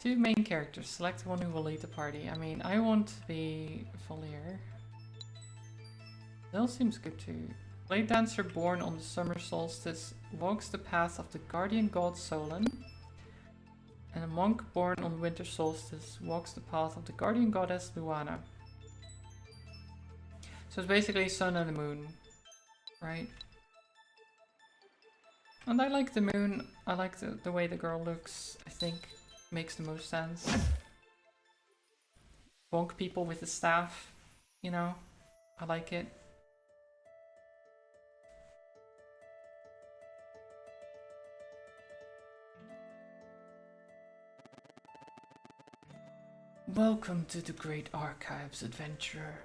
Two main characters. Select one who will lead the party. I mean, I want to be Valier. Zell seems good too. Blade Dancer born on the summer solstice walks the path of the guardian god Solon. And a monk born on winter solstice walks the path of the guardian goddess Luana. So it's basically sun and the moon, right? And I like the moon. I like the way the girl looks. I think makes the most sense. Bonk people with the staff, you know, I like it. Welcome to the Great Archives, adventurer.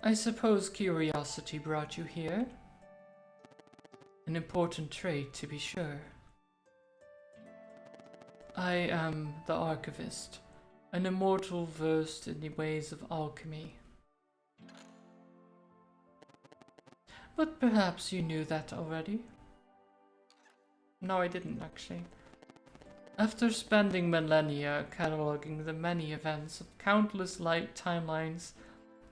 I suppose curiosity brought you here? An important trait, to be sure. I am the Archivist, an immortal versed in the ways of alchemy. But perhaps you knew that already? No, I didn't actually. After spending millennia cataloging the many events of countless light timelines,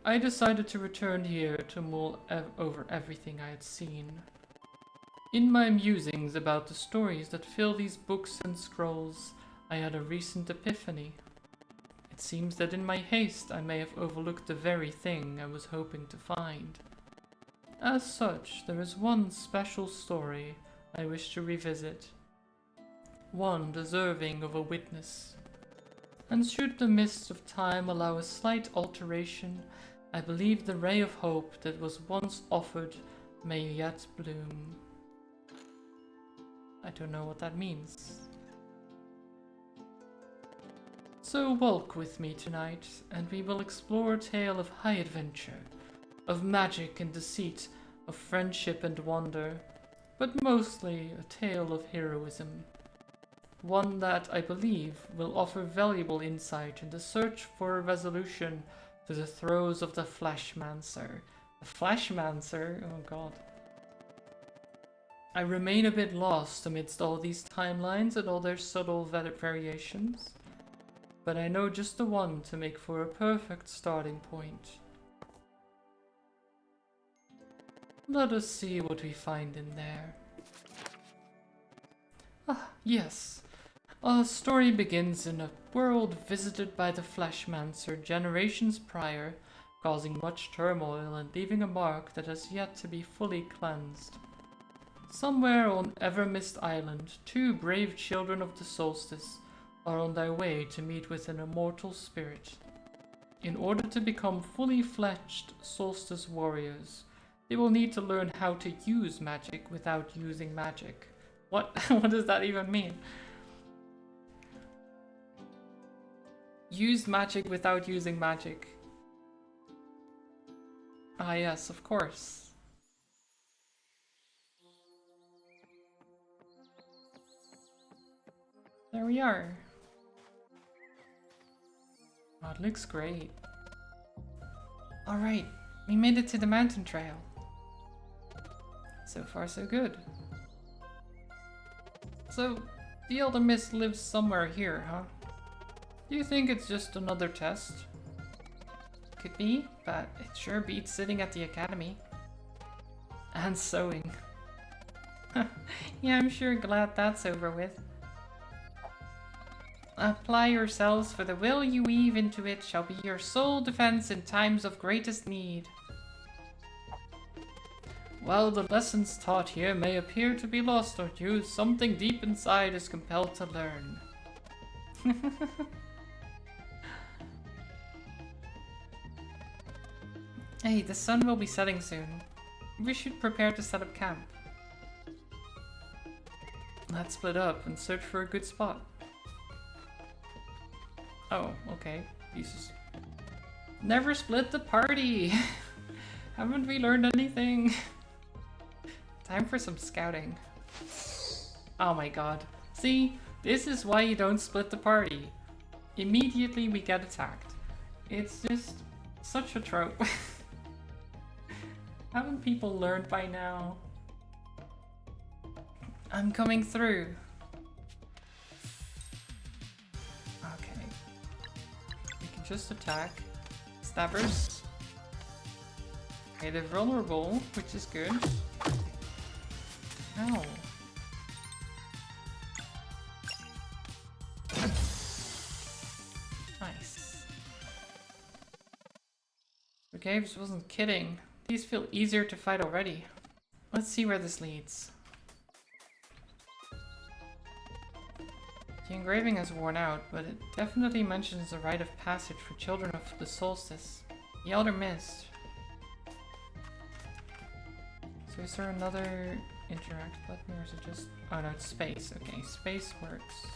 I decided to return here to mull over everything I had seen. In my musings about the stories that fill these books and scrolls, I had a recent epiphany. It seems that in my haste I may have overlooked the very thing I was hoping to find. As such, there is one special story I wish to revisit. One deserving of a witness. And should the mists of time allow a slight alteration, I believe the ray of hope that was once offered may yet bloom. I don't know what that means. So walk with me tonight, and we will explore a tale of high adventure, of magic and deceit, of friendship and wonder, but mostly a tale of heroism. One that, I believe, will offer valuable insight in the search for a resolution to the throes of the Flashmancer. The Flashmancer? Oh god. I remain a bit lost amidst all these timelines and all their subtle variations, but I know just the one to make for a perfect starting point. Let us see what we find in there. Ah, yes. Our story begins in a world visited by the Flashmancer generations prior, causing much turmoil and leaving a mark that has yet to be fully cleansed. Somewhere on Evermist Island, two brave children of the solstice are on their way to meet with an immortal spirit. In order to become fully fledged solstice warriors, they will need to learn how to use magic without using magic. What? What does that even mean? Use magic without using magic. Ah yes, of course. There we are. Oh, it looks great. Alright, we made it to the mountain trail. So far so good. So, the Elder Mist lives somewhere here, huh? Do you think it's just another test? Could be, but it sure beats sitting at the academy. And sewing. Yeah, I'm sure glad that's over with. Apply yourselves, for the will you weave into it shall be your sole defense in times of greatest need. While the lessons taught here may appear to be lost on you, something deep inside is compelled to learn. Hey, the sun will be setting soon. We should prepare to set up camp. Let's split up and search for a good spot. Oh, okay. Jesus. Never split the party! Haven't we learned anything? Time for some scouting. Oh my god. See? This is why you don't split the party. Immediately we get attacked. It's just such a trope. Haven't people learned by now? I'm coming through. Okay. just attack. Stabbers. Okay, they're vulnerable, which is good. Ow. Nice. Graves wasn't kidding. These feel easier to fight already. Let's see where this leads. The engraving has worn out, but it definitely mentions the rite of passage for children of the solstice. The Elder Mist. So is there another interact button or is it just... Oh no, it's space. Okay, space works.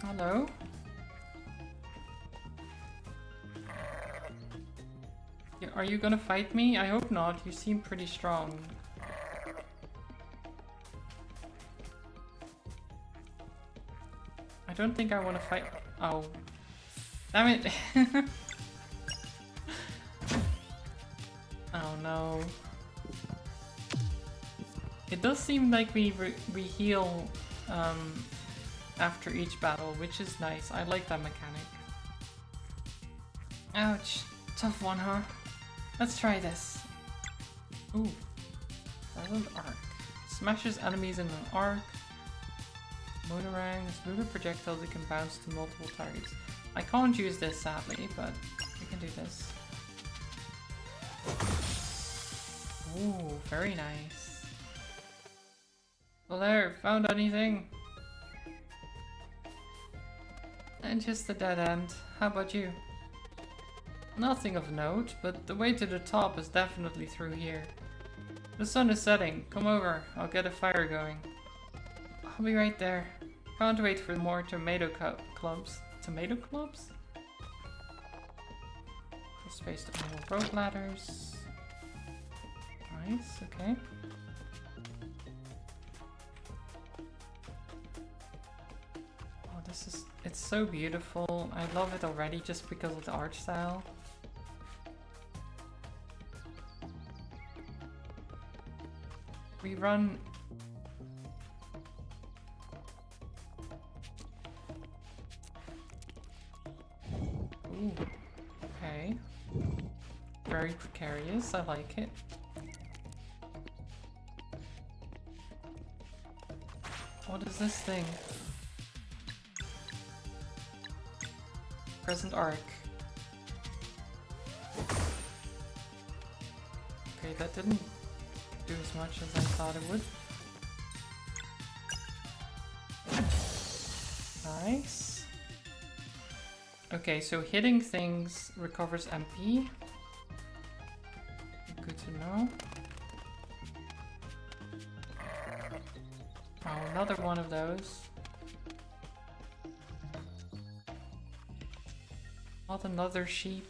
Hello? Are you gonna fight me? I hope not. You seem pretty strong. I don't think I want to fight. Oh. Damn it. Oh no. It does seem like we heal after each battle, which is nice. I like that mechanic. Ouch. Tough one, huh? Let's try this. Ooh. Silent Arc. Smashes enemies in an arc. Motorang. Move a projectile that can bounce to multiple targets. I can't use this sadly, but we can do this. Ooh, very nice. Well there, found anything? And just a dead end. How about you? Nothing of note, but the way to the top is definitely through here. The sun is setting. Come over. I'll get a fire going. I'll be right there. Can't wait for more tomato clubs. Tomato clubs? Space to all rope ladders. Nice, okay. Oh, this is... It's so beautiful. I love it already just because of the art style. We run... Ooh, okay. Very precarious, I like it. What is this thing? Present arc. Okay, that didn't do as much as I thought it would. Nice. Okay, so hitting things recovers MP. Good to know. Oh, another one of those. Not another sheep.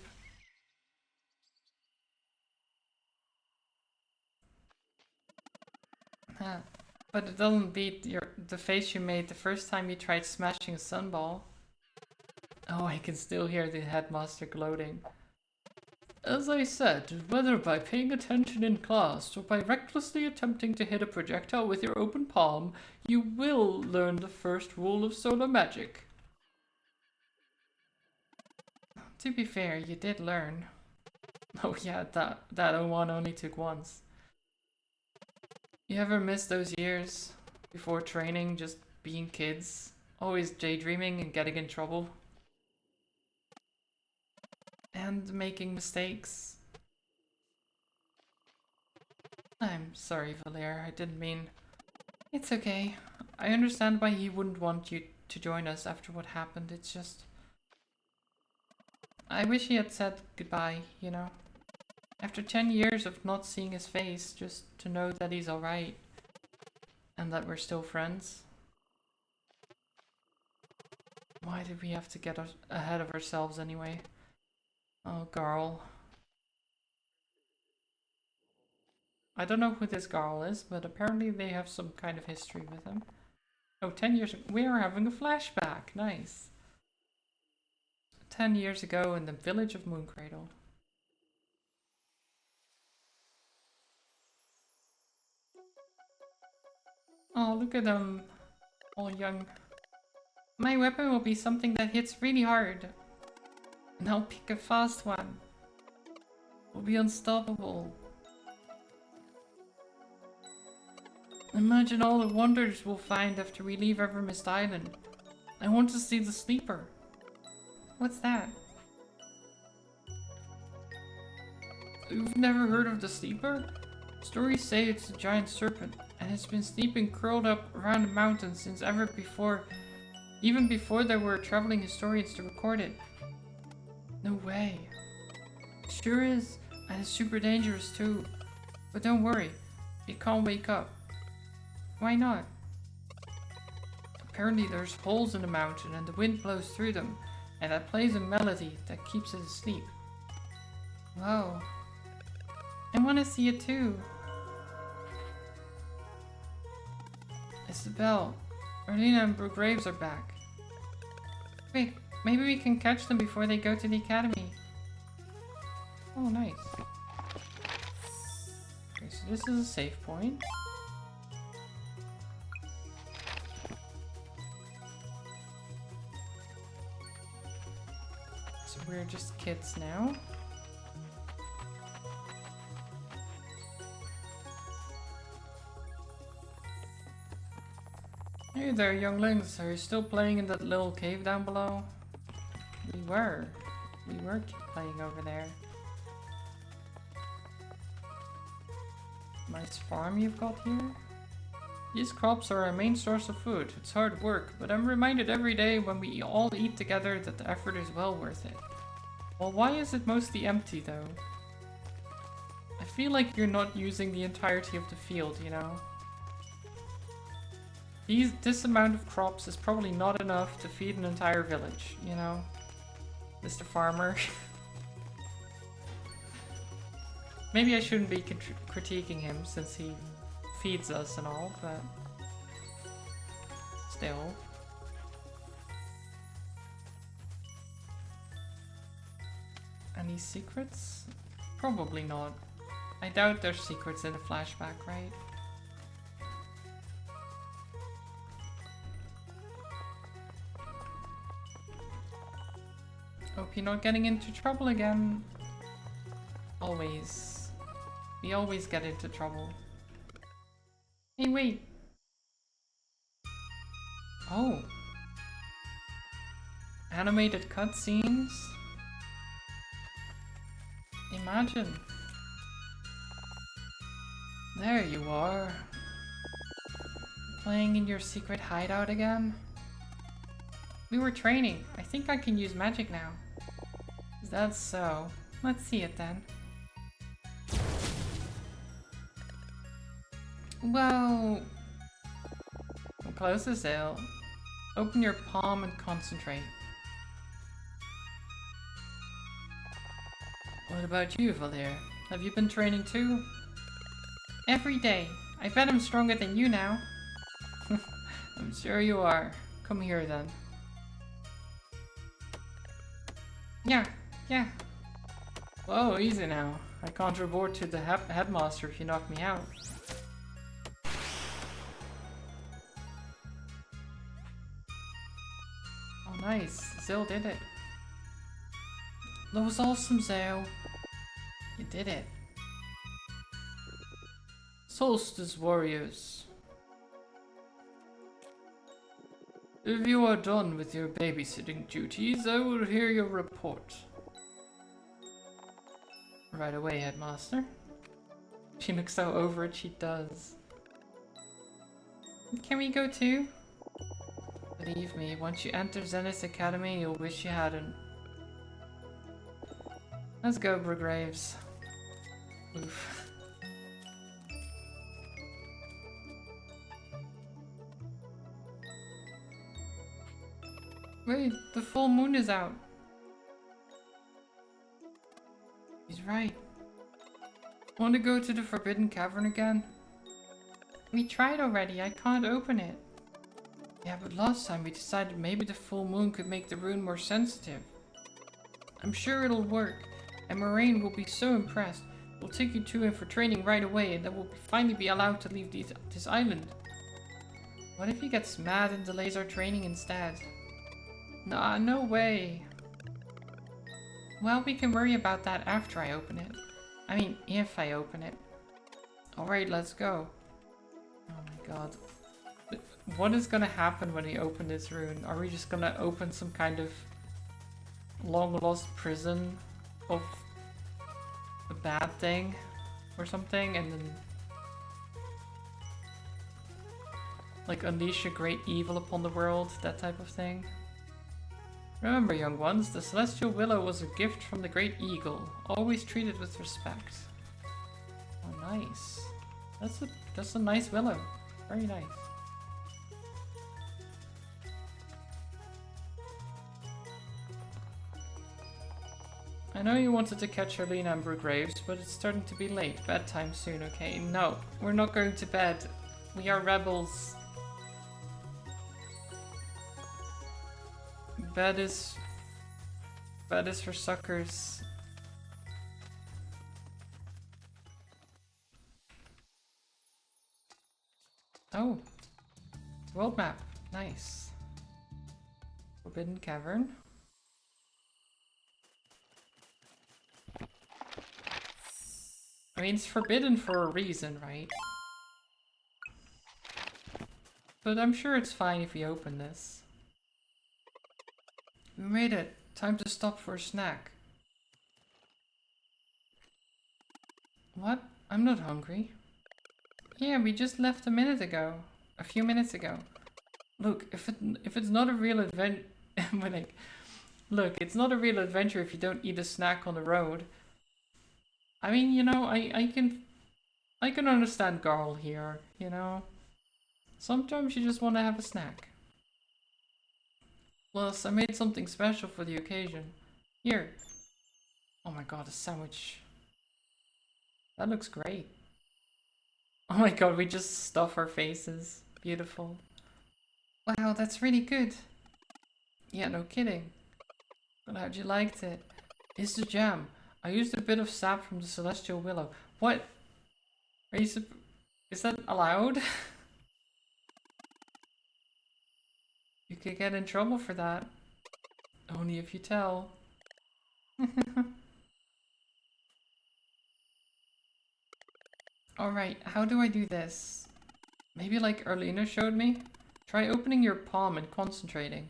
But it doesn't beat the face you made the first time you tried smashing a sunball. Oh, I can still hear the headmaster gloating. As I said, whether by paying attention in class or by recklessly attempting to hit a projectile with your open palm, you will learn the first rule of solar magic. To be fair, you did learn. Oh yeah, that one only took once. You ever miss those years before training, just being kids, always daydreaming and getting in trouble? And making mistakes? I'm sorry, Valere, I didn't mean... It's okay. I understand why he wouldn't want you to join us after what happened, it's just... I wish he had said goodbye, you know? After 10 years of not seeing his face, just to know that he's alright. And that we're still friends. Why did we have to get ahead of ourselves anyway? Oh, Garl. I don't know who this Garl is, but apparently they have some kind of history with him. Oh, 10 years ago. We are having a flashback. Nice. 10 years ago in the village of Mooncradle. Oh, look at them. All young. My weapon will be something that hits really hard. And I'll pick a fast one. We'll be unstoppable. Imagine all the wonders we'll find after we leave Evermist Island. I want to see the sleeper. What's that? You've never heard of the sleeper? Stories say it's a giant serpent, and it's been sleeping curled up around the mountain since even before there were traveling historians to record it. No way. It sure is, and it's super dangerous too. But don't worry, it can't wake up. Why not? Apparently there's holes in the mountain and the wind blows through them, and that plays a melody that keeps it asleep. Whoa. I want to see it too. It's the bell. Erlina and Brugraves are back. Quick, maybe we can catch them before they go to the academy. Oh, nice. Okay, so this is a save point. So we're just kids now. Hey there, younglings. Are you still playing in that little cave down below? We were playing over there. Nice farm you've got here. These crops are our main source of food. It's hard work, but I'm reminded every day when we all eat together that the effort is well worth it. Well, why is it mostly empty though? I feel like you're not using the entirety of the field, you know? This amount of crops is probably not enough to feed an entire village, you know? Mr. Farmer. Maybe I shouldn't be critiquing him since he feeds us and all, but still. Any secrets? Probably not. I doubt there's secrets in the flashback, right? Hope you're not getting into trouble again. Always. We always get into trouble. Hey, wait. Oh. Animated cutscenes? Imagine. There you are. Playing in your secret hideout again? We were training. I think I can use magic now. Is that so? Let's see it then. Whoa! Close the sail. Open your palm and concentrate. What about you, Valir? Have you been training too? Every day. I bet I'm stronger than you now. I'm sure you are. Come here then. Yeah. Whoa, easy now. I can't report to the headmaster if you knock me out. Oh nice, Zill did it. That was awesome, Zill. You did it. Solstice warriors. If you are done with your babysitting duties, I will hear your report. Right away, Headmaster. She looks so over it, she does. Can we go too? Believe me, once you enter Zenith Academy, you'll wish you hadn't. Let's go, Brugraves. Oof. Wait, the full moon is out. He's right. Want to go to the Forbidden Cavern again? We tried already, I can't open it. Yeah, but last time we decided maybe the full moon could make the rune more sensitive. I'm sure it'll work, and Moraine will be so impressed. We'll take you two in for training right away, and then we'll finally be allowed to leave this island. What if he gets mad and delays our training instead? Nah, no way. Well, we can worry about that after I open it. I mean, if I open it. Alright, let's go. Oh my god. What is gonna happen when we open this rune? Are we just gonna open some kind of long lost prison of a bad thing or something, and then like unleash a great evil upon the world, that type of thing? Remember, young ones, the Celestial Willow was a gift from the Great Eagle. Always treat it with respect. Oh, nice. That's a nice willow. Very nice. I know you wanted to catch Arlene Amber Graves, but it's starting to be late. Bedtime soon, okay? No, we're not going to bed. We are rebels. Bed is for suckers. Oh, world map, nice. Forbidden Cavern. I mean, it's forbidden for a reason, right? But I'm sure it's fine if we open this. We made it. Time to stop for a snack. What? I'm not hungry. Yeah, we just left a minute ago. A few minutes ago. Look, if it's not a real adventure, look, it's not a real adventure if you don't eat a snack on the road. I mean, you know, I can understand Garl here, you know. Sometimes you just want to have a snack. Plus, I made something special for the occasion. Here. Oh my god, a sandwich. That looks great. Oh my god, we just stuff our faces. Beautiful. Wow, that's really good. Yeah, no kidding. But how'd you like it? It's the jam. I used a bit of sap from the Celestial Willow. What? Are you is that allowed? You could get in trouble for that. Only if you tell. Alright, how do I do this? Maybe like Arlena showed me? Try opening your palm and concentrating.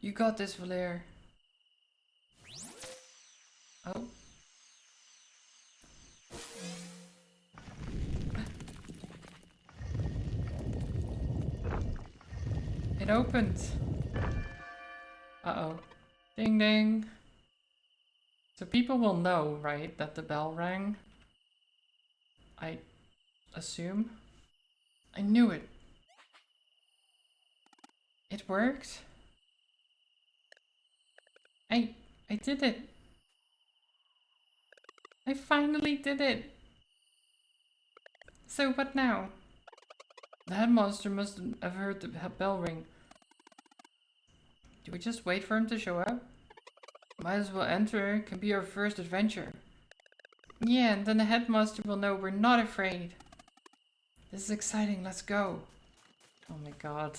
You got this, Valere. Oh. It opened. Uh-oh. Ding ding. So people will know, right, that the bell rang? I assume. I knew it. It worked. I did it. I finally did it. So what now? The headmaster must have heard the bell ring. Do we just wait for him to show up? Might as well enter. It can be our first adventure. Yeah, and then the headmaster will know we're not afraid. This is exciting. Let's go. Oh my god.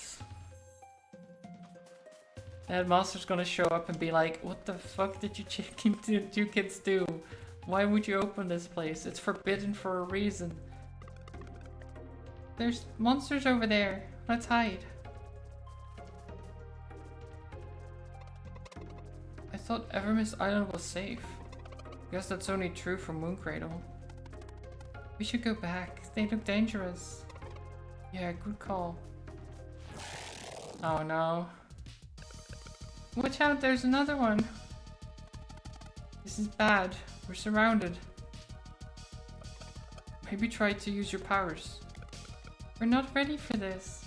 The headmaster's gonna show up and be like, what the fuck did you kids do? Why would you open this place? It's forbidden for a reason. There's monsters over there. Let's hide. I thought Evermist Island was safe. Guess that's only true for Mooncradle. We should go back. They look dangerous. Yeah, good call. Oh no. Watch out, there's another one. This is bad. We're surrounded. Maybe try to use your powers. We're not ready for this.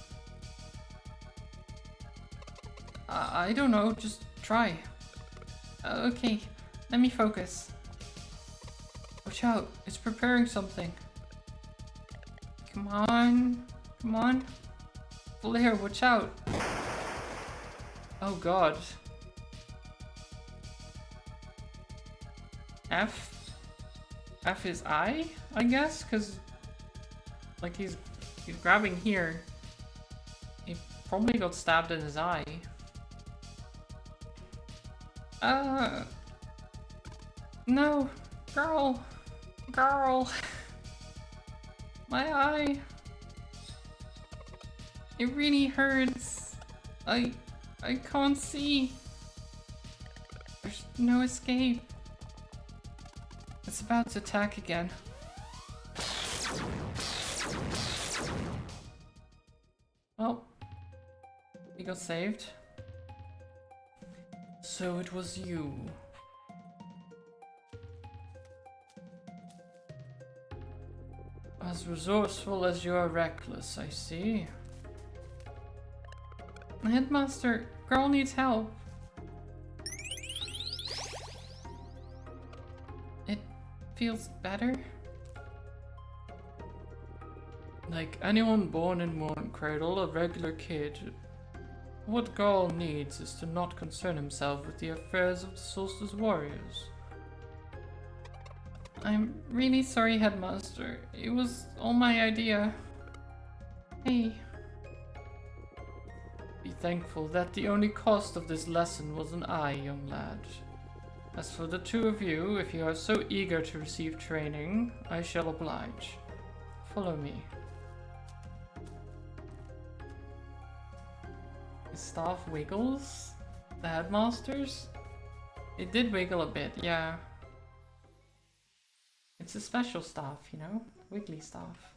I don't know, just try. Okay, let me focus. Watch out, it's preparing something. Come on, come on. Valere, watch out. Oh god. F? F his eye, I guess, because like he's grabbing here. He probably got stabbed in his eye. No, girl, my eye. It really hurts. I can't see. There's no escape. It's about to attack again. Well, he got saved. So it was you. As resourceful as you are reckless, I see. Headmaster, girl needs help. It feels better? Like anyone born in Morn Cradle, a regular kid, what Garl needs is to not concern himself with the affairs of the Solstice Warriors. I'm really sorry, Headmaster. It was all my idea. Hey. Be thankful that the only cost of this lesson was an eye, young lad. As for the two of you, if you are so eager to receive training, I shall oblige. Follow me. His staff wiggles? The Headmaster's? It did wiggle a bit, yeah. It's a special staff, you know? Wiggly staff.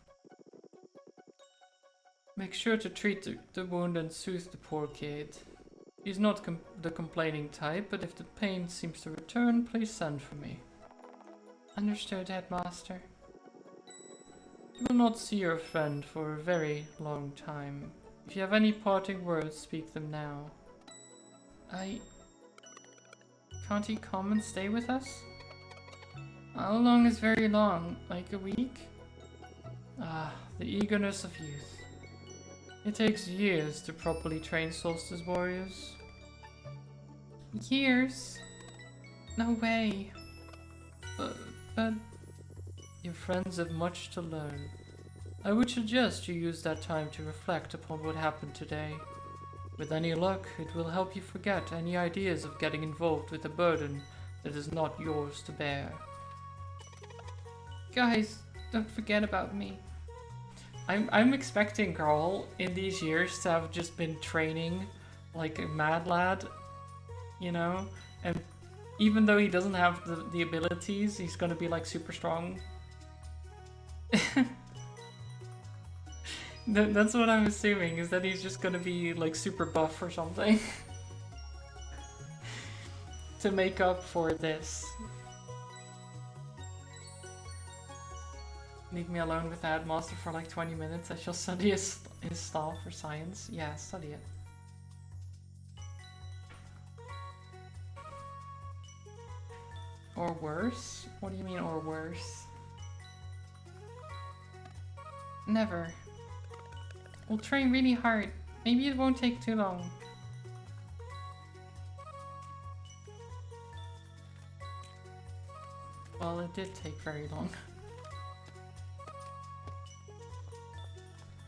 Make sure to treat the wound and soothe the poor kid. He's not the complaining type, but if the pain seems to return, please send for me. Understood, Headmaster. You will not see your friend for a very long time. If you have any parting words, speak them now. Can't he come and stay with us? How long is very long? Like a week? Ah, the eagerness of youth. It takes years to properly train Solstice Warriors. Years? No way. But your friends have much to learn. I would suggest you use that time to reflect upon what happened today. With any luck, it will help you forget any ideas of getting involved with a burden that is not yours to bear. Guys, don't forget about me. I'm expecting Garl in these years to have just been training like a mad lad, you know? And even though he doesn't have the abilities, he's gonna be like super strong. That's what I'm assuming, is that he's just gonna be like super buff or something. To make up for this. Leave me alone with the Headmaster for like 20 minutes. I shall study his style for science. Yeah, study it. Or worse? What do you mean, or worse? Never. We'll train really hard. Maybe it won't take too long. Well, it did take very long.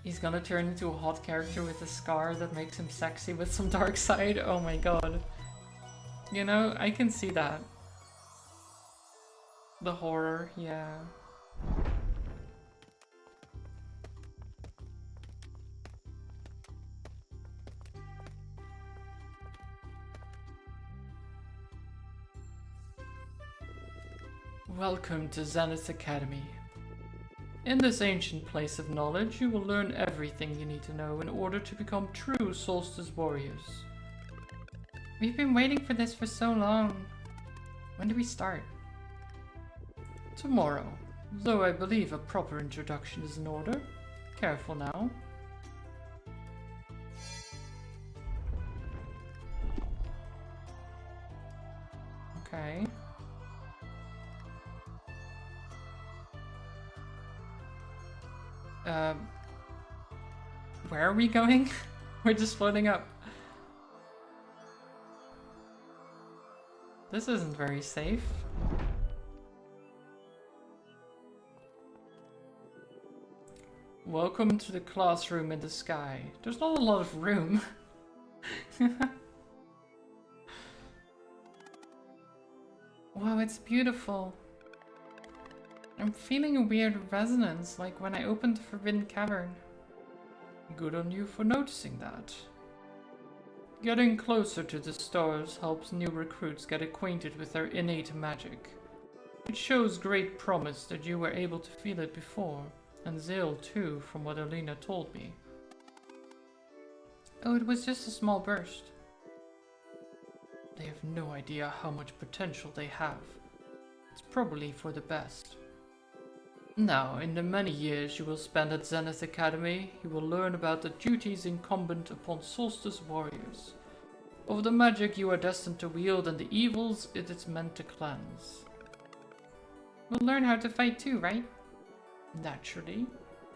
He's gonna turn into a hot character with a scar that makes him sexy with some dark side. Oh my god. You know, I can see that. The horror, yeah. Welcome to Zenith Academy. In this ancient place of knowledge, you will learn everything you need to know in order to become true Solstice Warriors. We've been waiting for this for so long. When do we start? Tomorrow, though I believe a proper introduction is in order. Careful now. Okay. Where are we going? We're just floating up. This isn't very safe. Welcome to the classroom in the sky. There's not a lot of room. Wow, it's beautiful. I'm feeling a weird resonance, like when I opened the Forbidden Cavern. Good on you for noticing that. Getting closer to the stars helps new recruits get acquainted with their innate magic. It shows great promise that you were able to feel it before, and Zale too, from what Alina told me. Oh, it was just a small burst. They have no idea how much potential they have. It's probably for the best. Now, in the many years you will spend at Zenith Academy, you will learn about the duties incumbent upon Solstice warriors, of the magic you are destined to wield and the evils it is meant to cleanse. We'll learn how to fight too, right? Naturally.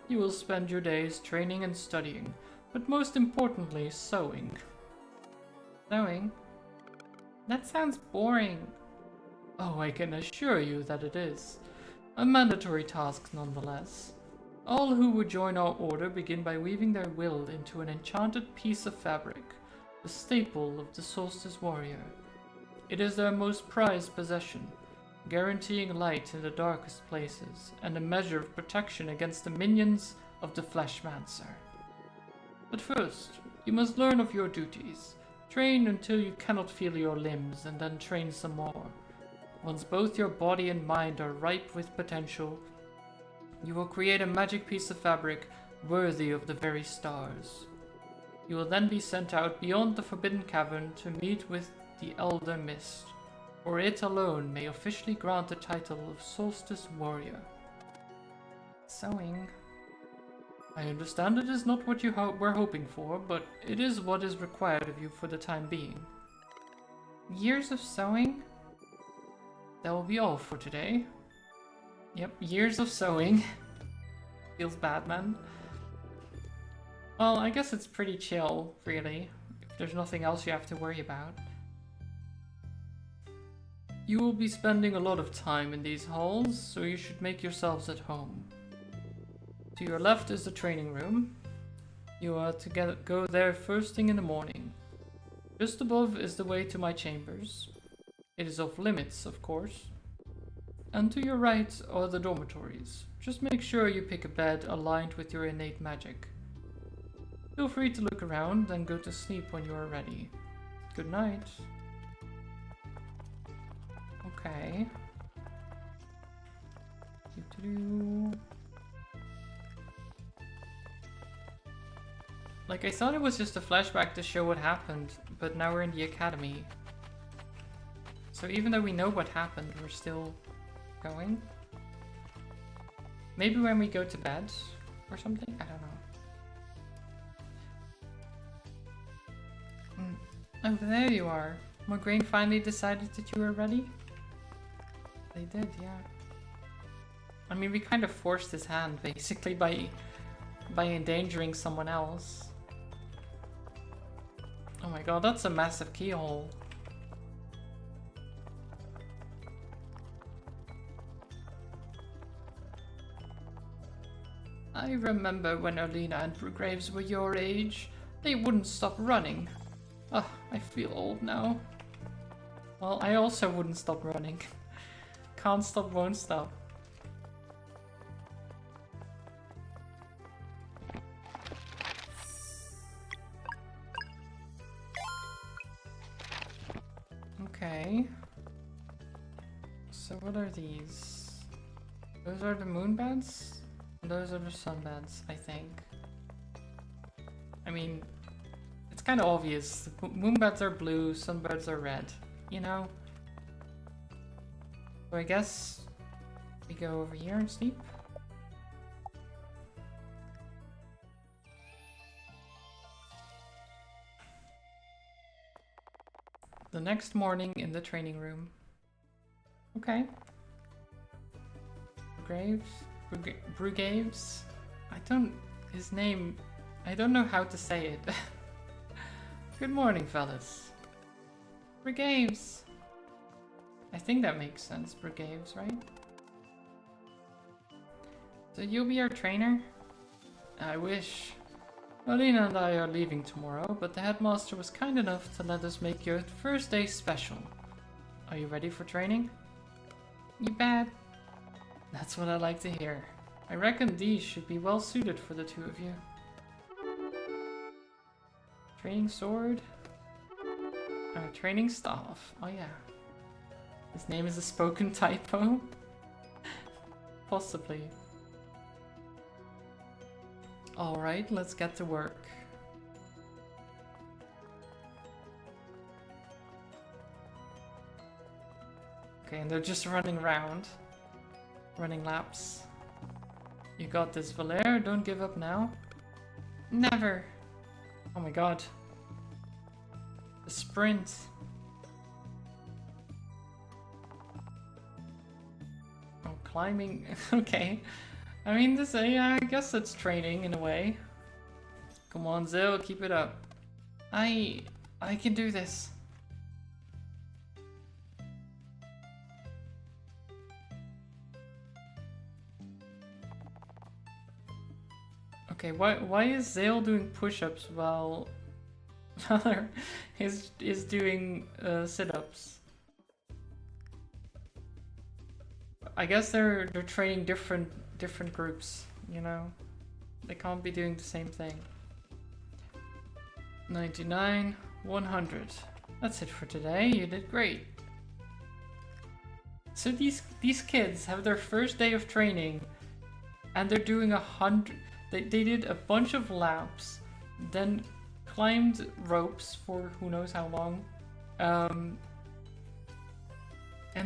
You will spend your days training and studying, but most importantly, sewing. Sewing? That sounds boring. Oh, I can assure you that it is. A mandatory task nonetheless. All who would join our order begin by weaving their will into an enchanted piece of fabric, the staple of the Solstice warrior. It is their most prized possession, guaranteeing light in the darkest places, and a measure of protection against the minions of the Fleshmancer. But first, you must learn of your duties. Train until you cannot feel your limbs, and then train some more. Once both your body and mind are ripe with potential, you will create a magic piece of fabric worthy of the very stars. You will then be sent out beyond the Forbidden Cavern to meet with the Elder Mist, or it alone may officially grant the title of Solstice Warrior. Sewing. I understand it is not what you were hoping for, but it is what is required of you for the time being. Years of sewing? That will be all for today. Yep, years of sewing. Feels bad, man. Well, I guess it's pretty chill, really. If there's nothing else you have to worry about. You will be spending a lot of time in these halls, so you should make yourselves at home. To your left is the training room. You are to go there first thing in the morning. Just above is the way to my chambers. It is off limits, of course. And to your right are the dormitories. Just make sure you pick a bed aligned with your innate magic. Feel free to look around and go to sleep when you are ready. Good night. Okay. Like, I thought it was just a flashback to show what happened, but now we're in the academy. So even though we know what happened, we're still going? Maybe when we go to bed or something? I don't know. Oh, there you are. Mograine finally decided that you were ready? They did, yeah. I mean, we kind of forced his hand, basically, by endangering someone else. Oh my god, that's a massive keyhole. I remember when Alina and Brugraves were your age. They wouldn't stop running. Ugh, I feel old now. Well, I also wouldn't stop running. Can't stop, won't stop. Okay. So what are these? Those are the moon beds? Those are the sun beds, I think. I mean, it's kind of obvious. Moon beds are blue, sun beds are red, you know? So I guess we go over here and sleep. The next morning in the training room. Okay. Brugaves? His name, I don't know how to say it. Good morning, fellas. Brugaves. I think that makes sense, Brugaves, right? So you'll be our trainer? I wish. Alina and I are leaving tomorrow, but the headmaster was kind enough to let us make your first day special. Are you ready for training? You bet. That's what I like to hear. I reckon these should be well suited for the two of you. Training sword. Training staff. Oh yeah. His name is a spoken typo? Possibly. Alright, let's get to work. Okay, and they're just running around. Running laps. You got this, Valere. Don't give up now. Never. Oh my god. The sprint. Oh, climbing. Okay. I mean, this, yeah, I guess it's training in a way. Come on, Zil, keep it up. I can do this. Okay, why is Zale doing push-ups while is doing sit-ups? I guess they're training different groups, you know? They can't be doing the same thing. 99, 100. That's it for today. You did great. So these kids have their first day of training and they're doing 100. They did a bunch of laps, then climbed ropes for who knows how long, and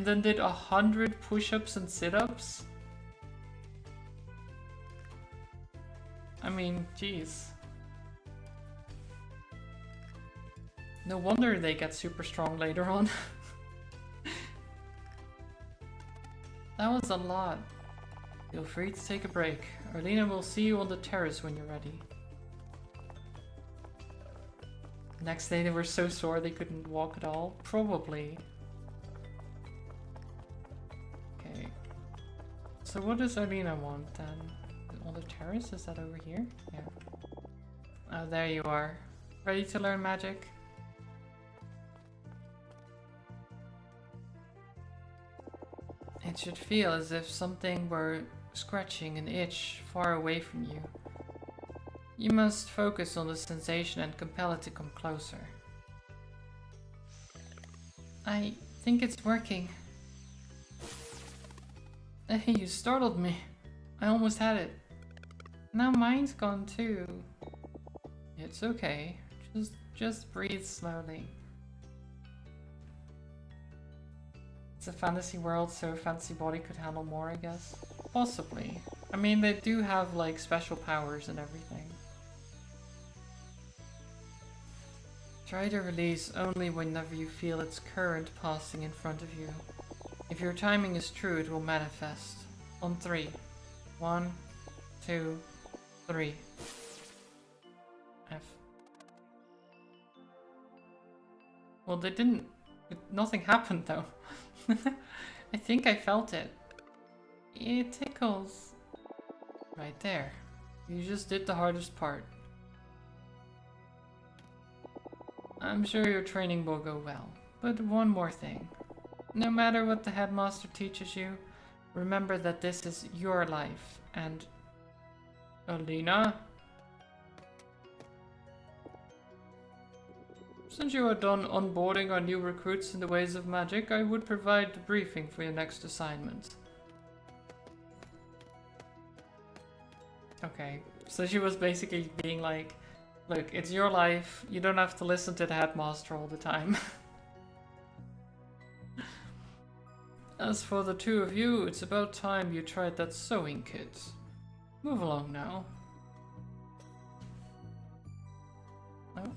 then did 100 push-ups and sit-ups. I mean, jeez. No wonder they get super strong later on. That was a lot. Feel free to take a break. Arlena will see you on the terrace when you're ready. Next day they were so sore they couldn't walk at all. Probably. Okay. So what does Arlena want then? On the terrace? Is that over here? Yeah. Oh, there you are. Ready to learn magic? It should feel as if something were scratching an itch far away from you. You must focus on the sensation and compel it to come closer. I think it's working. Hey, you startled me. I almost had it. Now mine's gone too. It's okay. Just breathe slowly. It's a fantasy world, so a fantasy body could handle more, I guess. Possibly. I mean, they do have, like, special powers and everything. Try to release only whenever you feel its current passing in front of you. If your timing is true, it will manifest. On 3. 1, 2, 3. F. Well, they didn't... Nothing happened, though. I think I felt it. It tickles. Right there. You just did the hardest part. I'm sure your training will go well. But one more thing. No matter what the headmaster teaches you, remember that this is your life and... Alina? Since you are done onboarding our new recruits in the ways of magic, I would provide the briefing for your next assignment. Okay, so she was basically being like, look, it's your life, you don't have to listen to the headmaster all the time. As for the two of you, it's about time you tried that sewing kit. Move along now. Oh.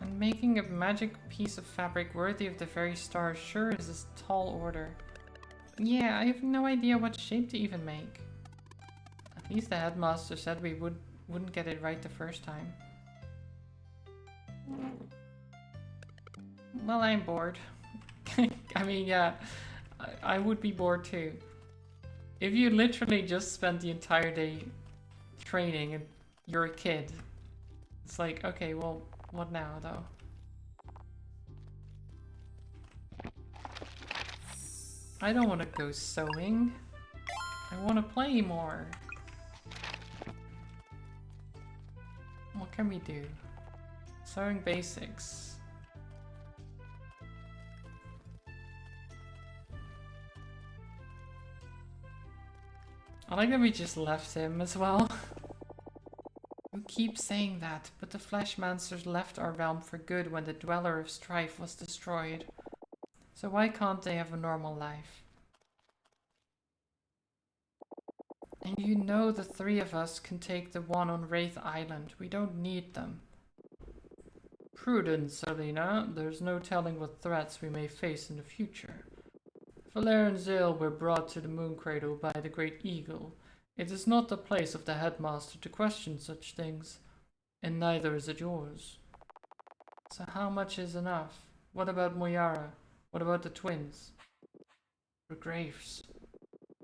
And making a magic piece of fabric worthy of the very stars sure is a tall order. Yeah, I have no idea what shape to even make. At least the headmaster said we wouldn't get it right the first time. Well, I'm bored. I mean, yeah, I would be bored too. If you literally just spent the entire day training and you're a kid. It's like, okay, well, what now though? I don't want to go sewing. I want to play more. What can we do? Sewing basics. I like that we just left him as well. You keep saying that, but the Fleshmancers left our realm for good when the Dweller of Strife was destroyed. So why can't they have a normal life? And you know the three of us can take the one on Wraith Island. We don't need them. Prudence, Selena. There's no telling what threats we may face in the future. Valere and Zale were brought to the Moon Cradle by the Great Eagle. It is not the place of the headmaster to question such things, and neither is it yours. So how much is enough? What about Moyara? What about the twins? The graves.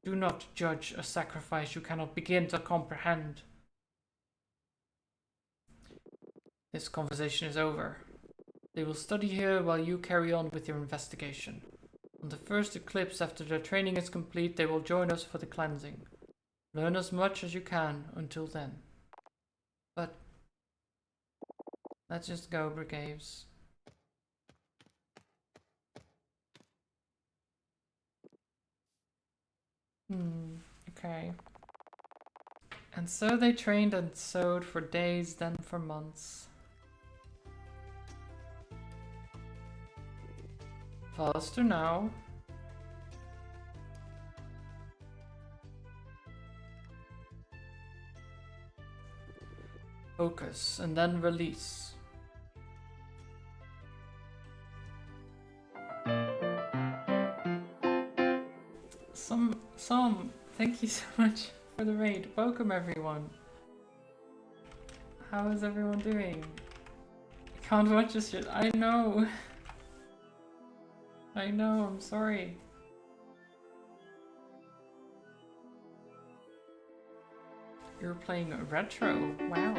Do not judge a sacrifice you cannot begin to comprehend. This conversation is over. They will study here while you carry on with your investigation. On the first eclipse after their training is complete, they will join us for the cleansing. Learn as much as you can until then. But let's just go, Brigaves. Okay. And so they trained and sewed for days, then for months. Faster now. Focus and then release. Some, thank you so much for the raid. Welcome everyone. How is everyone doing? I can't watch this shit. I know. I know, I'm sorry. You're playing a retro. Wow.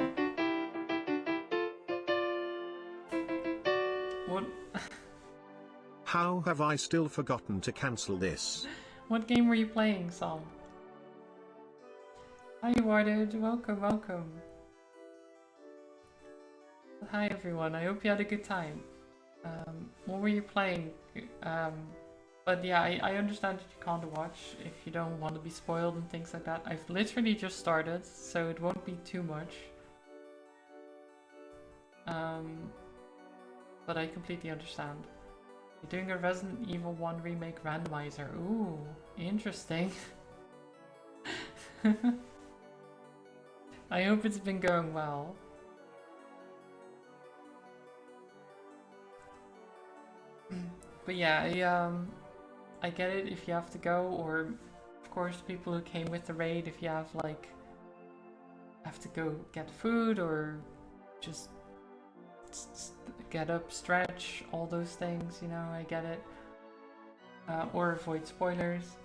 What? How have I still forgotten to cancel this? What game were you playing, Sam? Hi, Warded. Welcome, welcome. Hi, everyone. I hope you had a good time. What were you playing? But yeah, I understand that you can't watch if you don't want to be spoiled and things like that. I've literally just started, so it won't be too much. But I completely understand. You're doing a Resident Evil 1 remake randomizer. Ooh, interesting. I hope it's been going well. But yeah, I get it if you have to go, or of course people who came with the raid, if you have to go get food or just get up, stretch, all those things, you know, I get it. Or avoid spoilers.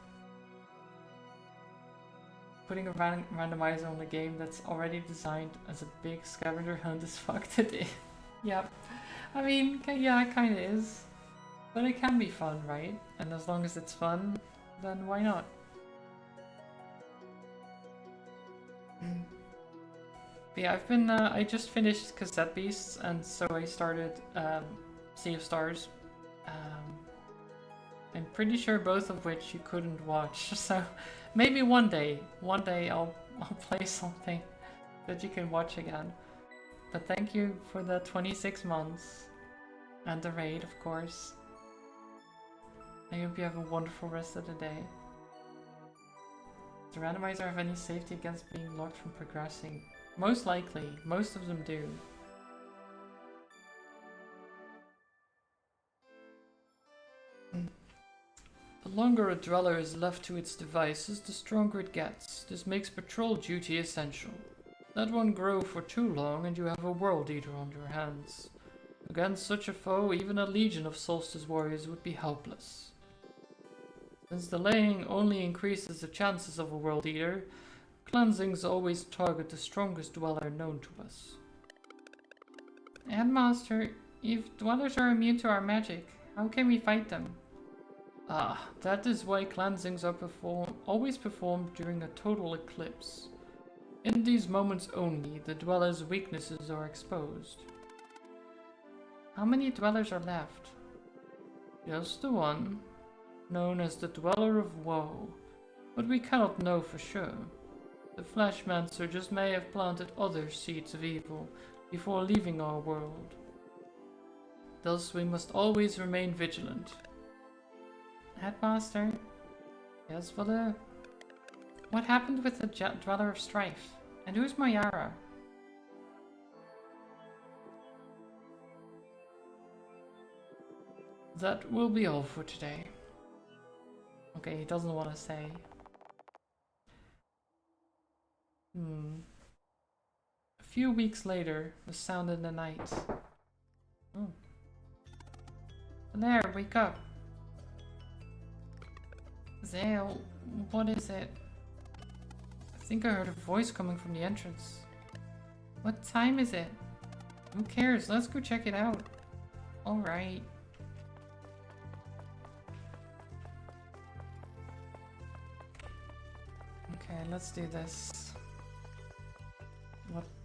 Putting a randomizer on a game that's already designed as a big scavenger hunt is fucked today. Yep. I mean, yeah, it kinda is. But it can be fun, right? And as long as it's fun, then why not? But yeah, I just finished Cassette Beasts, and so I started Sea of Stars. I'm pretty sure both of which you couldn't watch, so maybe one day I'll play something that you can watch again. But thank you for the 26 months, and the raid, of course. I hope you have a wonderful rest of the day. Does the randomizer have any safety against being locked from progressing? Most likely. Most of them do. The longer a dweller is left to its devices, the stronger it gets. This makes patrol duty essential. Let one grow for too long and you have a World Eater on your hands. Against such a foe, even a legion of Solstice warriors would be helpless. Since delaying only increases the chances of a World Eater, Cleansings always target the strongest dweller known to us. Headmaster, if dwellers are immune to our magic, how can we fight them? Ah, that is why cleansings are always performed during a total eclipse. In these moments only, the dweller's weaknesses are exposed. How many dwellers are left? Just the one, known as the Dweller of Woe, but we cannot know for sure. The Fleshmancer just may have planted other seeds of evil before leaving our world. Thus we must always remain vigilant. Headmaster? Yes, Father? What happened with the Dweller of Strife? And who's Mayara? That will be all for today. Okay, he doesn't want to say. A few weeks later, a sound in the night. Oh. There, wake up. Zale, what is it? I think I heard a voice coming from the entrance. What time is it? Who cares? Let's go check it out. Alright. Okay, let's do this.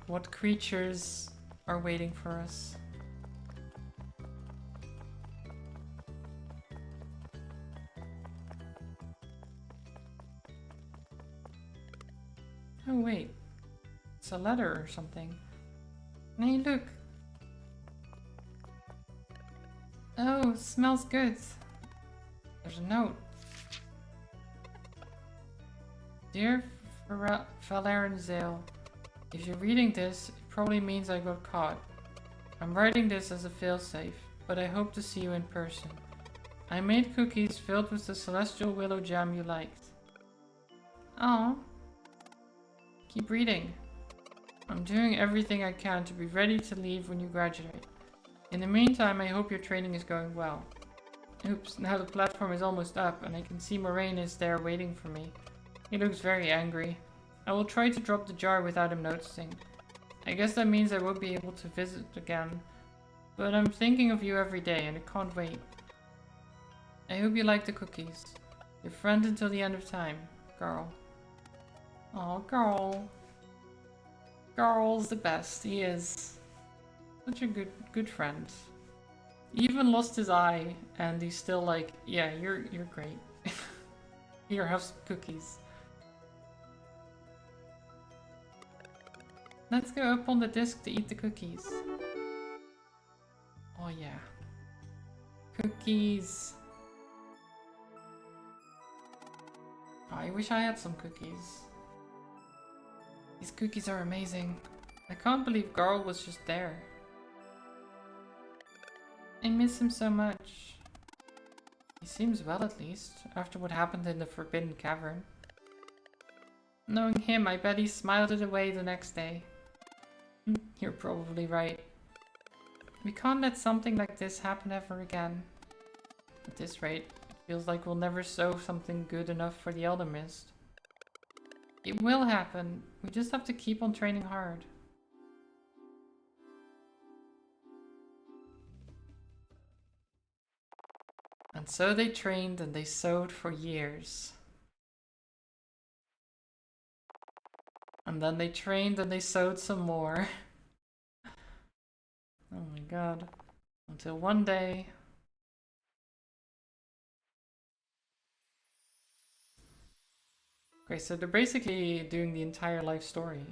What creatures are waiting for us? Oh wait, it's a letter or something. Hey, look. Oh, it smells good. There's a note. Dear Valerian Zale, if you're reading this, it probably means I got caught. I'm writing this as a failsafe, but I hope to see you in person. I made cookies filled with the celestial willow jam you liked. Oh. Keep reading. I'm doing everything I can to be ready to leave when you graduate. In the meantime, I hope your training is going well. Oops, now the platform is almost up and I can see Moraine is there waiting for me. He looks very angry. I will try to drop the jar without him noticing. I guess that means I won't be able to visit again. But I'm thinking of you every day and I can't wait. I hope you like the cookies. Your friend until the end of time, Garl. Oh, Garl. Garl's the best. He is. Such a good friend. He even lost his eye and he's still like, yeah, you're great. Here, have some cookies. Let's go up on the disc to eat the cookies. Oh yeah. Cookies. Oh, I wish I had some cookies. These cookies are amazing. I can't believe Garl was just there. I miss him so much. He seems well at least, after what happened in the Forbidden Cavern. Knowing him, I bet he smiled it away the next day. You're probably right. We can't let something like this happen ever again. At this rate, it feels like we'll never sow something good enough for the Elder Mist. It will happen. We just have to keep on training hard. And so they trained and they sowed for years. And then they trained and they sowed some more. Oh my god. Until one day... Okay, so they're basically doing the entire life story.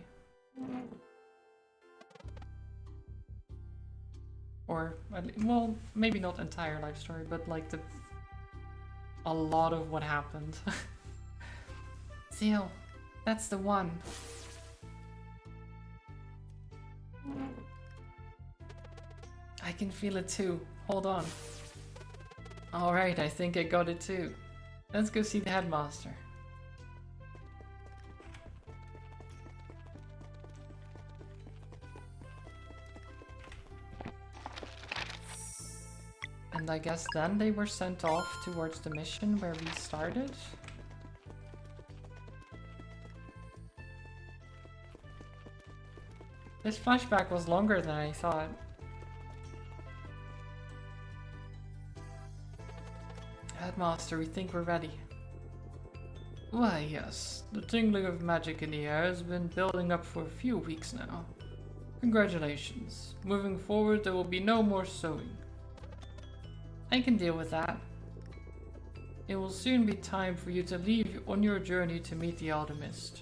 Or, well, maybe not entire life story, but like a lot of what happened. Zale, that's the one. I can feel it too. Hold on. Alright, I think I got it too. Let's go see the headmaster. And I guess then they were sent off towards the mission where we started. This flashback was longer than I thought. Headmaster, we think we're ready. Why, yes. The tingling of magic in the air has been building up for a few weeks now. Congratulations. Moving forward, there will be no more sewing. I can deal with that. It will soon be time for you to leave on your journey to meet the Alchemist.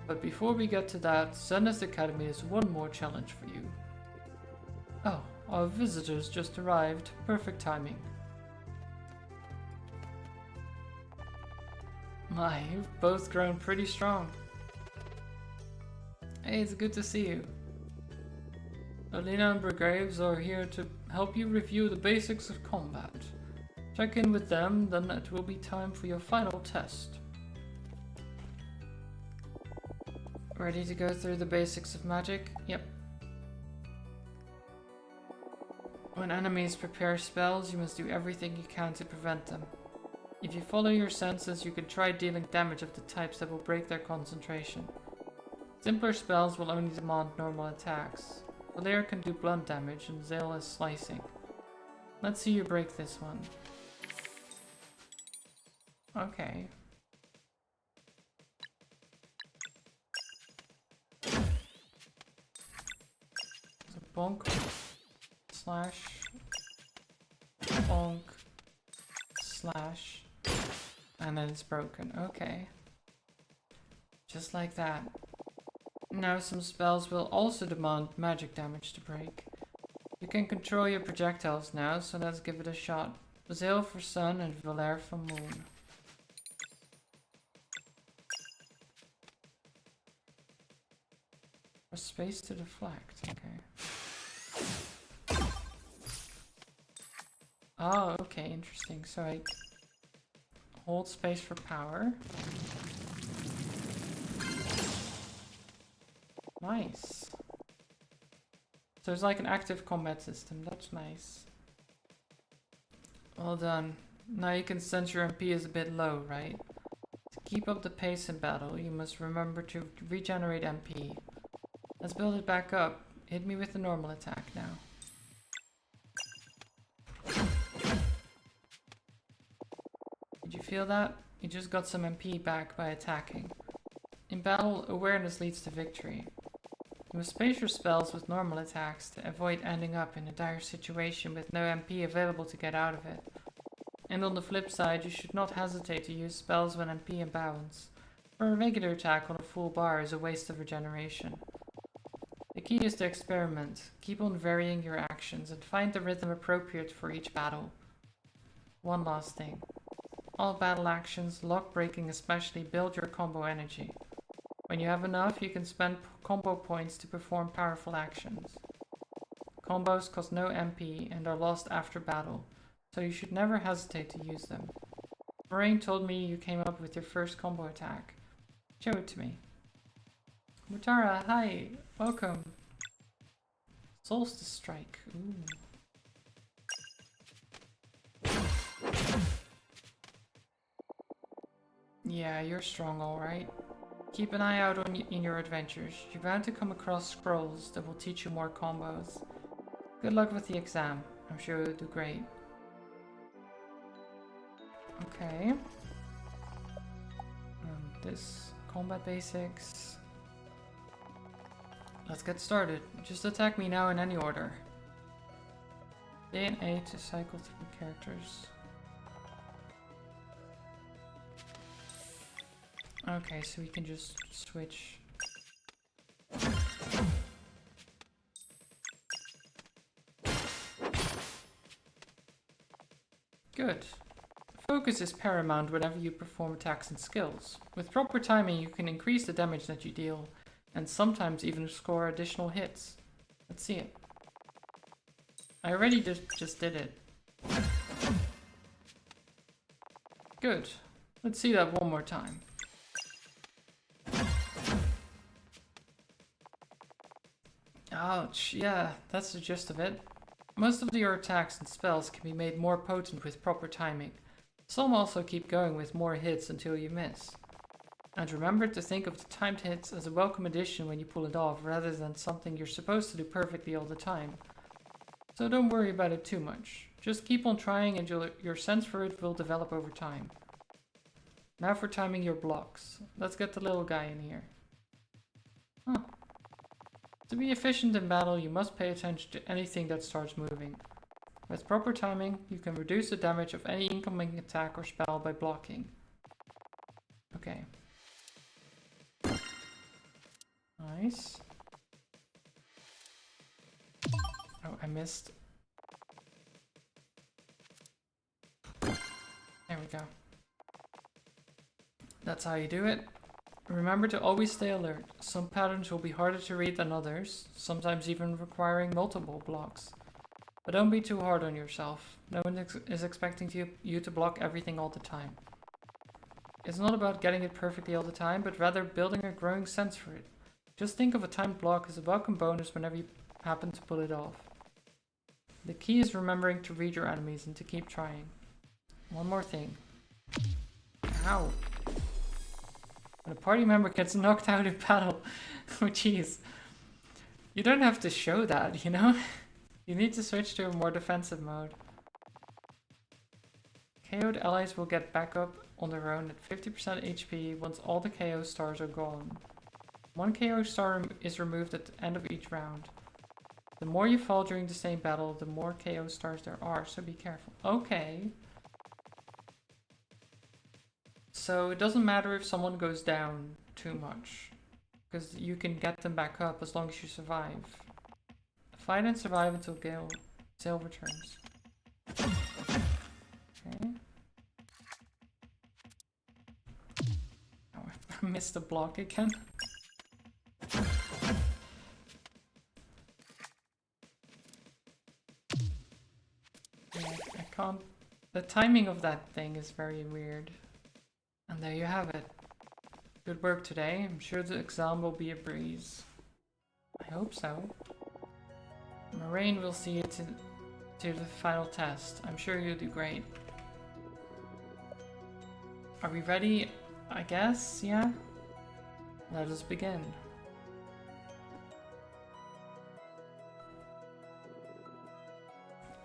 But before we get to that, Zenith Academy has one more challenge for you. Oh, our visitors just arrived. Perfect timing. My, you've both grown pretty strong. Hey, it's good to see you. Alina and Brigraves are here to help you review the basics of combat. Check in with them, then it will be time for your final test. Ready to go through the basics of magic? Yep. When enemies prepare spells, you must do everything you can to prevent them. If you follow your senses, you can try dealing damage of the types that will break their concentration. Simpler spells will only demand normal attacks. Valeer can do blunt damage and Zale is slicing. Let's see you break this one. Okay. So bonk, slash, bonk, slash, and then it's broken. Okay. Just like that. Now some spells will also demand magic damage to break. You can control your projectiles now, so let's give it a shot. Zale for sun and Valeer for moon. For space to deflect, okay. Oh, okay, interesting. So I hold space for power. Nice. So it's like an active combat system. That's nice. Well done. Now you can sense your MP is a bit low, right? To keep up the pace in battle, you must remember to regenerate MP. Let's build it back up. Hit me with the normal attack now. Did you feel that? You just got some MP back by attacking. In battle, awareness leads to victory. You must space your spells with normal attacks to avoid ending up in a dire situation with no MP available to get out of it. And on the flip side, you should not hesitate to use spells when MP in balance, or a regular attack on a full bar is a waste of regeneration. The key is to experiment, keep on varying your actions, and find the rhythm appropriate for each battle. One last thing. All battle actions, lock breaking especially, build your combo energy. When you have enough, you can spend combo points to perform powerful actions. Combos cost no MP and are lost after battle, so you should never hesitate to use them. Moraine told me you came up with your first combo attack. Show it to me. Mutara, hi! Welcome! Solstice Strike. Ooh. Yeah, you're strong, alright. Keep an eye out in your adventures. You're bound to come across scrolls that will teach you more combos. Good luck with the exam. I'm sure you'll do great. Okay. This combat basics. Let's get started. Just attack me now in any order. A and A to cycle through characters. Okay, so we can just switch. Good. Focus is paramount whenever you perform attacks and skills. With proper timing, you can increase the damage that you deal, and sometimes even score additional hits. Let's see it. I already just did it. Good. Let's see that one more time. Ouch, yeah, that's the gist of it. Most of your attacks and spells can be made more potent with proper timing. Some also keep going with more hits until you miss. And remember to think of the timed hits as a welcome addition when you pull it off, rather than something you're supposed to do perfectly all the time. So don't worry about it too much. Just keep on trying and your sense for it will develop over time. Now for timing your blocks. Let's get the little guy in here. Huh. To be efficient in battle, you must pay attention to anything that starts moving. With proper timing, you can reduce the damage of any incoming attack or spell by blocking. Okay. Nice. Oh, I missed. There we go. That's how you do it. Remember to always stay alert. Some patterns will be harder to read than others, sometimes even requiring multiple blocks. But don't be too hard on yourself. No one is expecting you to block everything all the time. It's not about getting it perfectly all the time, but rather building a growing sense for it. Just think of a timed block as a welcome bonus whenever you happen to pull it off. The key is remembering to read your enemies and to keep trying. One more thing. Ow. When a party member gets knocked out in battle, oh jeez. You don't have to show that, you know? You need to switch to a more defensive mode. KO'd allies will get back up on their own at 50% HP once all the KO stars are gone. One KO star is removed at the end of each round. The more you fall during the same battle, the more KO stars there are, so be careful. Okay. So it doesn't matter if someone goes down too much, because you can get them back up as long as you survive. Fight and survive until Zale returns. Okay. Oh, I missed the block again. Yeah, I can't. The timing of that thing is very weird. And there you have it. Good work today. I'm sure the exam will be a breeze. I hope so. Moraine will see you to the final test. I'm sure you'll do great. Are we ready? I guess, yeah? Let us begin.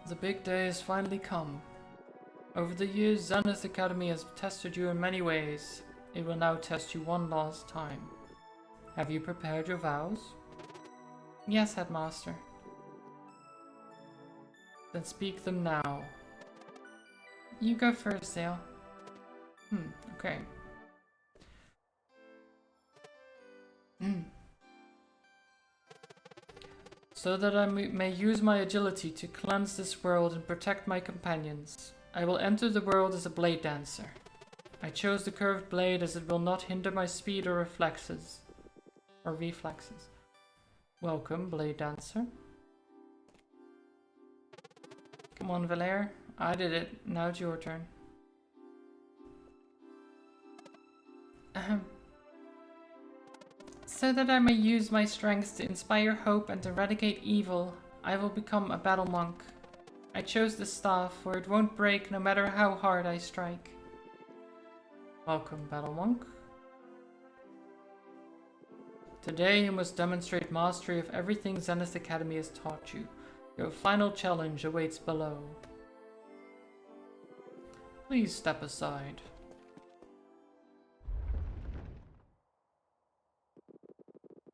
The big day has finally come. Over the years, Zenith Academy has tested you in many ways. It will now test you one last time. Have you prepared your vows? Yes, Headmaster. Then speak them now. You go first, Zale. Okay. So that I may use my agility to cleanse this world and protect my companions, I will enter the world as a blade dancer. I chose the curved blade as it will not hinder my speed or reflexes. Welcome, blade dancer. Come on, Valere. I did it. Now it's your turn. So that I may use my strength to inspire hope and eradicate evil, I will become a battle monk. I chose this staff, for it won't break no matter how hard I strike. Welcome, battle monk. Today you must demonstrate mastery of everything Zenith Academy has taught you. Your final challenge awaits below. Please step aside.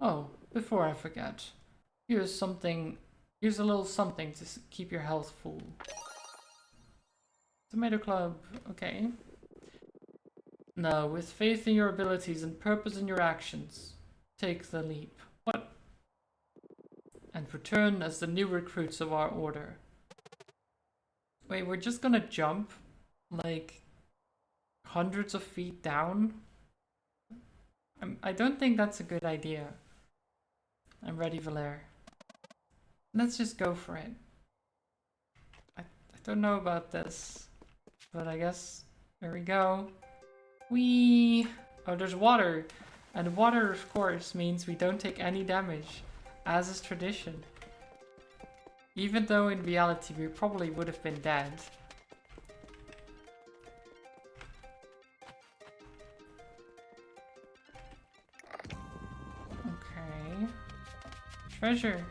Oh, before I forget, here's a little something to keep your health full. Tomato Club, okay. Now, with faith in your abilities and purpose in your actions, take the leap. What? And return as the new recruits of our order. Wait, we're just gonna jump, like, hundreds of feet down? I don't think that's a good idea. I'm ready, Valere. Let's just go for it. I don't know about this, but I guess there we go. Whee! Oh, there's water. And water, of course, means we don't take any damage, as is tradition. Even though in reality we probably would have been dead. treasure.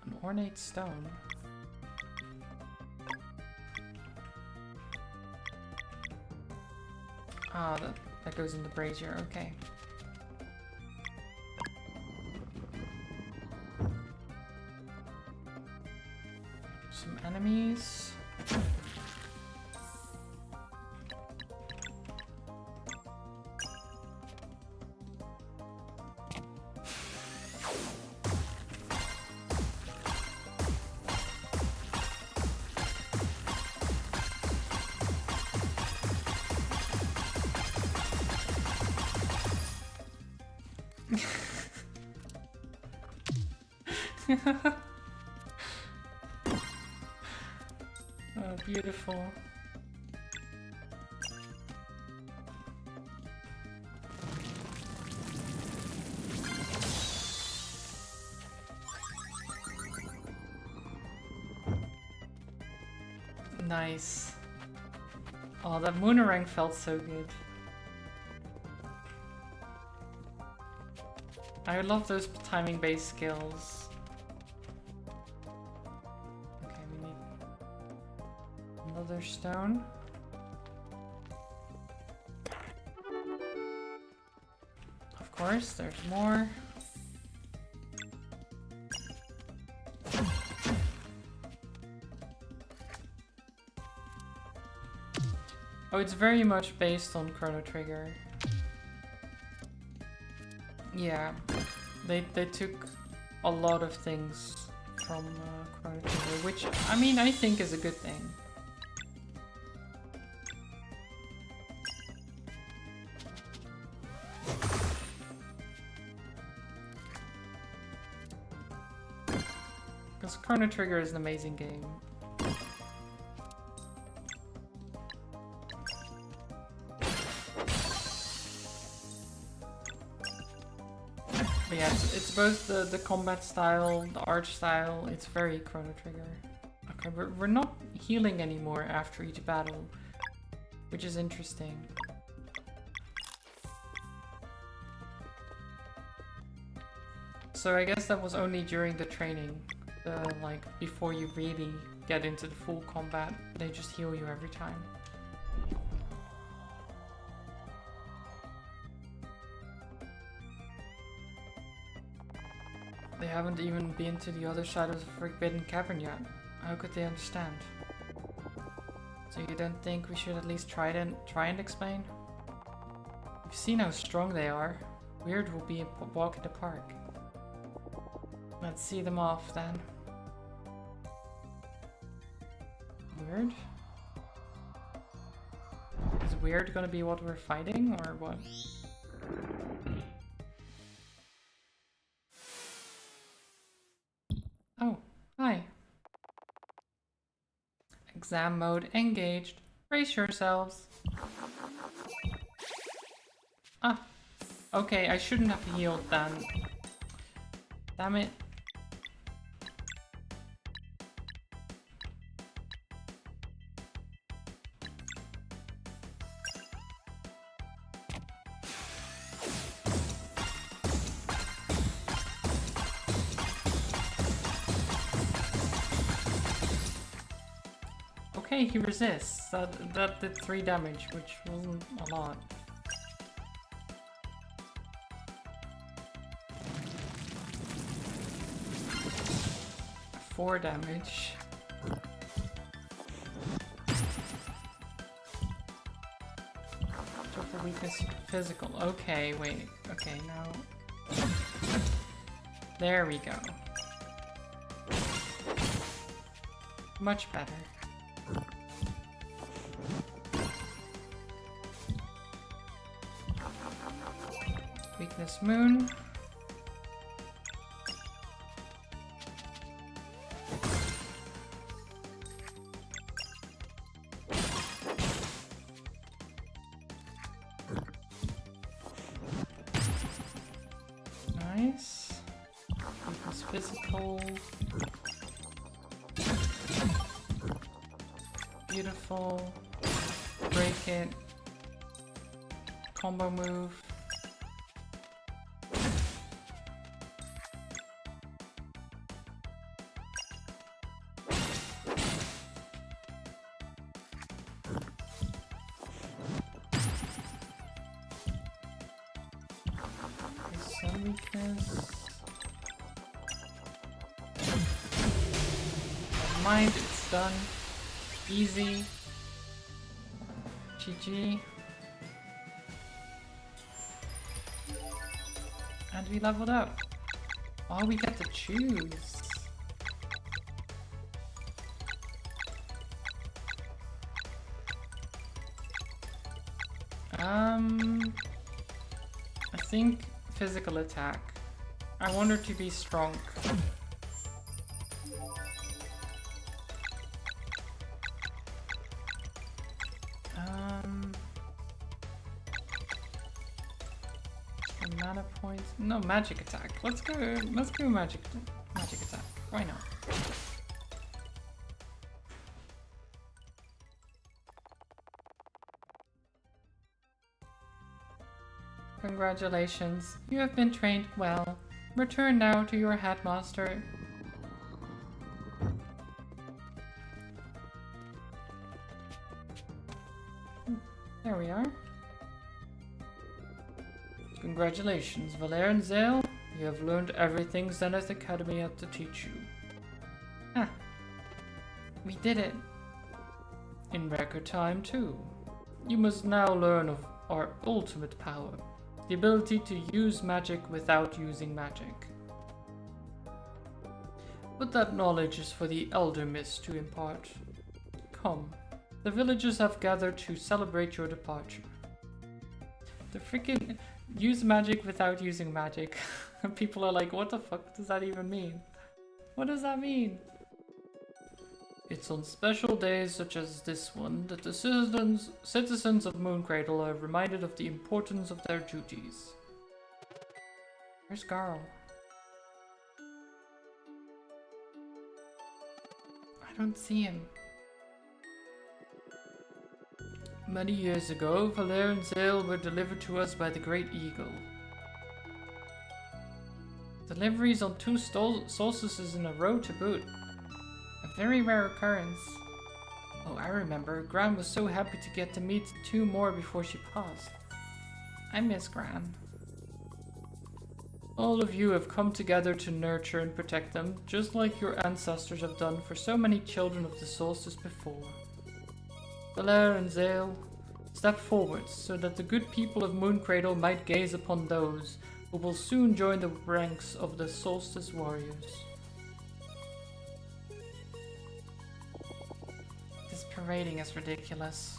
An ornate stone. Ah, that goes in the brazier, okay. Some enemies. Oh, beautiful. Nice. Oh, that Moonerang felt so good. I love those timing-based skills. Okay, we need another stone. Of course, there's more. Oh, it's very much based on Chrono Trigger. Yeah, they took a lot of things from Chrono Trigger, which, I mean, I think is a good thing. Because Chrono Trigger is an amazing game. But yeah, it's both the combat style, the art style, it's very Chrono Trigger. Okay, we're not healing anymore after each battle, which is interesting. So I guess that was only during the training, like before you really get into the full combat, they just heal you every time. They haven't even been to the other side of the Forbidden Cavern yet. How could they understand? So you don't think we should at least try and explain? We've seen how strong they are. Weird will be a walk in the park. Let's see them off then. Weird? Is Weird gonna be what we're fighting or what? Oh, hi. Exam mode engaged. Brace yourselves. Ah, okay, I shouldn't have healed then. Damn it. Okay, he resists. That did 3 damage, which wasn't a lot. Four damage. Total weakness physical. Okay, wait. Okay, now. There we go. Much better. Weakness Moon. Nice. Weakness Physical. Beautiful. Break it. Combo move. Sun weakness. Never mind, it's done. Easy. GG. And we leveled up. Oh, we get to choose. I think physical attack. I want her to be strong. Mana points. No, magic attack. Let's go magic attack. Why not? Congratulations, you have been trained well. Return now to your headmaster. There we are. Congratulations, Valere and Zale. You have learned everything Zenith Academy had to teach you. Ah, we did it. In record time, too. You must now learn of our ultimate power. The ability to use magic without using magic. But that knowledge is for the Elder Mist to impart. Come, the villagers have gathered to celebrate your departure. The freaking use magic without using magic. People are like, what the fuck does that even mean? What does that mean? It's on special days such as this one that the citizens of Mooncradle are reminded of the importance of their duties. Where's Garl? I don't see him. Many years ago, Valere and Zale were delivered to us by the Great Eagle. Deliveries on 2 solstices in a row to boot. A very rare occurrence. Oh, I remember. Gran was so happy to get to meet 2 more before she passed. I miss Gran. All of you have come together to nurture and protect them, just like your ancestors have done for so many children of the solstice before. Valere and Zale, step forward so that the good people of Mooncradle might gaze upon those who will soon join the ranks of the solstice warriors. This parading is ridiculous.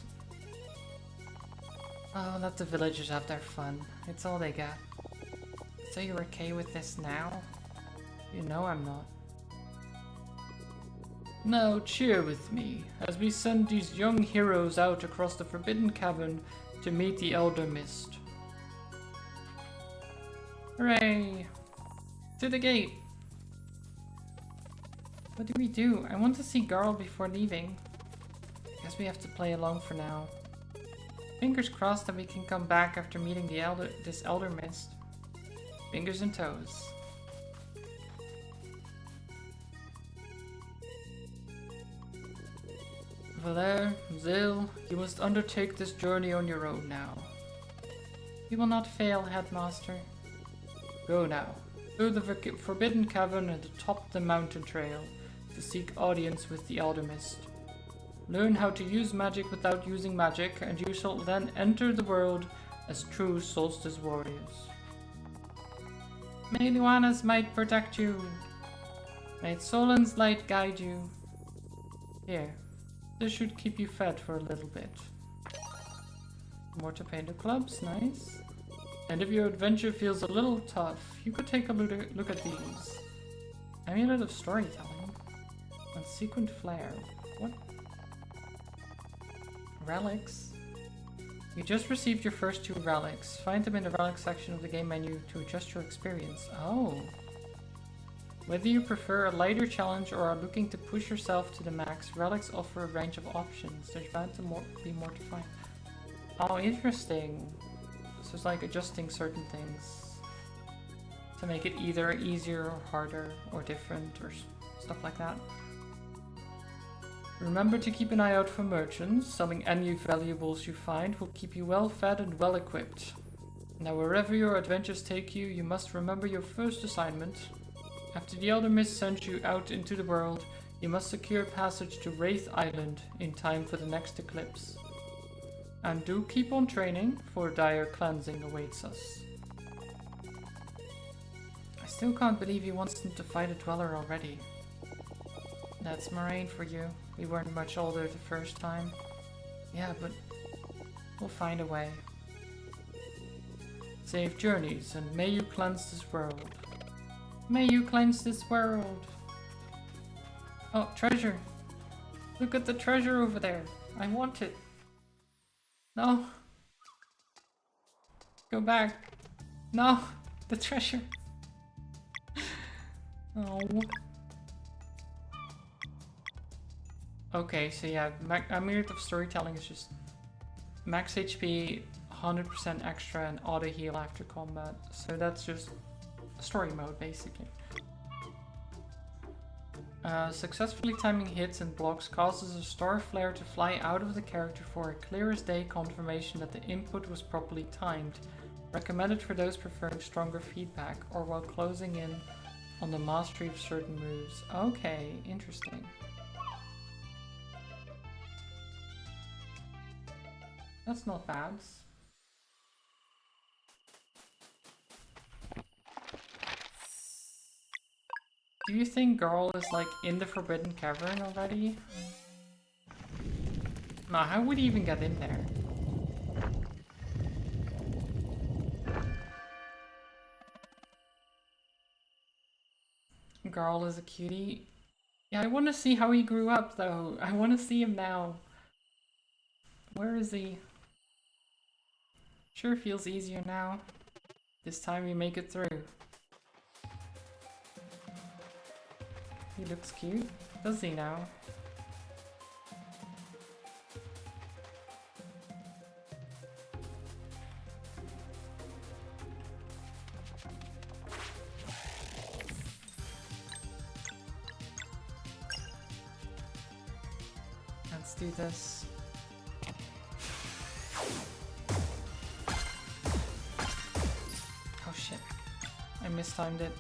Oh, let the villagers have their fun. It's all they got. So you're okay with this now? You know I'm not. Now cheer with me, as we send these young heroes out across the Forbidden Cavern to meet the Elder Mist. Hooray! To the gate! What do we do? I want to see Garl before leaving. Guess we have to play along for now. Fingers crossed that we can come back after meeting this Elder Mist. Fingers and toes. Valere, Zale, you must undertake this journey on your own now. You will not fail, Headmaster. Go now, through the Forbidden Cavern and atop the mountain trail, to seek audience with the Elder Mist. Learn how to use magic without using magic, and you shall then enter the world as true Solstice warriors. May Luana's might protect you. May Solan's light guide you. Here. This should keep you fed for a little bit. More to paint the clubs, nice. And if your adventure feels a little tough, you could take a look at these. Amulet of Storytelling. And Sequent Flare. What? Relics. You just received your first 2 relics. Find them in the relic section of the game menu to adjust your experience. Oh. Whether you prefer a lighter challenge or are looking to push yourself to the max, relics offer a range of options. There's bound to be more to find. Oh, interesting. So it's like adjusting certain things to make it either easier or harder or different or stuff like that. Remember to keep an eye out for merchants. Selling any valuables you find will keep you well fed and well equipped. Now wherever your adventures take you, you must remember your first assignment. After the Elder Mist sends you out into the world, you must secure passage to Wraith Island in time for the next eclipse. And do keep on training, for dire cleansing awaits us. I still can't believe he wants them to fight a Dweller already. That's Moraine for you. We weren't much older the first time. Yeah, but we'll find a way. Safe journeys, and may you cleanse this world. May you cleanse this world. Oh, treasure. Look at the treasure over there. I want it. No. Go back. No, the treasure. Oh. Okay, so yeah, Amulet of Storytelling is just max HP, 100% extra, and auto heal after combat. So that's just story mode, basically. Successfully timing hits and blocks causes a star flare to fly out of the character for a clear as day confirmation that the input was properly timed. Recommended for those preferring stronger feedback or while closing in on the mastery of certain moves. Okay, interesting. That's not bad. Do you think Garl is like in the Forbidden Cavern already? Nah, how would he even get in there? Garl is a cutie. Yeah, I want to see how he grew up though. I want to see him now. Where is he? Sure feels easier now. This time we make it through. He looks cute. Does he now? Let's do this. Oh shit. I mistimed it.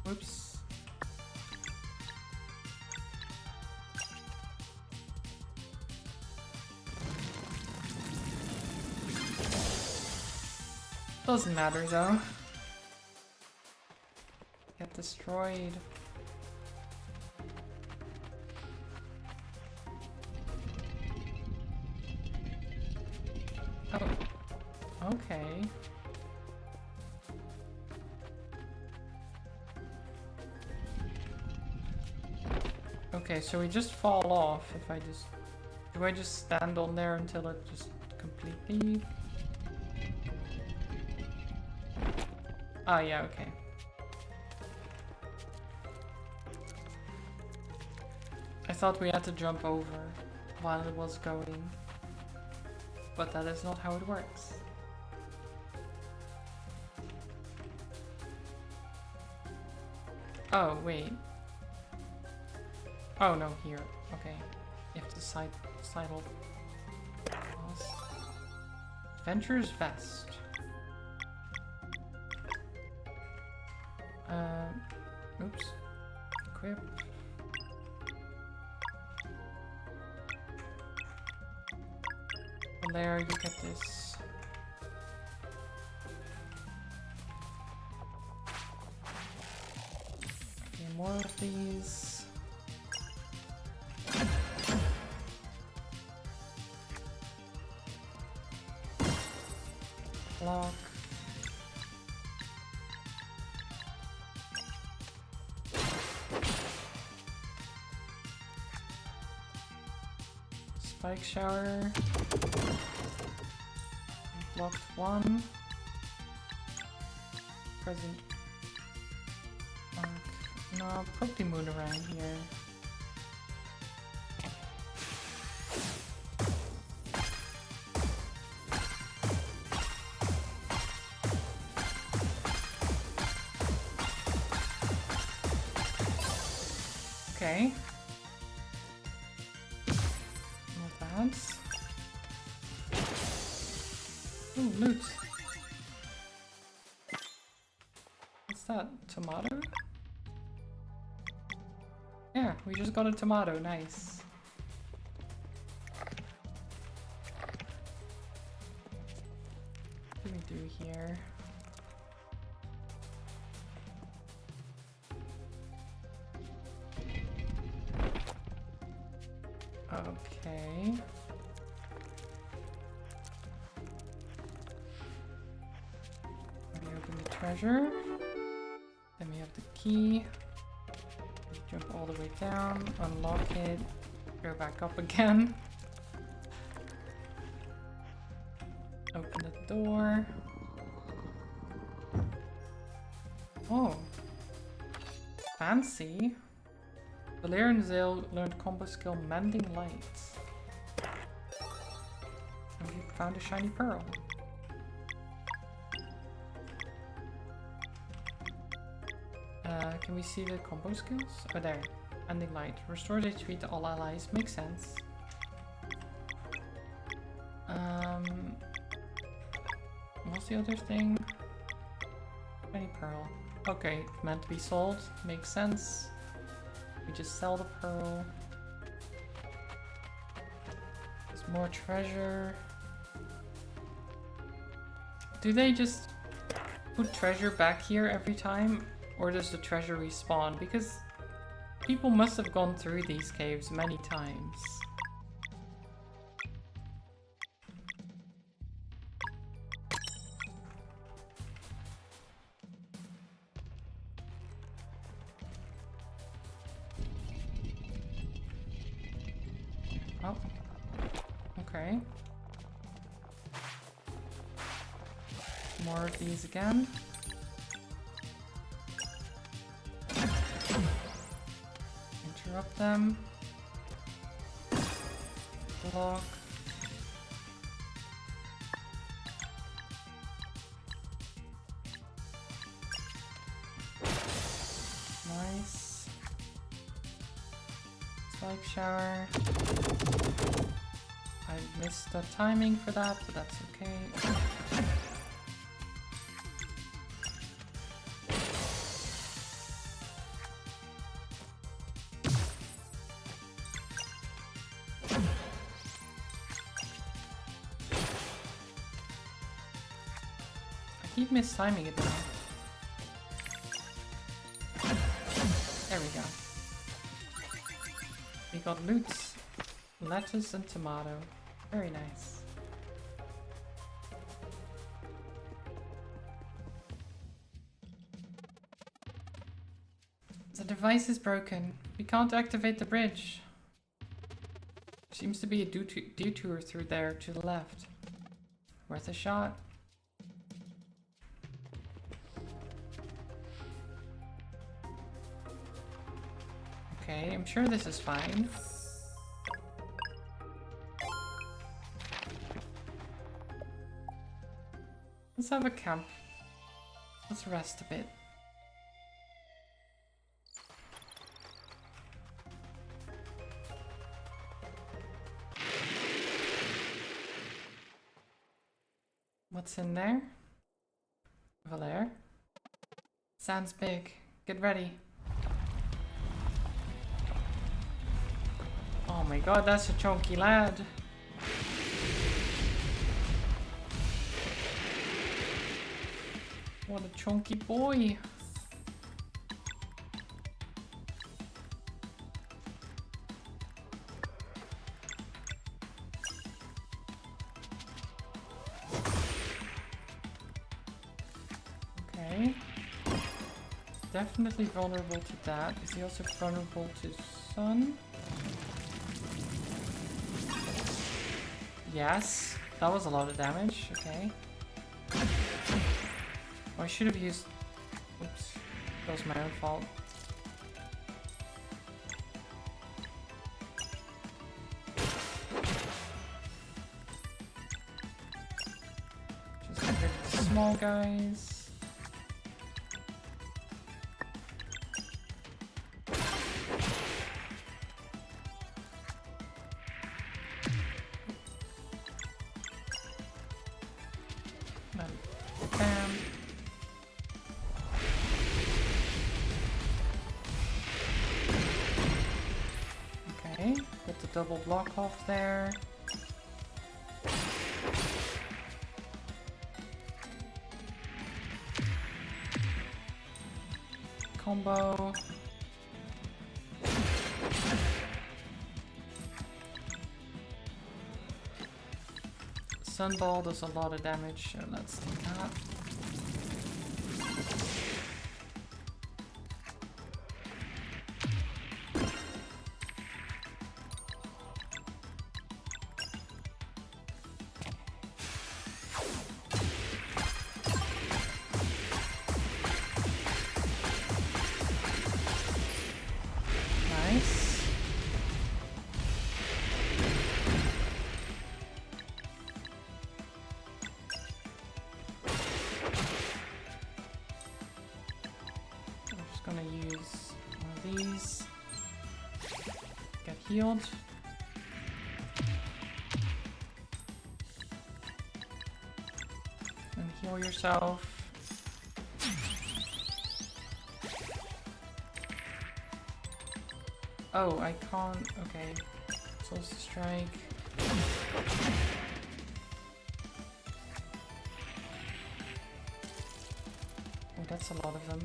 Whoops. Doesn't matter though. Get destroyed. Oh. Okay. Okay, so we just fall off if I just... Do I just stand on there until it just completely... Ah, yeah, okay. I thought we had to jump over while it was going, but that is not how it works. Oh, wait. Oh, no, here. Okay. You have to sidle. Adventurer's Vest. Oops. Equip. From there, you get this. Okay, more of these. Block. Spike shower. Blocked one. Present. No, I'll put the moon around here. Okay. Not bad. Ooh, loot. What's that? Tomato? Yeah, we just got a tomato. Nice. What do we do here? Okay. We open the treasure. Then we have the key. We jump all the way down, unlock it, go back up again. Open the door. Oh. Fancy. Valeer and Zale learned combo skill Mending Lights. And we found a shiny pearl. Can we see the combo skills? Oh, there. Mending Light. Restores HP to all allies. Makes sense. What's the other thing? Shiny pearl. Okay, it's meant to be sold. Makes sense. We just sell the pearl. There's more treasure. Do they just put treasure back here every time? Or does the treasure respawn? Because people must have gone through these caves many times. Oh, okay. More of these again. Interrupt them. Block. Nice. Swipe shower. I missed the timing for that, but that's okay. I keep mistiming it now. There we go. We got loots, lettuce and tomato. Very nice. The device is broken. We can't activate the bridge. Seems to be a detour through there to the left. Worth a shot. Okay, I'm sure this is fine. Let's have a camp. Let's rest a bit. What's in there? Valeer? Sounds big. Get ready. Oh my god, that's a chunky lad. What a chunky boy. Okay. Definitely vulnerable to that. Is he also vulnerable to sun? Yes. That was a lot of damage. Okay. I should have used... Oops. That was my own fault. Just get rid of the small guys. Bam. double block off there. Combo. Sunball does a lot of damage, so let's do that. Nice. I'm just gonna use one of these. Get healed. And heal yourself. Oh, I can't. Okay. Solstice Strike. Oh, that's a lot of them.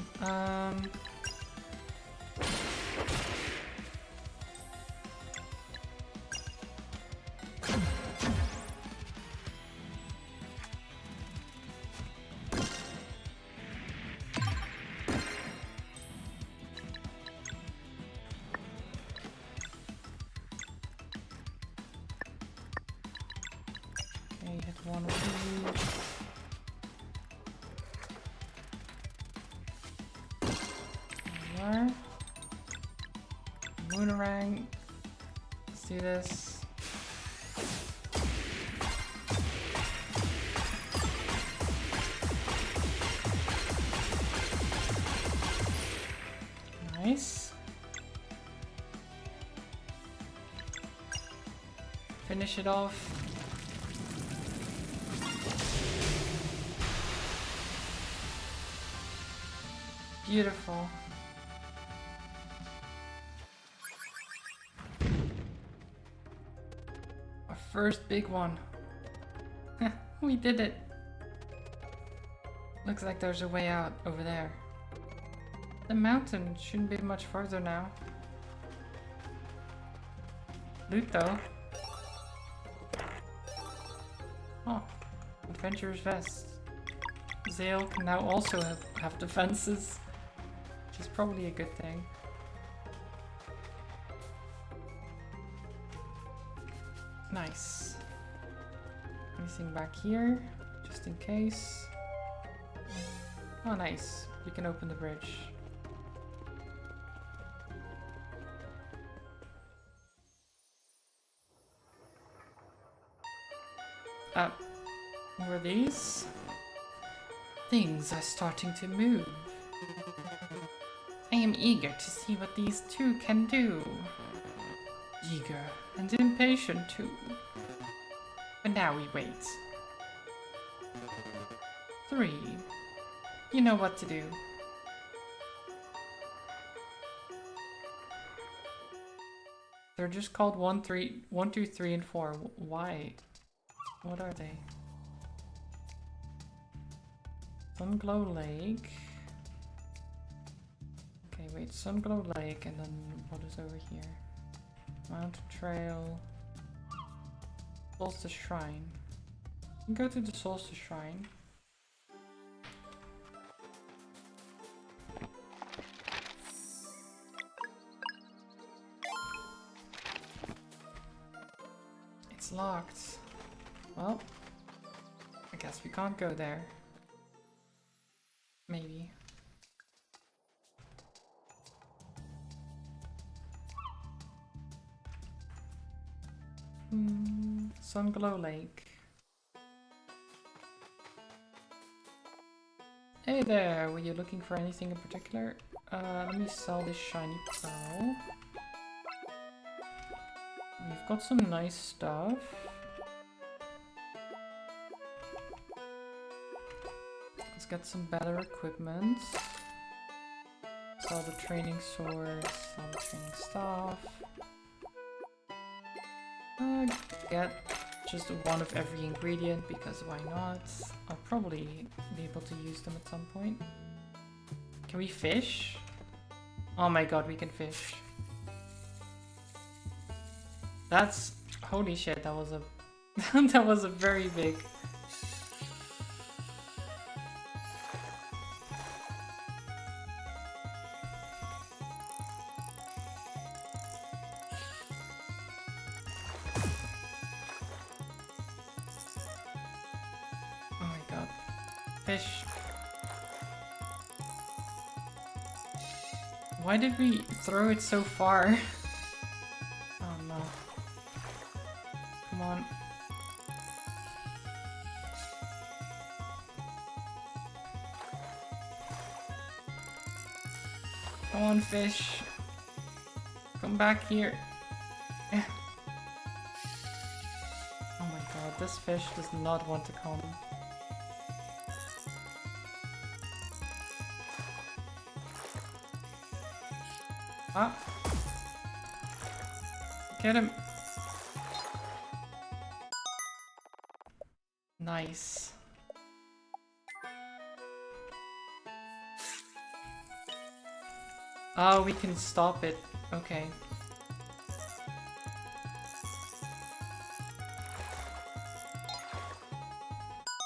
Okay, hit one of these. There. Moonerang. Let's do this. Nice. Finish it off. Beautiful. Our first big one. We did it. Looks like there's a way out over there. The mountain shouldn't be much further now. Loot though. Oh, Adventurer's Vest. Zale can now also have defenses. Which is probably a good thing. Nice. Anything back here? Just in case. Oh nice. You can open the bridge. Who are these? Things are starting to move. I am eager to see what these two can do. Eager and impatient too. But now we wait. 3. You know what to do. They're just called 1, 2, 3, and 4. Why? What are they? Sunglow Lake. Okay, wait, Sunglow Lake, and then what is over here? Mountain Trail. Solstice Shrine. We can go to the Solstice Shrine. It's locked. Well, I guess we can't go there. Maybe. Sunglow Lake. Hey there, were you looking for anything in particular? Let me sell this shiny pearl. We've got some nice stuff. Let's get some better equipment. Sell the training sword, sell the training staff. Get just one of every ingredient because why not? I'll probably be able to use them at some point. Can we fish? Oh my god, we can fish. That's... holy shit, that was a... that was a very big... Oh my god. Fish. Why did we throw it so far? Oh no. Come on. Come on, fish. Come back here. Yeah. Oh my god, this fish does not want to come. Ah. Get him. Nice. Oh, we can stop it. Okay.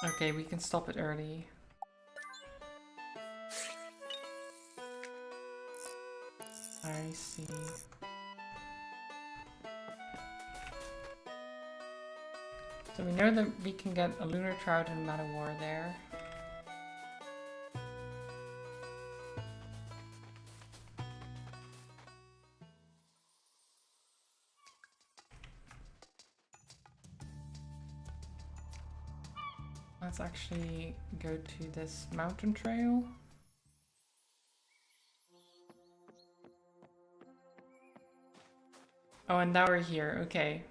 Okay, we can stop it early. I see. So we know that we can get a lunar trout and Manowar there. Let's actually go to this mountain trail. Oh, and now we're here. Okay.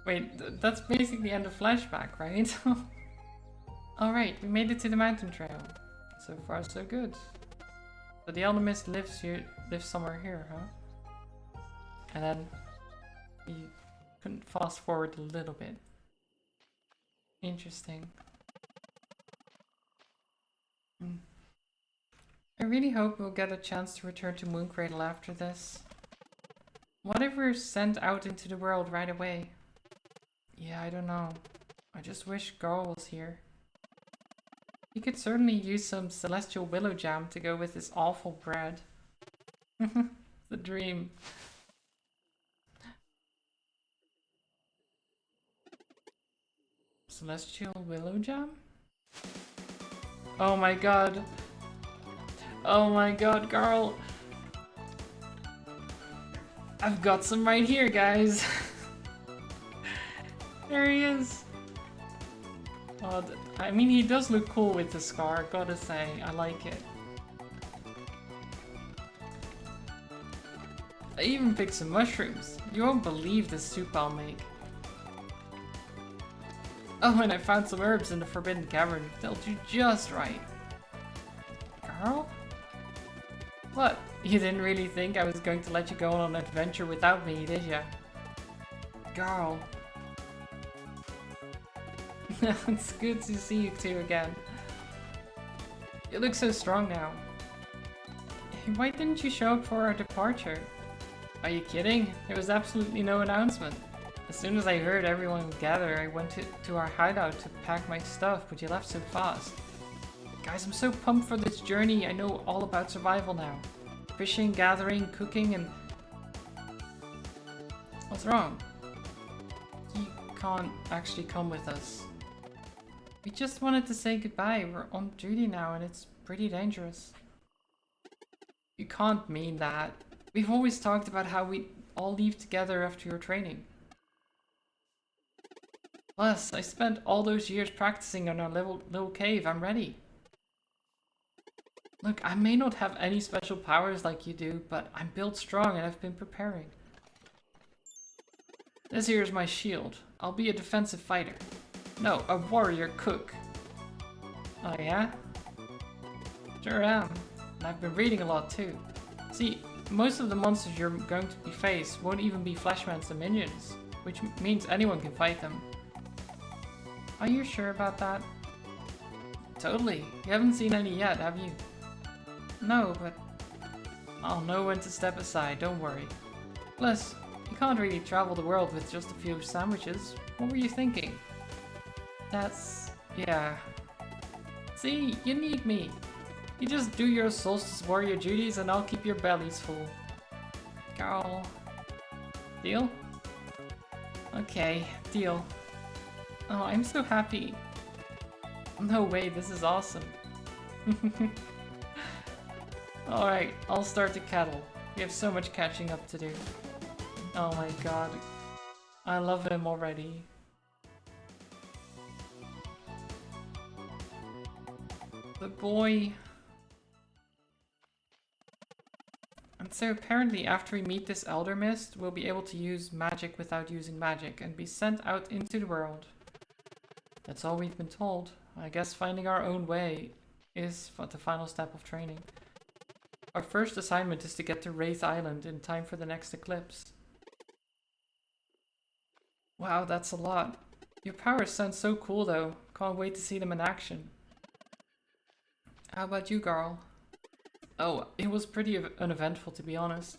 Wait, that's basically the end of flashback, right? Alright, we made it to the mountain trail. So far, so good. So the Elder lives somewhere here, huh? And then we can fast forward a little bit. Interesting. I really hope we'll get a chance to return to Mooncradle after this. What if we're sent out into the world right away? Yeah, I don't know. I just wish Garl was here. He could certainly use some celestial willow jam to go with this awful bread. The dream. Celestial willow jam? Oh my god. Oh my god, Garl. I've got some right here, guys. There he is. Oh, I mean, he does look cool with the scar, gotta say. I like it. I even picked some mushrooms. You won't believe the soup I'll make. Oh, and I found some herbs in the Forbidden Cavern. They'll do just right. Garl? What? You didn't really think I was going to let you go on an adventure without me, did ya? Garl. It's good to see you two again. You look so strong now. Why didn't you show up for our departure? Are you kidding? There was absolutely no announcement. As soon as I heard everyone would gather, I went to our hideout to pack my stuff, but you left so fast. Guys, I'm so pumped for this journey. I know all about survival now. Fishing, gathering, cooking, and... What's wrong? You can't actually come with us. We just wanted to say goodbye. We're on duty now and it's pretty dangerous. You can't mean that. We've always talked about how we all leave together after your training. Plus, I spent all those years practicing on our little cave. I'm ready. Look, I may not have any special powers like you do, but I'm built strong and I've been preparing. This here is my shield. I'll be a defensive fighter. No, a warrior cook. Oh yeah? Sure am. And I've been reading a lot too. See, most of the monsters you're going to be faced won't even be Fleshmans and minions, which means anyone can fight them. Are you sure about that? Totally. You haven't seen any yet, have you? No, but I'll know when to step aside, don't worry. Plus, you can't really travel the world with just a few sandwiches. What were you thinking? Yeah. See, you need me. You just do your Solstice Warrior duties and I'll keep your bellies full. Girl. Deal? Okay, deal. Oh, I'm so happy. No way, this is awesome. Alright, I'll start the kettle. We have so much catching up to do. Oh my god. I love him already. The boy. And so apparently after we meet this Elder Mist, we'll be able to use magic without using magic and be sent out into the world. That's all we've been told. I guess finding our own way is the final step of training. Our first assignment is to get to Wraith Island in time for the next eclipse. Wow, that's a lot. Your powers sound so cool though. Can't wait to see them in action. How about you, Garl? Oh, it was pretty uneventful to be honest.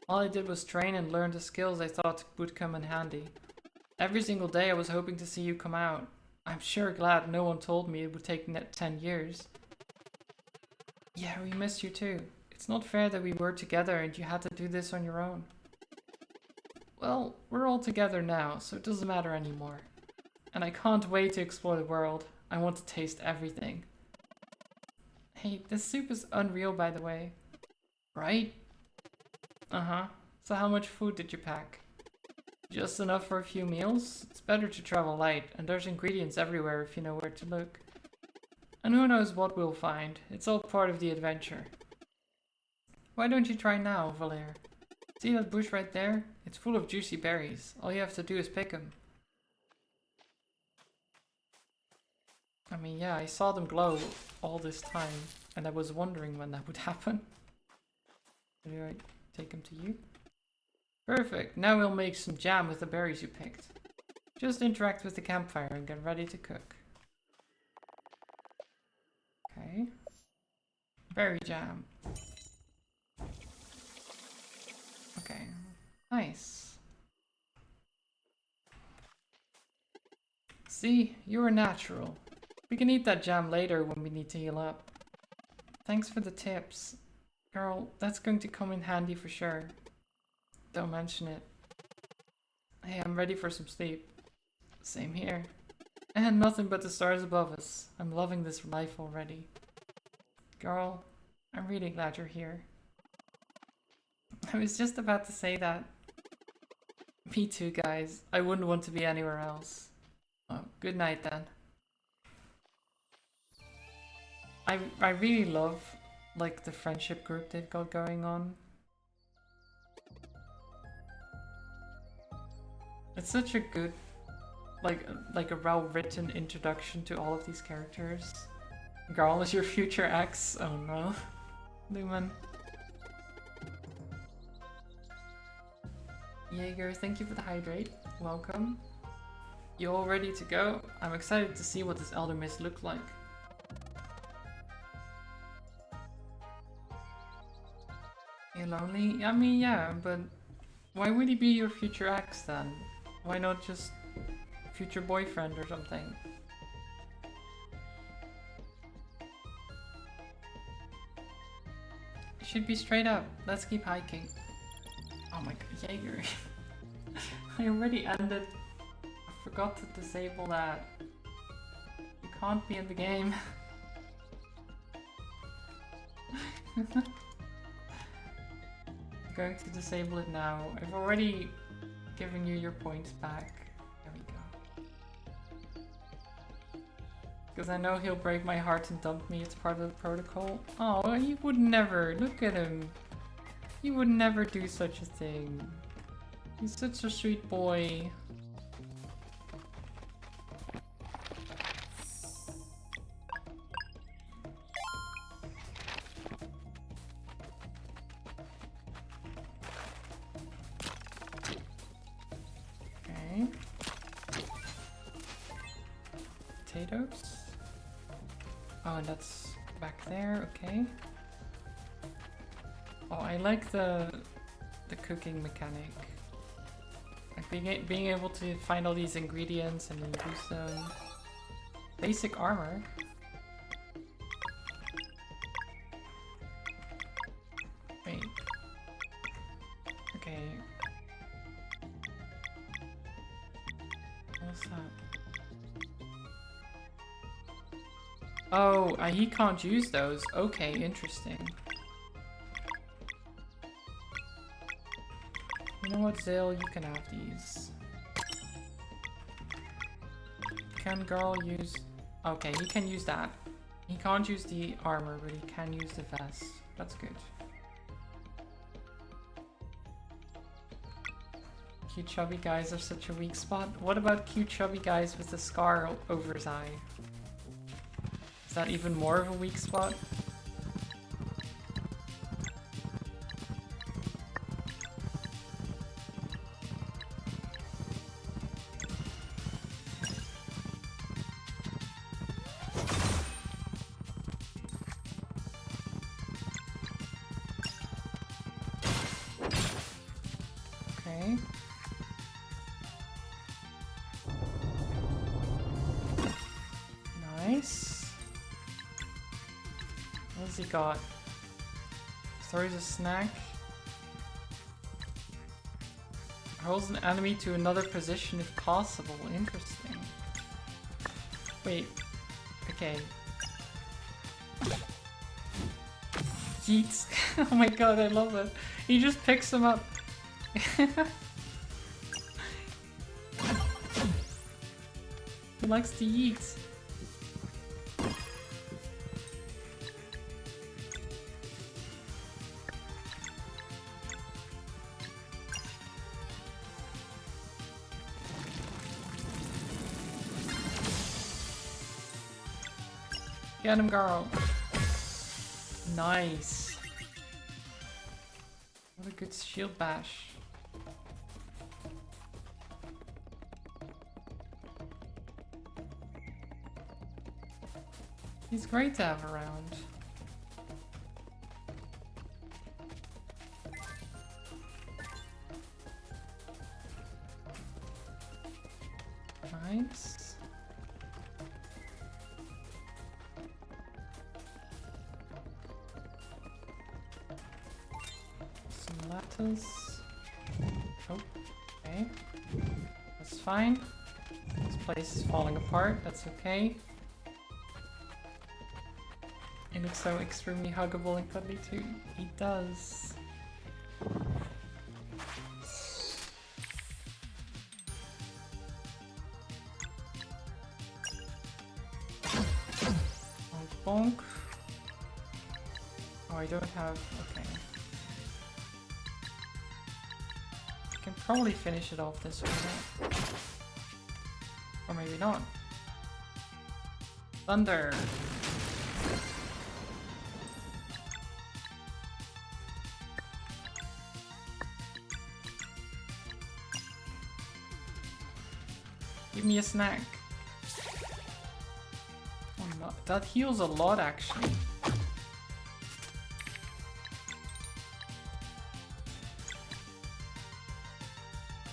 All I did was train and learn the skills I thought would come in handy. Every single day I was hoping to see you come out. I'm sure glad no one told me it would take 10 years. Yeah, we missed you too. It's not fair that we were together and you had to do this on your own. Well, we're all together now, so it doesn't matter anymore. And I can't wait to explore the world. I want to taste everything. Hey, this soup is unreal by the way. Right? Uh-huh. So how much food did you pack? Just enough for a few meals? It's better to travel light, and there's ingredients everywhere if you know where to look. And who knows what we'll find. It's all part of the adventure. Why don't you try now, Valere? See that bush right there? It's full of juicy berries. All you have to do is pick them. I mean, yeah, I saw them glow all this time, and I was wondering when that would happen. Do I take them to you? Perfect, now we'll make some jam with the berries you picked. Just interact with the campfire and get ready to cook. Okay. Berry jam. Okay, nice. See, you're a natural. We can eat that jam later when we need to heal up. Thanks for the tips. Girl, that's going to come in handy for sure. Don't mention it. Hey, I'm ready for some sleep. Same here. And nothing but the stars above us. I'm loving this life already. Girl, I'm really glad you're here. I was just about to say that. Me too, guys. I wouldn't want to be anywhere else. Oh, good night then. I really love like the friendship group they've got going on. It's such a good, like a well-written introduction to all of these characters. Garl is your future ex. Oh no. Lumen. Jaeger, thank you for the hydrate. Welcome. You all ready to go? I'm excited to see what this Elder Mist looks like. You lonely? I mean, yeah, but why would he be your future ex then? Why not just future boyfriend or something? It should be straight up. Let's keep hiking. Oh my god, Jaeger. I already ended. I forgot to disable that. You can't be in the game. I'm going to disable it now. I've already given you your points back. There we go. Because I know he'll break my heart and dump me. It's part of the protocol. Oh, he would never. Look at him. He would never do such a thing. He's such a sweet boy. potatoes. Oh, and that's back there, okay. Oh, I like the cooking mechanic. Like being able to find all these ingredients and then use them. Basic armor. Wait. Okay. What's that? Oh, he can't use those. Okay, interesting. You know what, Zale? You can have these. Can Garl use... Okay, he can use that. He can't use the armor, but he can use the vest. That's good. Cute chubby guys are such a weak spot. What about cute chubby guys with the scar over his eye? Is that even more of a weak spot? Okay. Nice. What's he got? Throws a snack. Holds an enemy to another position if possible. Interesting. Wait. Okay. Yeets. Oh my god, I love it. He just picks him up. He likes to yeet. Get him, girl. Nice. What a good shield bash. He's great to have around. Nice. Some lettuce. Oh, okay. That's fine. This place is falling apart. That's okay. It looks so extremely huggable and cuddly too. He does. Oh, bonk. Oh, I don't have... okay. I can probably finish it off this way. Or maybe not. Thunder! Give me a snack. Oh, no. That heals a lot, actually.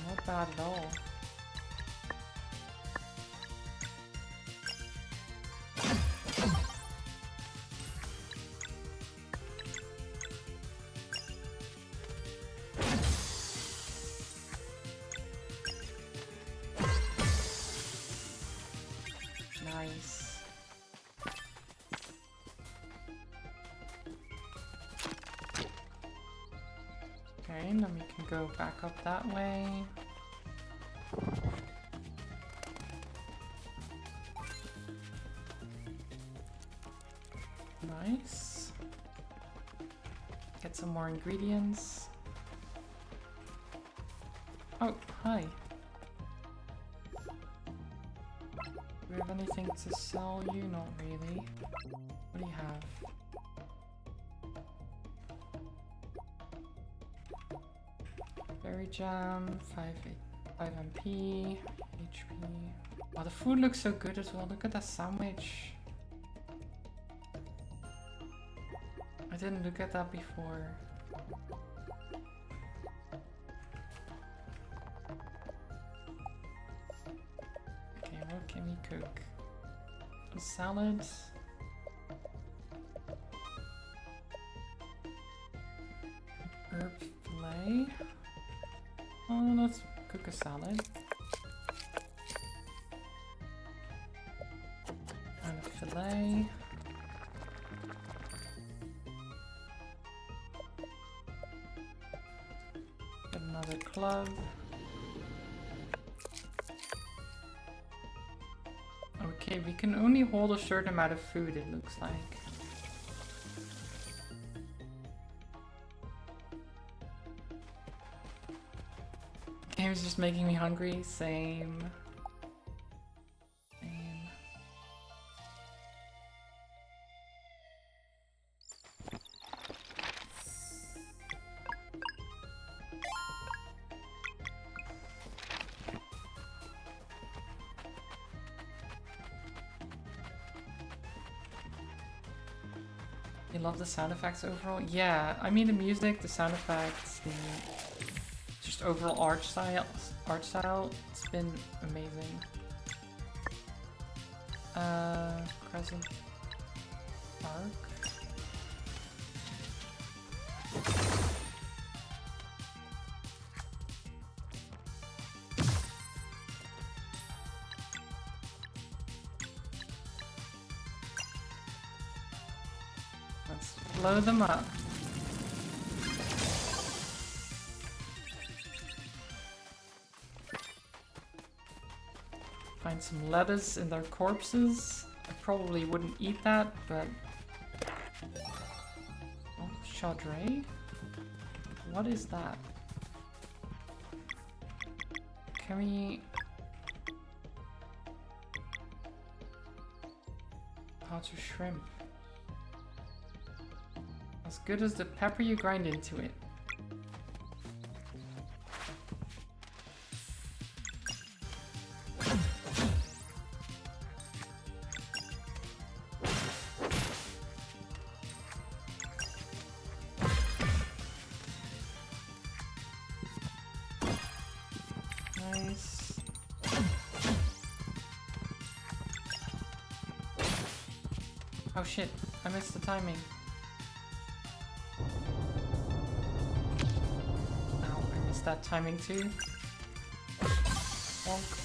Not bad at all. Nice. Okay, then we can go back up that way. Nice. Get some more ingredients. Oh, hi. Do we have anything to sell you? Not really. What do you have? Berry jam, 5 5 MP, HP. Oh, the food looks so good as well. Look at that sandwich. I didn't look at that before. Okay, what can we cook? A salad. Herb fillet. Oh, let's cook a salad. And a fillet. Get another club. Okay, we can only hold a certain amount of food, it looks like. Game's just making me hungry. Same. Same. You love the sound effects overall? Yeah, I mean the music, the sound effects, the just overall art style, it's been amazing. Crescent Park. Let's blow them up. Find some lettuce in their corpses. I probably wouldn't eat that, but... Oh, Chaudray? What is that? Can we... How to shrimp? As good as the pepper you grind into it. Nice. Oh shit, I missed the timing. Ow, I missed that timing too. Bonk.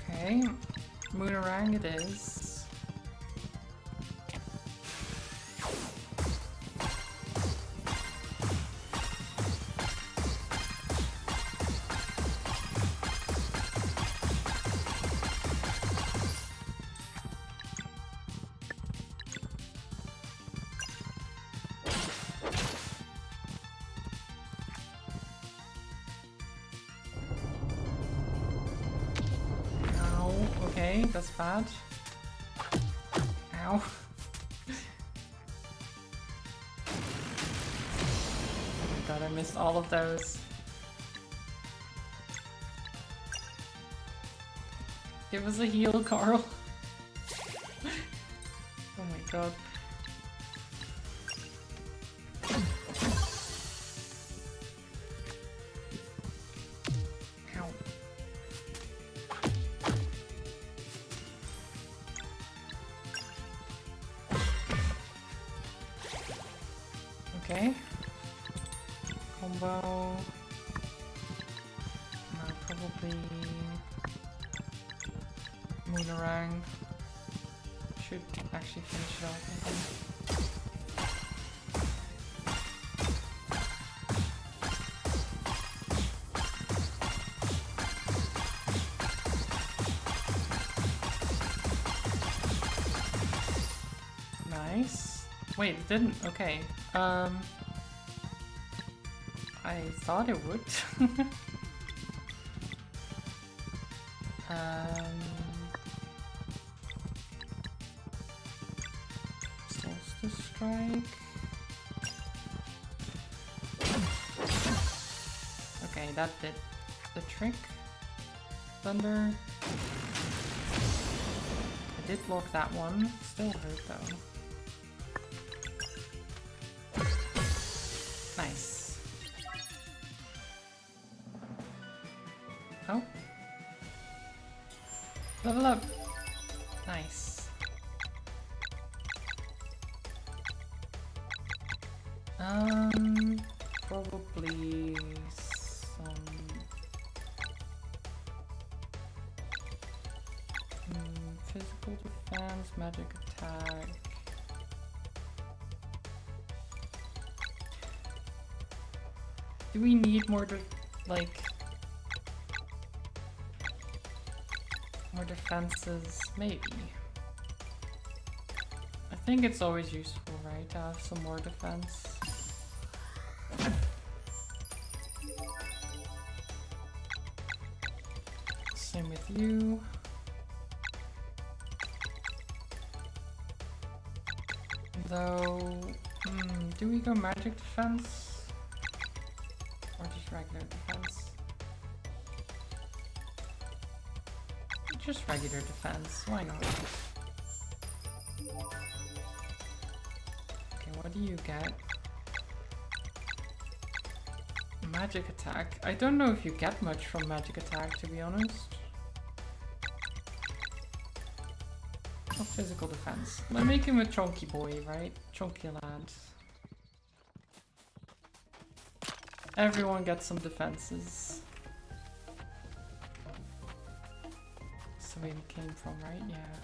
Okay, Moonerang it is. Okay, that's bad. Ow. Oh my god, I missed all of those. Give us a heal, Carl. Oh my god. Ow. Okay. Combo. Probably Moonerang should actually finish it off, I think. Nice. Wait, it didn't. Okay. I thought it would. Solstice Strike. Okay, that did the trick. Thunder. I did block that one. Still hurt though. Nice. Oh. Level up. Nice. Probably some physical defense, magic attack. Do we need more more defenses? Maybe. I think it's always useful, right, to have some more defense. Same with you. Though, do we go magic defense? Or just regular defense? Just regular defense, why not? Okay, what do you get? Magic attack. I don't know if you get much from magic attack, to be honest. Oh, physical defense. Let's make him a chunky boy, right? Chunky lad. Everyone gets some defenses. That's where we came from, right? Yeah.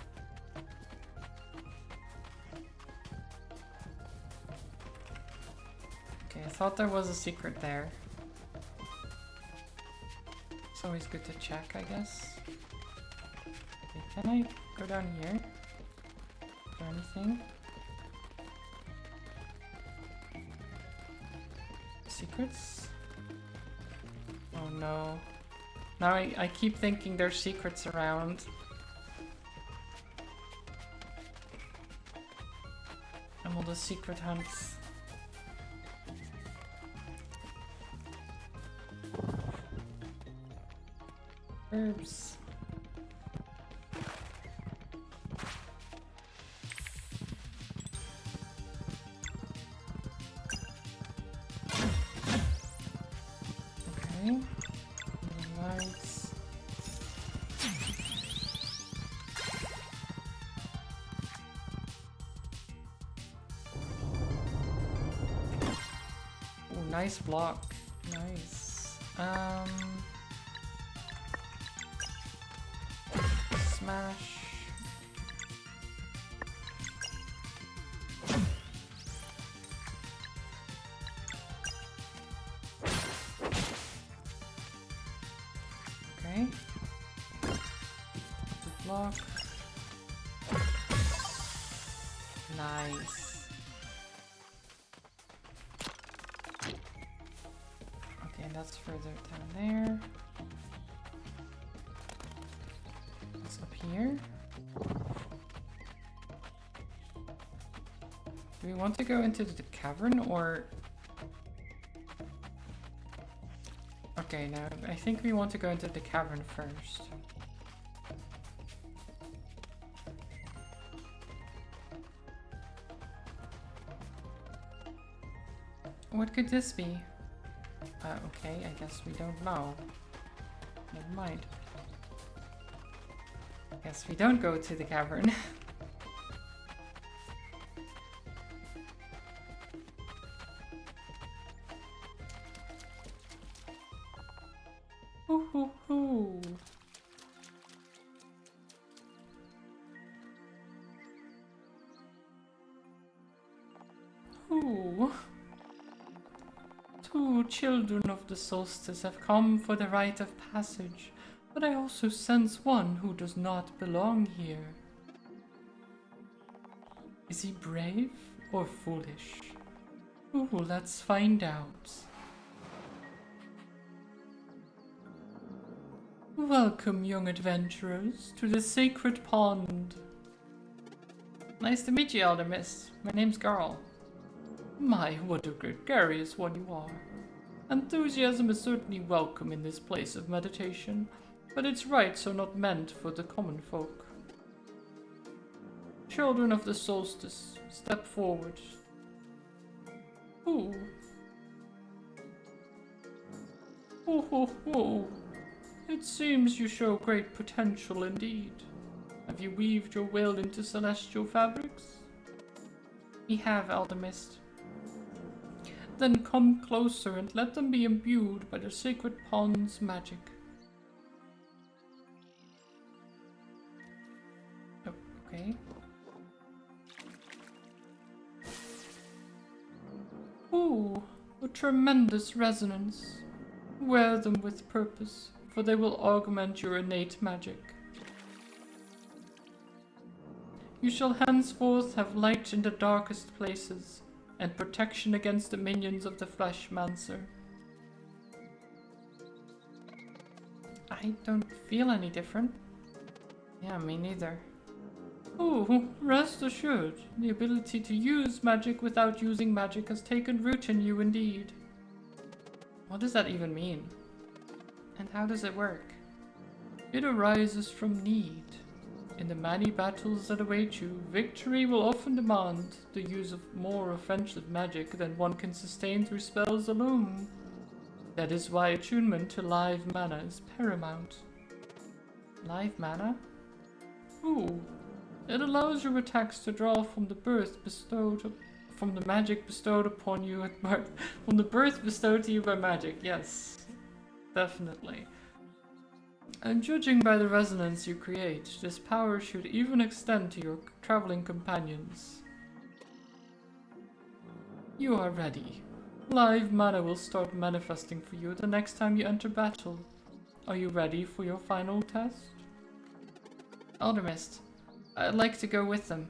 Okay, I thought there was a secret there. It's always good to check, I guess. Okay, can I go down here? Is there anything? Secrets? Oh no. Now I keep thinking there's secrets around. And all the secret hunts. Herbs. Okay. Lights. Oh, nice block. Nice. Smash. Okay. Good block. Nice. Okay, and that's further down there. What's up here? Do we want to go into the cavern or... Okay, now I think we want to go into the cavern first. What could this be? Okay, I guess we don't know. Never mind. Guess we don't go to the cavern. Hoo hoo hoo. Ooh. Two children of the solstice have come for the rite of passage, but I also sense one who does not belong here. Is he brave or foolish? Ooh, let's find out. Welcome, young adventurers, to the Sacred Pond. Nice to meet you, Elder Mist. My name's Garl. My, what a gregarious one you are. Enthusiasm is certainly welcome in this place of meditation, but its rites are not meant for the common folk. Children of the solstice, step forward. Ooh. Oh. It seems you show great potential indeed. Have you weaved your will into celestial fabrics? We have, Elder Mist. Then come closer and let them be imbued by the Sacred Pond's magic. Oh, okay. Ooh, a tremendous resonance. Wear them with purpose, for they will augment your innate magic. You shall henceforth have light in the darkest places, and protection against the minions of the Fleshmancer. I don't feel any different. Yeah, me neither. Oh, rest assured, the ability to use magic without using magic has taken root in you indeed. What does that even mean? And how does it work? It arises from need. In the many battles that await you, victory will often demand the use of more offensive magic than one can sustain through spells alone. That is why attunement to live mana is paramount. Live mana? Ooh. It allows your attacks to draw from the magic bestowed upon you at birth. From the birth bestowed to you by magic, yes. Definitely. And judging by the resonance you create, this power should even extend to your traveling companions. You are ready. Live mana will start manifesting for you the next time you enter battle. Are you ready for your final test? Elder Mist, I'd like to go with them.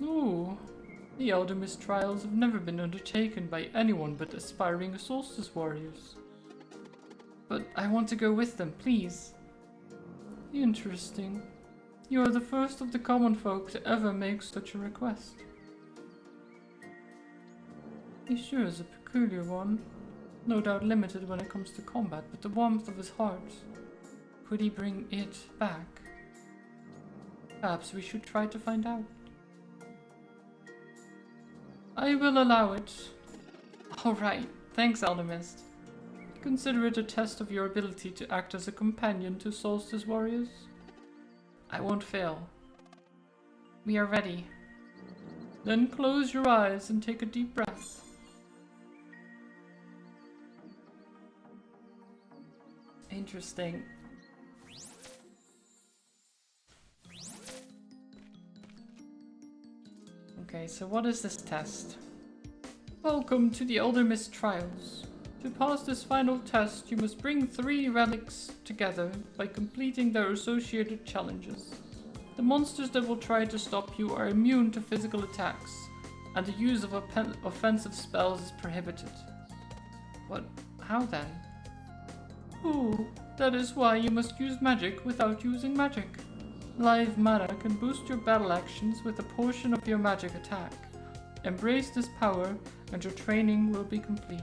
Ooh, the Elder Mist trials have never been undertaken by anyone but aspiring solstice warriors. But I want to go with them, please. Interesting. You are the first of the common folk to ever make such a request. He sure is a peculiar one. No doubt limited when it comes to combat, but the warmth of his heart. Could he bring it back? Perhaps we should try to find out. I will allow it. Alright, thanks, Elder Mist. Consider it a test of your ability to act as a companion to Solstice warriors. I won't fail. We are ready. Then close your eyes and take a deep breath. Interesting. Okay, so what is this test? Welcome to the Elder Mist Trials. To pass this final test, you must bring 3 relics together by completing their associated challenges. The monsters that will try to stop you are immune to physical attacks, and the use of offensive spells is prohibited. What? How then? Ooh, that is why you must use magic without using magic. Live mana can boost your battle actions with a portion of your magic attack. Embrace this power, and your training will be complete.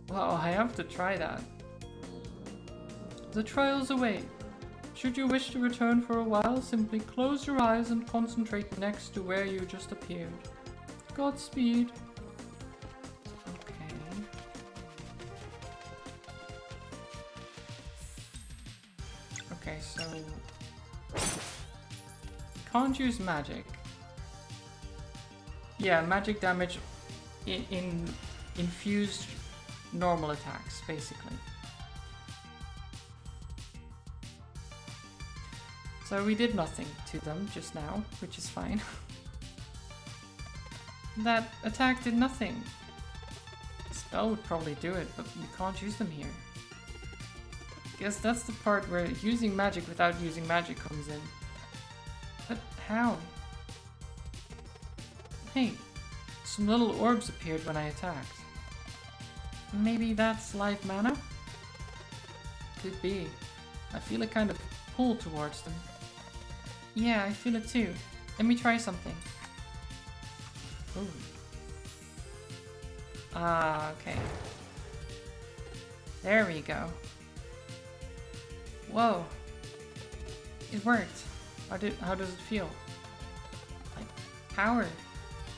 Wow, I have to try that. The trials await. Should you wish to return for a while, simply close your eyes and concentrate next to where you just appeared. Godspeed. Okay. Okay, so... can't use magic. Yeah, magic damage in infused normal attacks, basically. So we did nothing to them just now, which is fine. That attack did nothing. The spell would probably do it, but you can't use them here. Guess that's the part where using magic without using magic comes in. But how? Hey, some little orbs appeared when I attacked. Maybe that's live mana? Could be. I feel a kind of pull towards them. Yeah, I feel it too. Let me try something. Ooh. Ah, okay. There we go. Whoa. It worked. How does it feel? Like power.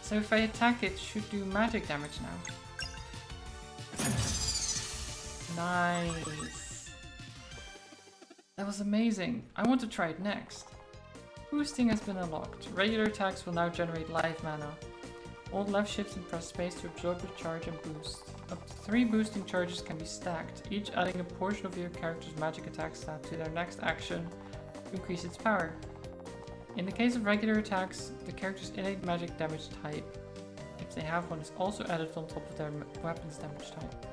So if I attack it, should do magic damage now. Nice. That was amazing. I want to try it next. Boosting has been unlocked. Regular attacks will now generate live mana. Hold left shift and press space to absorb the charge and boost. Up to 3 boosting charges can be stacked, each adding a portion of your character's magic attack stat to their next action to increase its power. In the case of regular attacks, the character's innate magic damage type, if they have one, is also added on top of their weapon's damage type.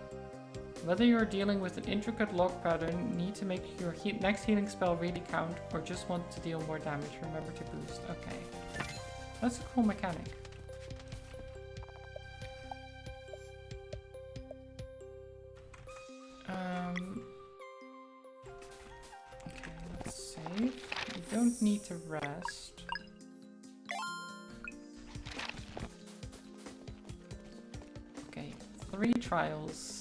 Whether you are dealing with an intricate lock pattern, need to make your next healing spell really count, or just want to deal more damage, remember to boost. Okay. That's a cool mechanic. Okay, let's save. You don't need to rest. Okay, 3 trials.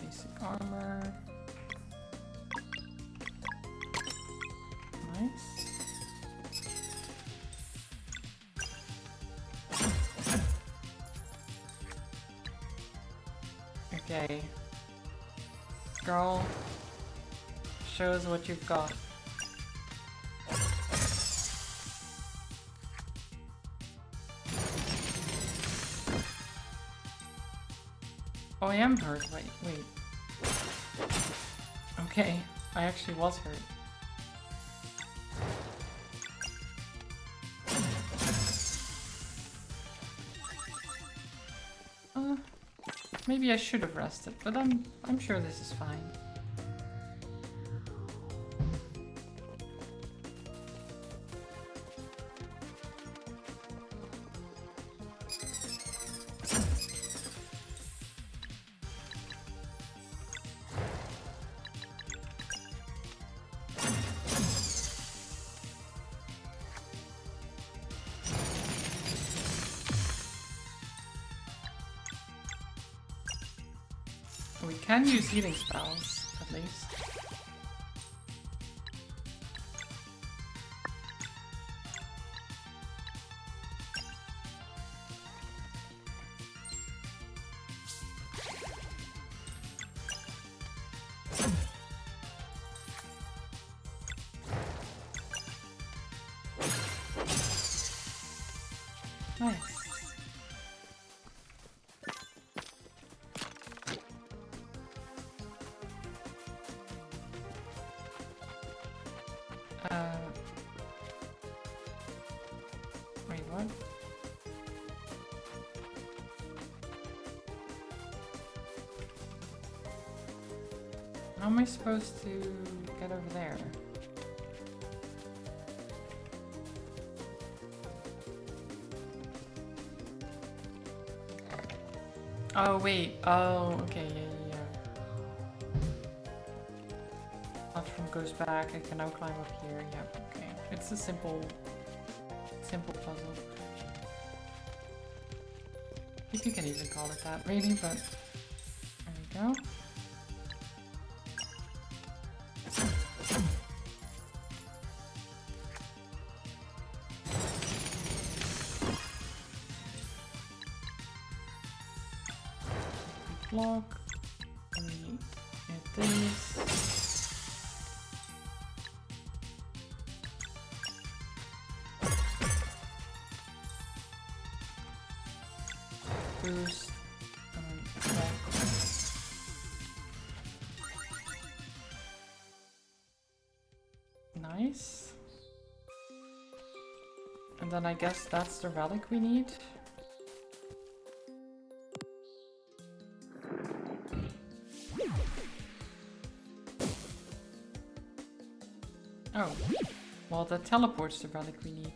Basic armor. Nice. Okay. Girl, show us what you've got. Oh, I am hurt. Wait. Okay, I actually was hurt. Maybe I should have rested, but I'm sure this is fine. We can use healing spells, at least. Nice. Wait, what? How am I supposed to get over there? Oh, wait. Oh, okay, yeah. Platform goes back. I can now climb up here. Yep, okay. It's a simple puzzle. If you can even call it that, really, but there we go. Block. Let me hit this. Boost. Attack. Nice. And then I guess that's the relic we need. Oh. Well, that teleports the relic we need.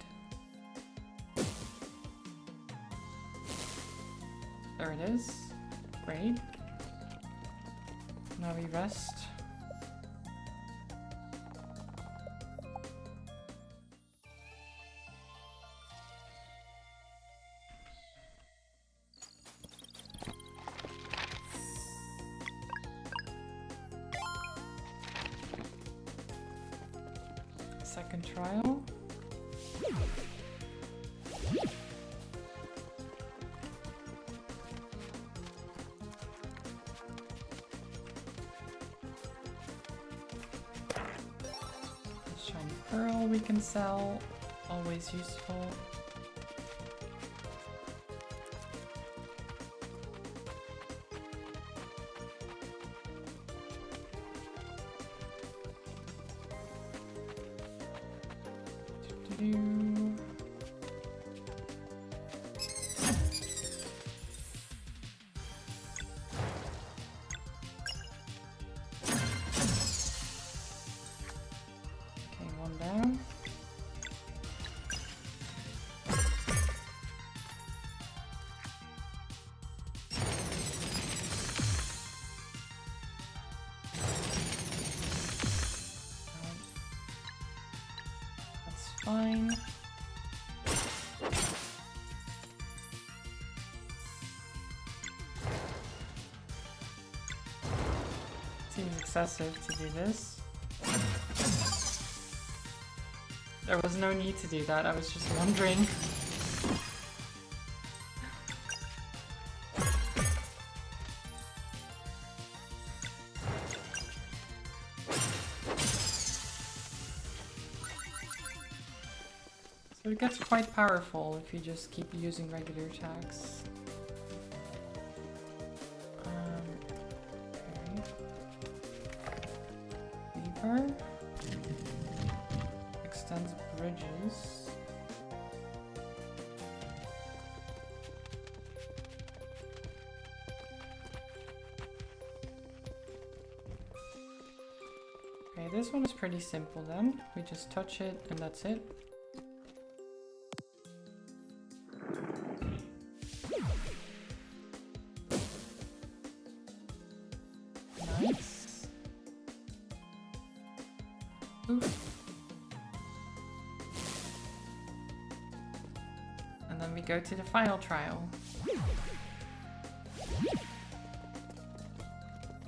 There it is. Great. Now we rest. Second trial. Shiny pearl we can sell, always useful. Do-do-do. Okay, one down. That's fine. Seems excessive to do this. There was no need to do that, I was just wondering. So it gets quite powerful if you just keep using regular attacks. Okay. Lever. Extends bridges. Okay, this one is pretty simple then. We just touch it and that's it. Nice. Oof. And then we go to the final trial.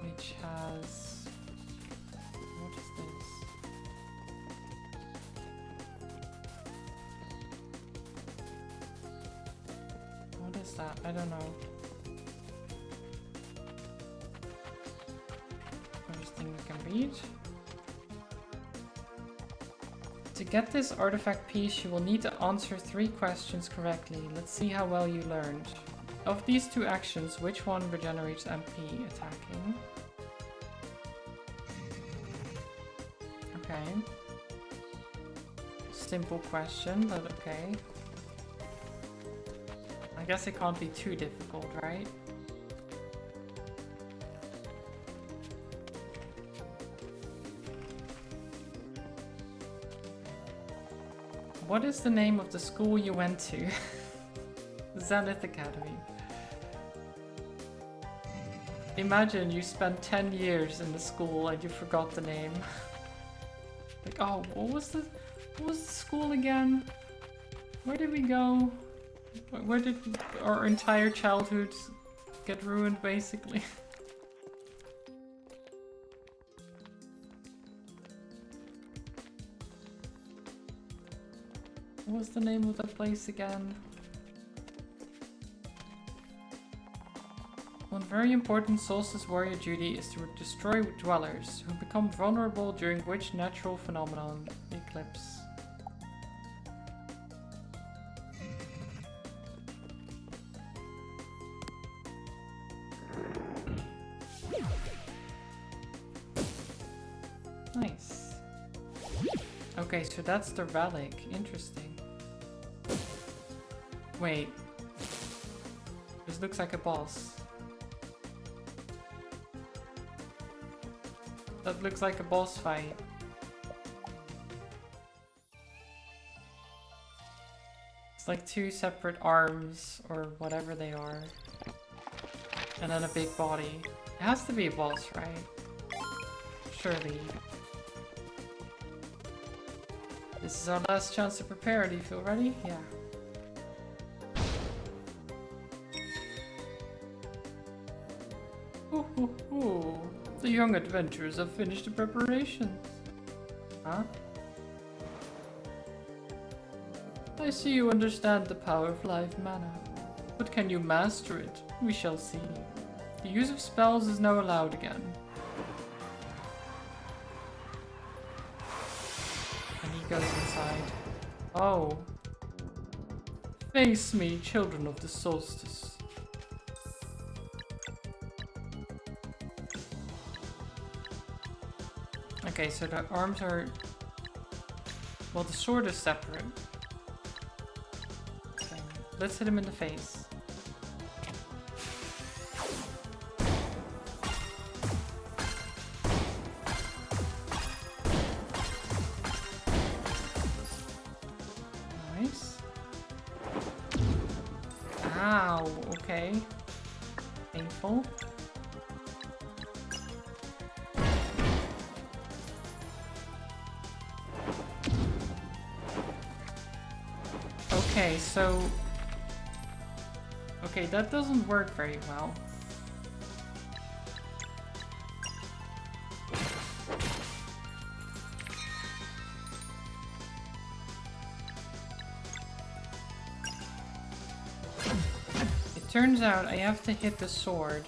Which has... what is this? What is that? I don't know. First thing we can read. To get this artifact piece, you will need to answer 3 questions correctly. Let's see how well you learned. Of these 2 actions, which one regenerates MP attacking? Okay. Simple question, but okay. I guess it can't be too difficult, right? What is the name of the school you went to? Zenith Academy. Imagine you spent 10 years in the school and you forgot the name. Like, oh, what was the school again? Where did we go? Where did our entire childhood get ruined, basically? What was the name of that place again? One very important Solstice warrior duty is to destroy dwellers, who become vulnerable during which natural phenomenon? Eclipse. Nice. Okay, so that's the relic. Interesting. Wait. This looks like a boss. That looks like a boss fight. It's like two separate arms, or whatever they are. And then a big body. It has to be a boss, right? Surely. This is our last chance to prepare. Do you feel ready? Yeah. Ooh, ooh, ooh. The young adventurers have finished the preparations. Huh? I see you understand the power of live mana. But can you master it? We shall see. The use of spells is now allowed again. And he goes inside. Oh. Face me, children of the solstice. Okay, so the arms are... Well, the sword is separate. Okay, let's hit him in the face. Nice. Ow, okay. Painful. Okay, so... Okay, that doesn't work very well. It turns out I have to hit the sword.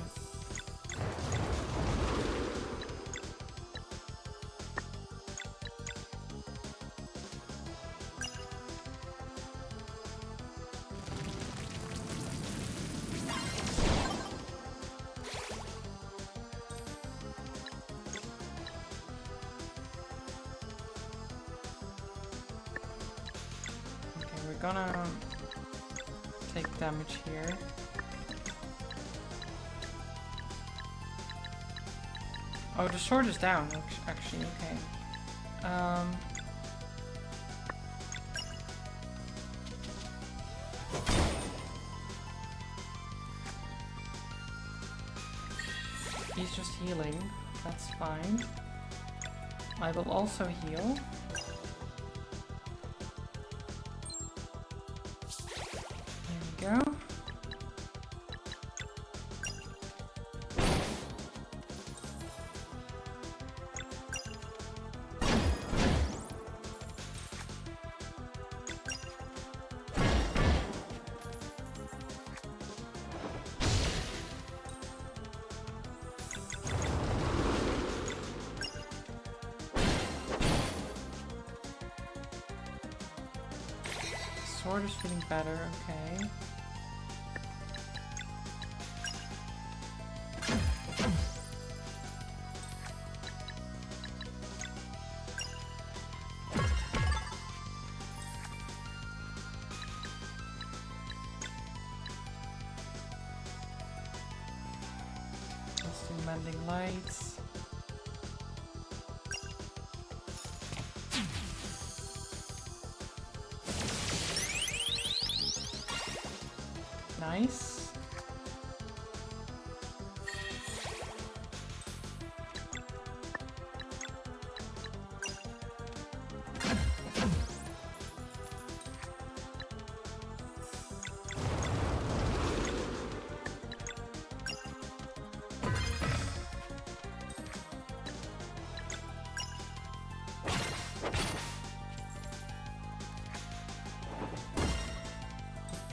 Gonna take damage here. Oh, the sword is down, actually, okay. He's just healing, that's fine. I will also heal. Go. Sword is feeling better, okay. Mending lights. Nice.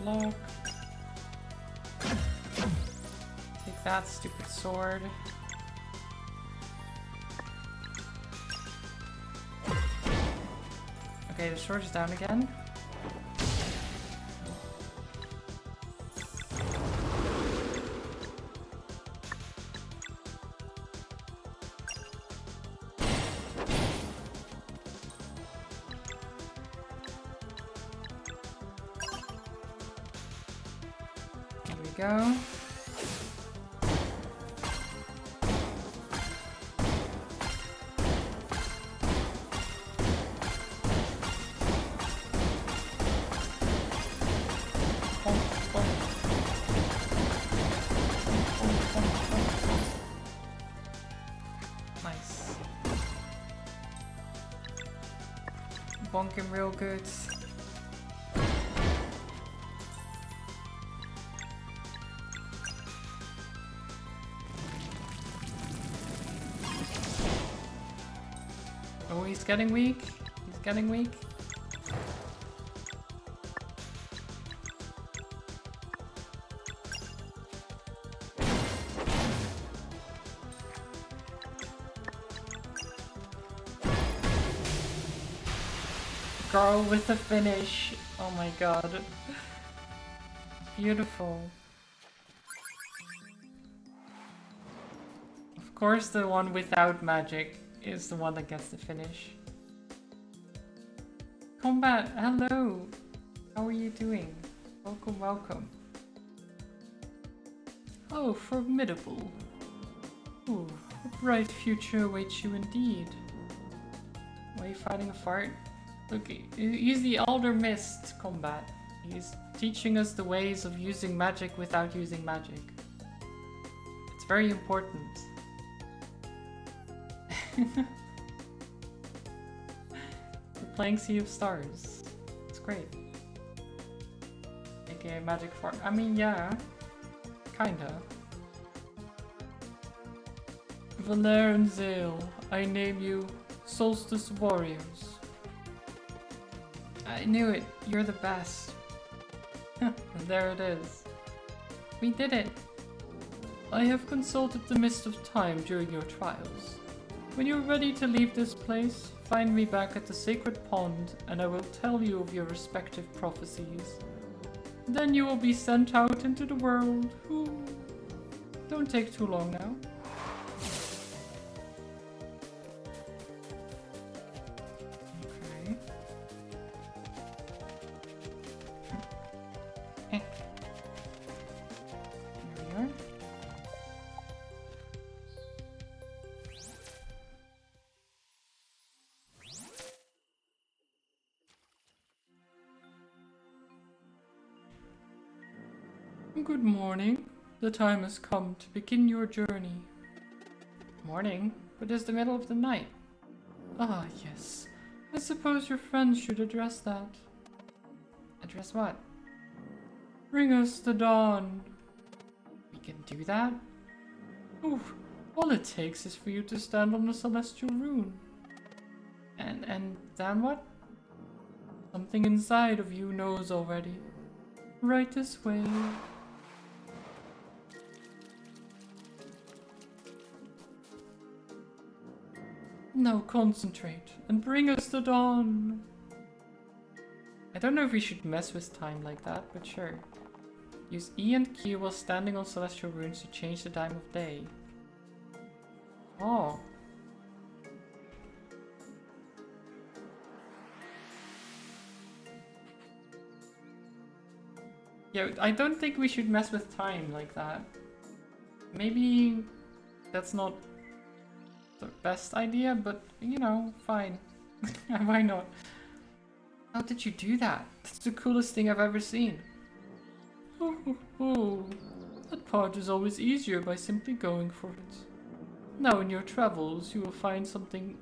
Block. Take that stupid sword. Okay, the sword is down again. Go. bonk him real good. Oh, he's getting weak. He's getting weak. Girl with the finish. Oh my god. Beautiful. Of course the one without magic is the one that gets the finish. Combat, hello! How are you doing? Welcome, welcome. Oh, formidable. Ooh, a bright future awaits you indeed. Why are you fighting a fart? Look, he's the Elder Mist Combat. He's teaching us the ways of using magic without using magic. It's very important. We're playing Sea of Stars. It's great. AKA Magic Fart. I mean, yeah. Kinda. Valere and Zale, I name you Solstice Warriors. I knew it. You're the best. There it is. We did it. I have consulted the Mist of Time during your trials. When you're ready to leave this place, find me back at the Sacred Pond and I will tell you of your respective prophecies. Then you will be sent out into the world. Ooh. Don't take too long now. Good morning. The time has come to begin your journey. Morning? But it's the middle of the night. Ah, yes. I suppose your friends should address that. Address what? Bring us the dawn. We can do that? Oof. All it takes is for you to stand on the celestial rune. And then what? Something inside of you knows already. Right this way. Now concentrate and bring us the dawn. I don't know if we should mess with time like that, but sure. Use E and Q while standing on celestial runes to change the time of day. Oh. Yeah, I don't think we should mess with time like that. Maybe that's not the best idea, but you know, fine. Why not? How did you do that? That's the coolest thing I've ever seen. Oh, that part is always easier by simply going for it. Now in your travels, you will find something.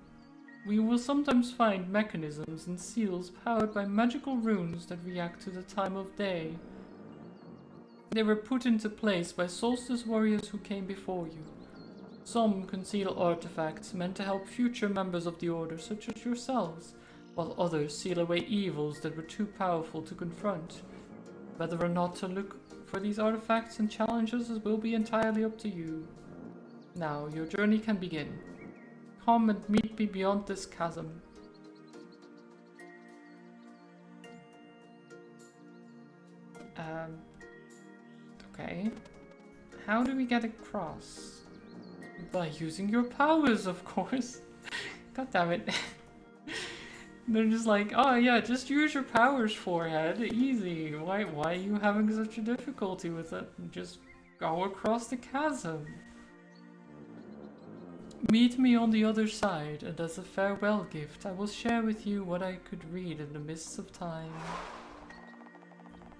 We will sometimes find mechanisms and seals powered by magical runes that react to the time of day. They were put into place by Solstice warriors who came before you. Some conceal artifacts meant to help future members of the Order, such as yourselves, while others seal away evils that were too powerful to confront. Whether or not to look for these artifacts and challenges will be entirely up to you. Now, your journey can begin. Come and meet me beyond this chasm. Okay. How do we get across? By using your powers, of course. God damn it. They're just like, oh yeah, just use your powers, forehead. Easy. Why are you having such a difficulty with it? Just go across the chasm. Meet me on the other side, and as a farewell gift, I will share with you what I could read in the mists of time.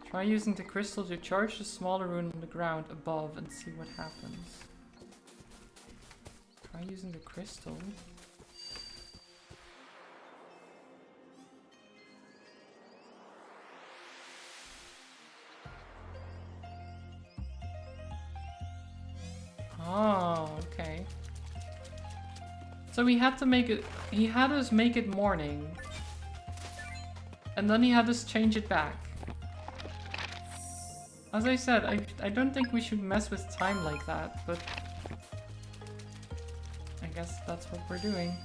Try using the crystal to charge the smaller rune on the ground above and see what happens. Try using the crystal. Oh, okay. So he had to make it. He had us make it morning. And then he had us change it back. As I said, I don't think we should mess with time like that, but I guess that's what we're doing.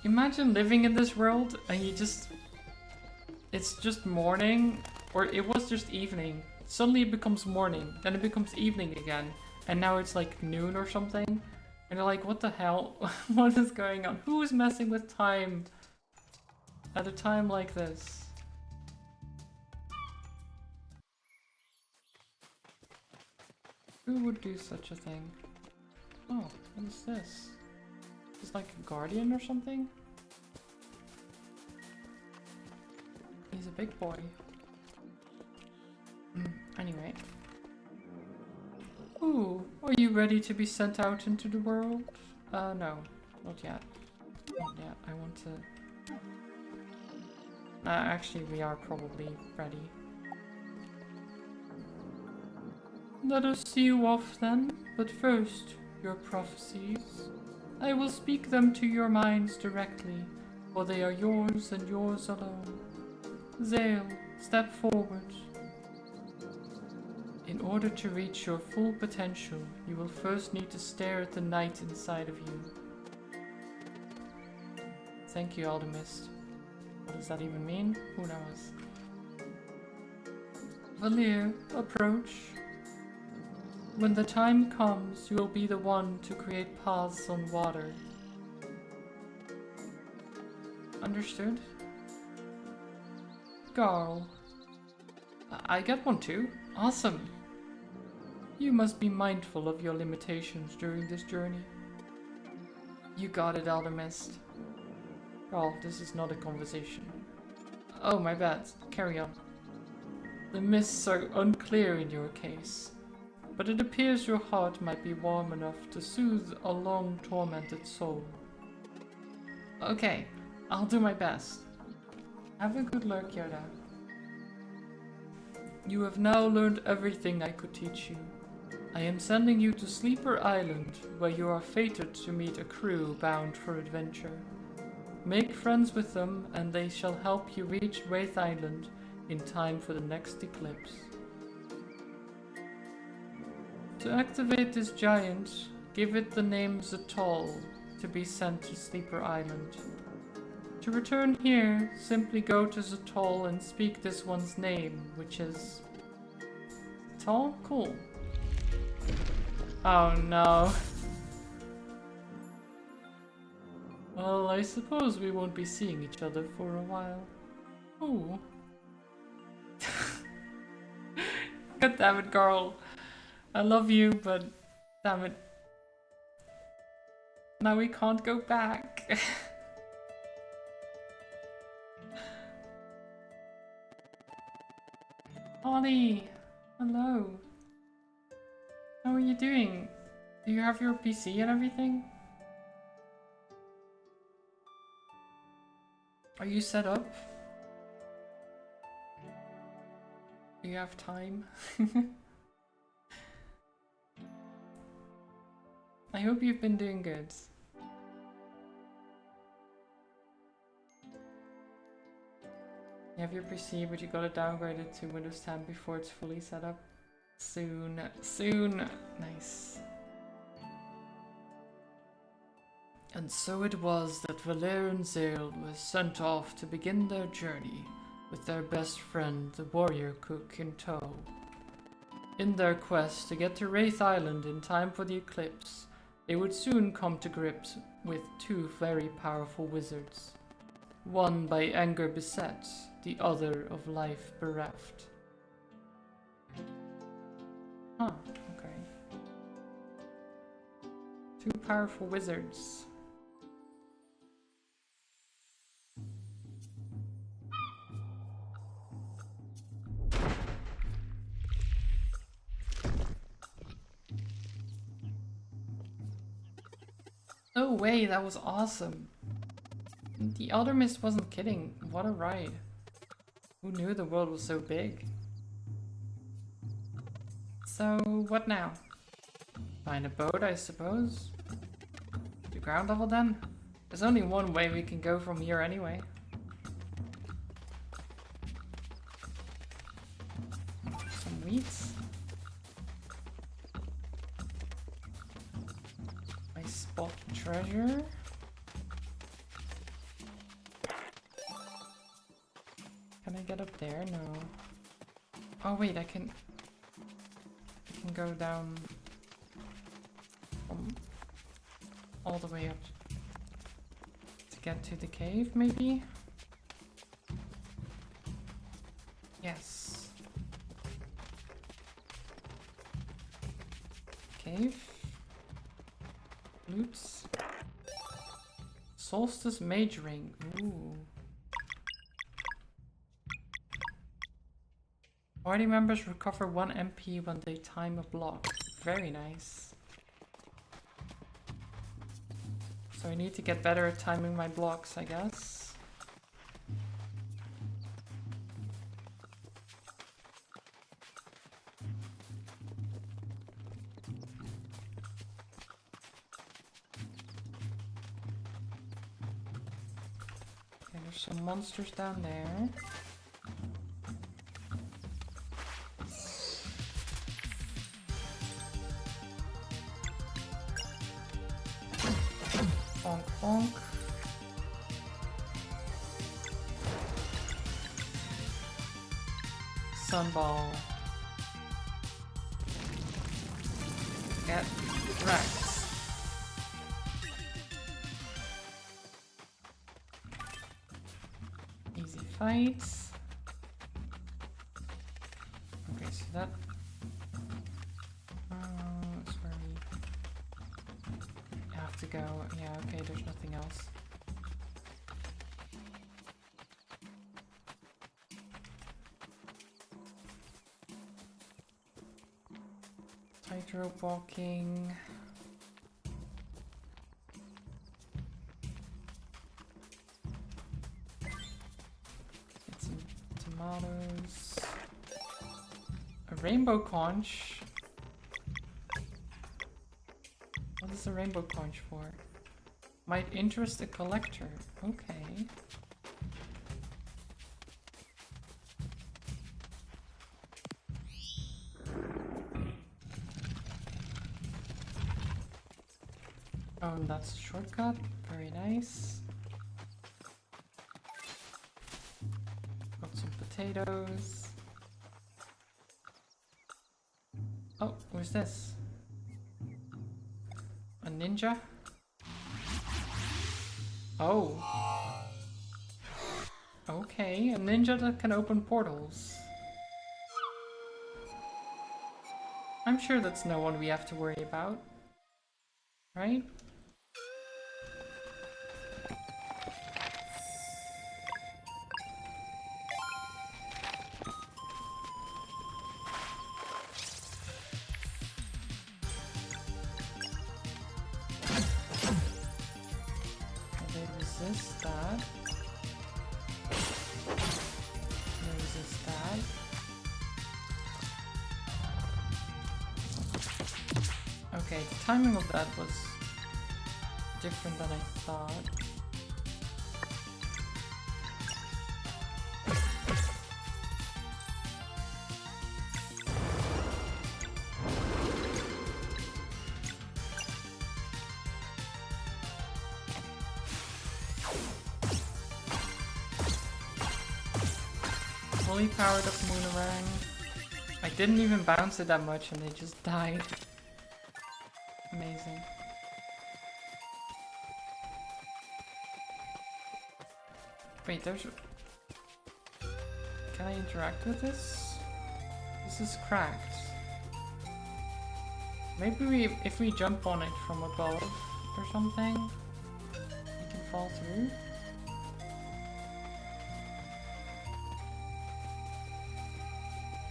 Imagine living in this world and it's just morning, or it was just evening. Suddenly it becomes morning, then it becomes evening again, and now it's like noon or something. And you're like, what the hell? What is going on? Who is messing with time at a time like this? Who would do such a thing? Oh, what is this? Is like a guardian or something? He's a big boy. Anyway. Ooh, are you ready to be sent out into the world? No, not yet. Not yet. I want to... actually, we are probably ready. Let us see you off then, but first, your prophecies. I will speak them to your minds directly, for they are yours and yours alone. Zale, step forward. In order to reach your full potential, you will first need to stare at the night inside of you. Thank you, Alchemist. What does that even mean? Who knows? Valir, approach. When the time comes, you will be the one to create paths on water. Understood? Garl. I get one too. Awesome. You must be mindful of your limitations during this journey. You got it, Alchemist. Garl, this is not a conversation. Oh, my bad. Carry on. The mists are unclear in your case, but it appears your heart might be warm enough to soothe a long tormented soul. Okay, I'll do my best. Have a good lurk, Yoda. You have now learned everything I could teach you. I am sending you to Sleeper Island, where you are fated to meet a crew bound for adventure. Make friends with them, and they shall help you reach Wraith Island in time for the next eclipse. To activate this giant, give it the name Zatol to be sent to Sleeper Island. To return here, simply go to Zatol and speak this one's name, which is... Zatol? Cool. Oh no. Well, I suppose we won't be seeing each other for a while. Ooh. God damn it, Garl. I love you, but damn it. Now we can't go back. Ollie, hello. How are you doing? Do you have your PC and everything? Are you set up? Do you have time? I hope you've been doing good. You have your PC, but you gotta downgrade it to Windows 10 before it's fully set up. Soon. Soon. Nice. And so it was that Valir and Zale were sent off to begin their journey, with their best friend, the warrior cook, in tow. In their quest to get to Wraith Island in time for the eclipse, they would soon come to grips with two very powerful wizards. One by anger beset, the other of life bereft. Huh, okay. Two powerful wizards. No way, that was awesome. The Elder Mist wasn't kidding. What a ride. Who knew the world was so big? So, what now? Find a boat, I suppose? The ground level then? There's only one way we can go from here anyway. Some wheats. I spot treasure. Can I get up there? No. Oh wait, I can go down all the way up to get to the cave, maybe? Yes. Cave. Loots. Solstice Mage Ring. Ooh. Party members recover 1 MP when they time a block. Very nice. So I need to get better at timing my blocks, I guess. Okay, there's some monsters down there. Bonk, bonk. Sunball. Get wrecked. Easy fights. Okay, so that... that's where we have to go. Yeah, okay, there's nothing else. Tightrope walking. Get some tomatoes. A rainbow conch. What is a rainbow conch for? Might interest a collector. Okay. Oh, and that's a shortcut. Very nice. Got some potatoes. Oh, who's this? A ninja? Oh. Okay, a ninja that can open portals. I'm sure that's no one we have to worry about. Right? They resist that. They resist that. Okay, the timing of that was different than I thought. Fully powered up Moonerang. I didn't even bounce it that much and they just died. Amazing. Wait, there's... Can I interact with this? This is cracked. Maybe if we jump on it from above or something, we can fall through?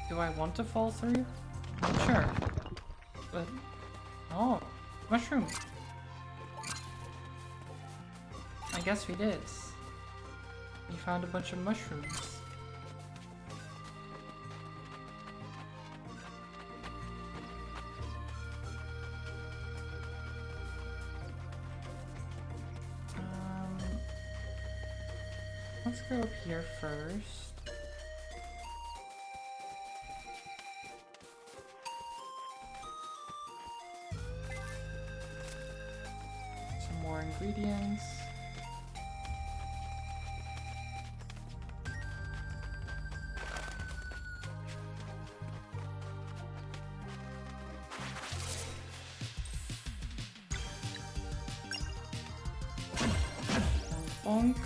Do I want to fall through? Not sure. But... Oh! Mushroom! I guess we did. You found a bunch of mushrooms. Let's go up here first. Some more ingredients. Bonk.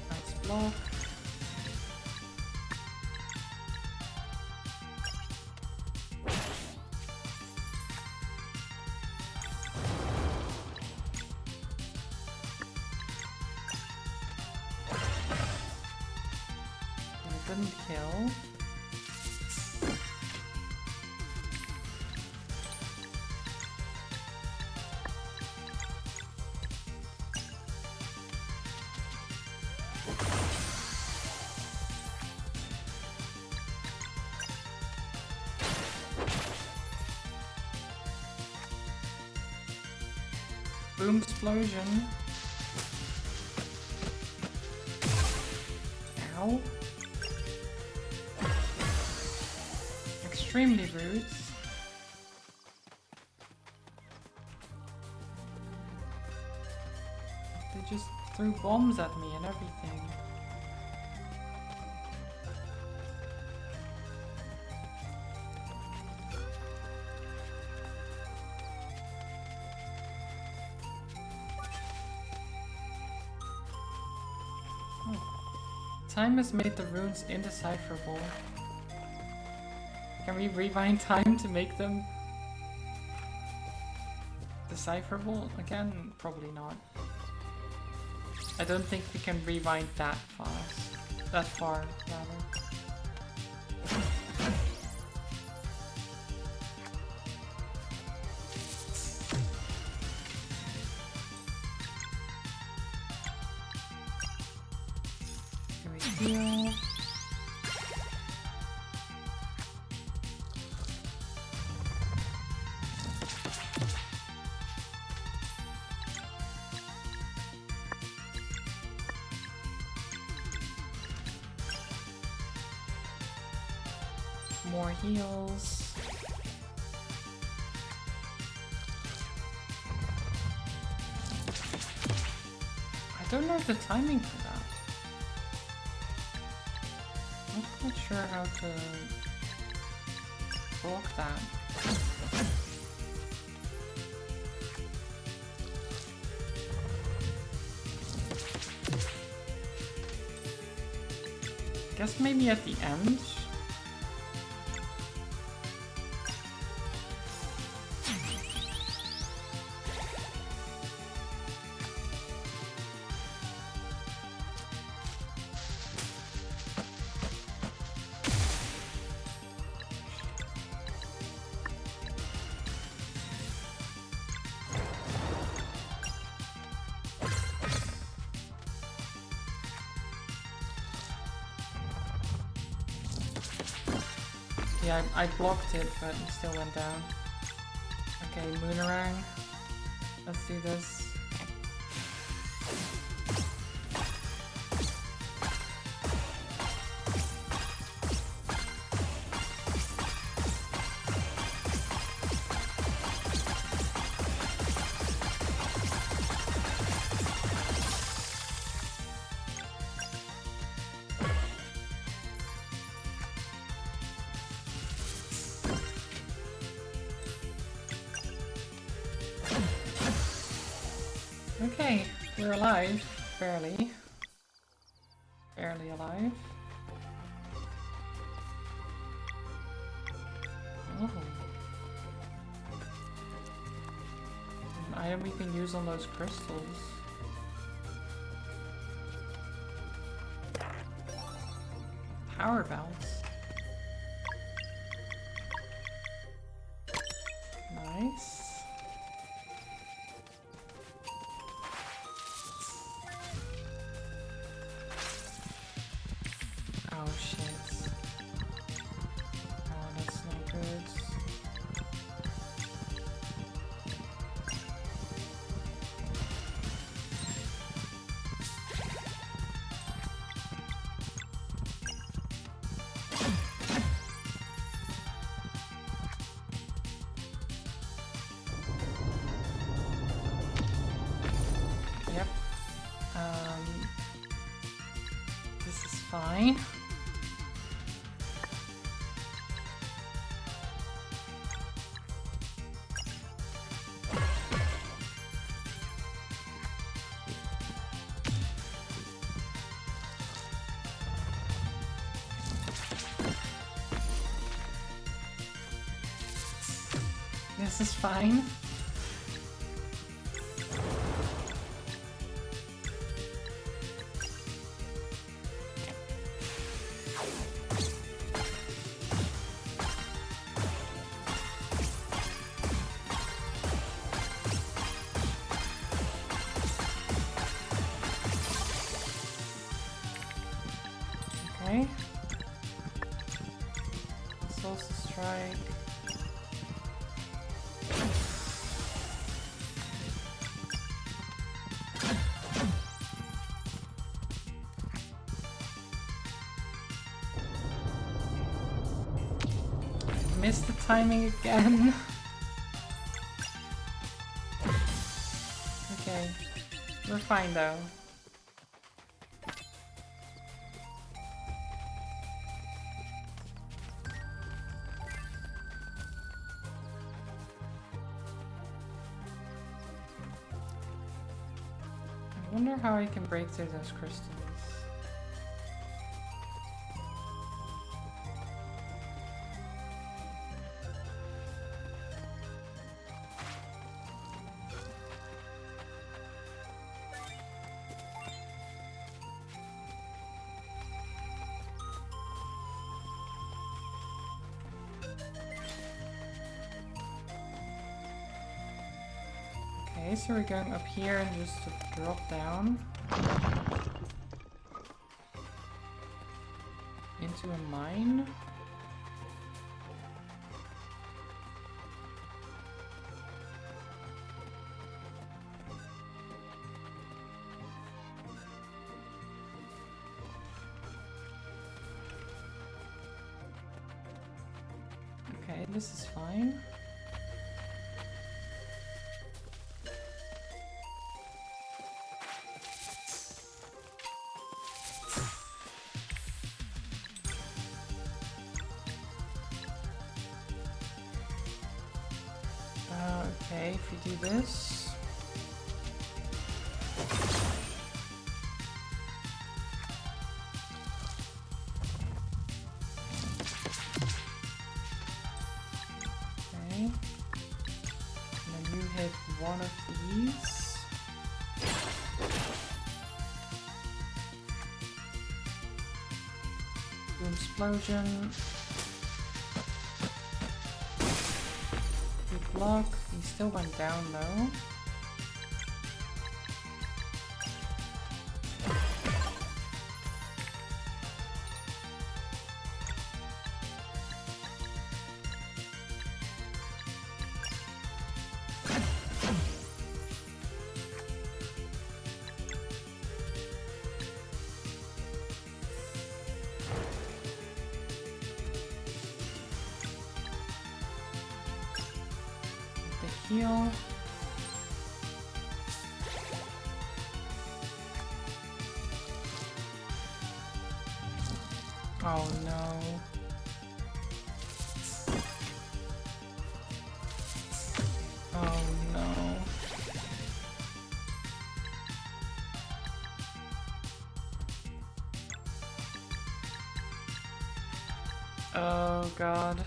Nice block. Didn't kill. Boom explosion. Ow. Extremely rude. They just threw bombs at me and everything. Time has made the runes indecipherable. Can we rewind time to make them decipherable again? Probably not. I don't think we can rewind that fast. That far, rather. Heal. More heals. I don't know the timing for that. I'm not quite sure how to block that. Guess maybe at the end? Yeah, I blocked it, but it still went down. Okay, Moonerang. Let's do this. Okay, we're alive. Barely. Barely alive. Oh. An item we can use on those crystals. Power belts. Nice. fine. This is fine. Okay. Solstice strike. Missed the timing again. Okay, we're fine though. I wonder how I can break through those crystals. Okay, so we're going up here and just to drop down into a mine. Okay, this is fine. Okay, if you do this. Okay. And then you hit one of these. Boom explosion. Good block. He still went down though. Heal. Oh no. Oh no. Oh god.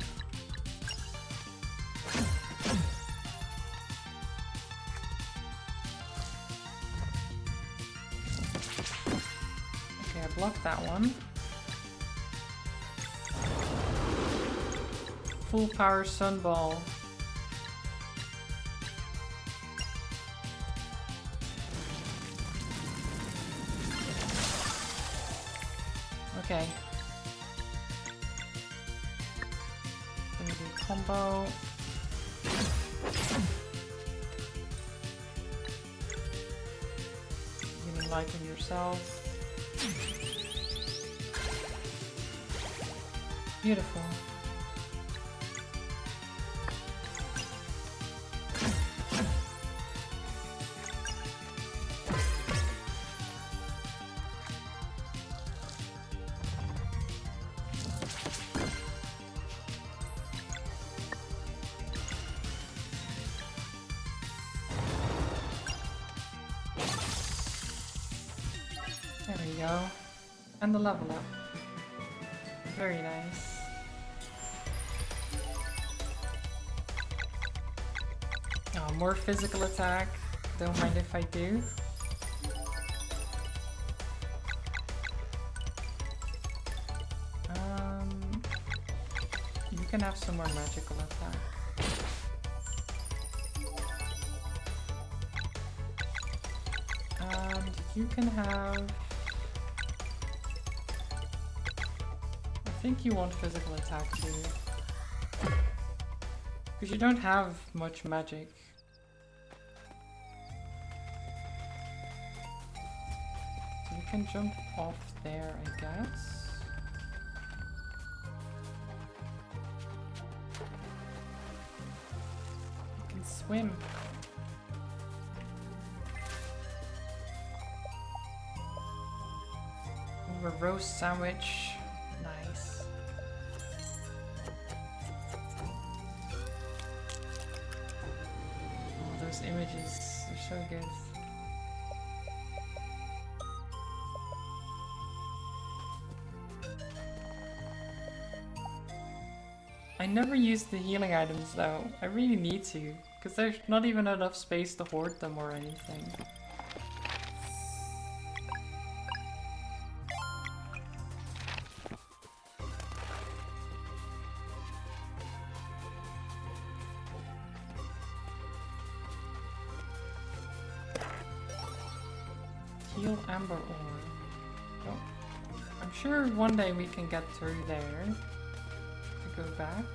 Block that one. Full power sunball. Okay. Gonna do combo. You can lighten yourself. Beautiful. There you go. And the level up. Very nice. Oh, more physical attack. Don't mind if I do. You can have some more magical attack. And you can have... I think you want physical attack too. Because you don't have much magic. So you can jump off there, I guess. You can swim. Ooh, a roast sandwich. Nice. Oh, those images are so good. I never use the healing items though. I really need to, because there's not even enough space to hoard them or anything. Heal amber ore. Oh. I'm sure one day we can get through there. To go back.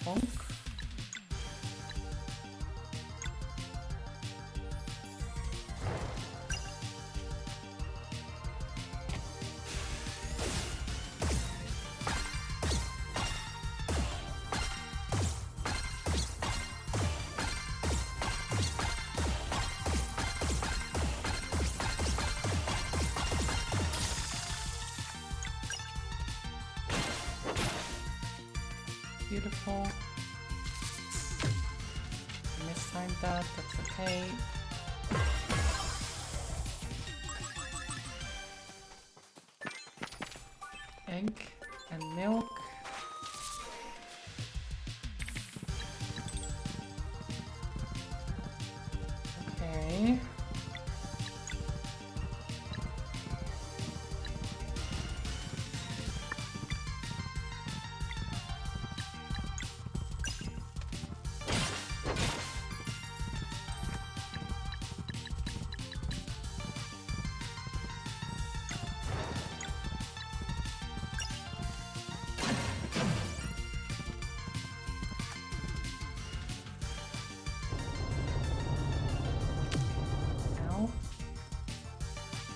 Bonk. Beautiful. Mistimed that, that's okay. Egg and milk. Okay.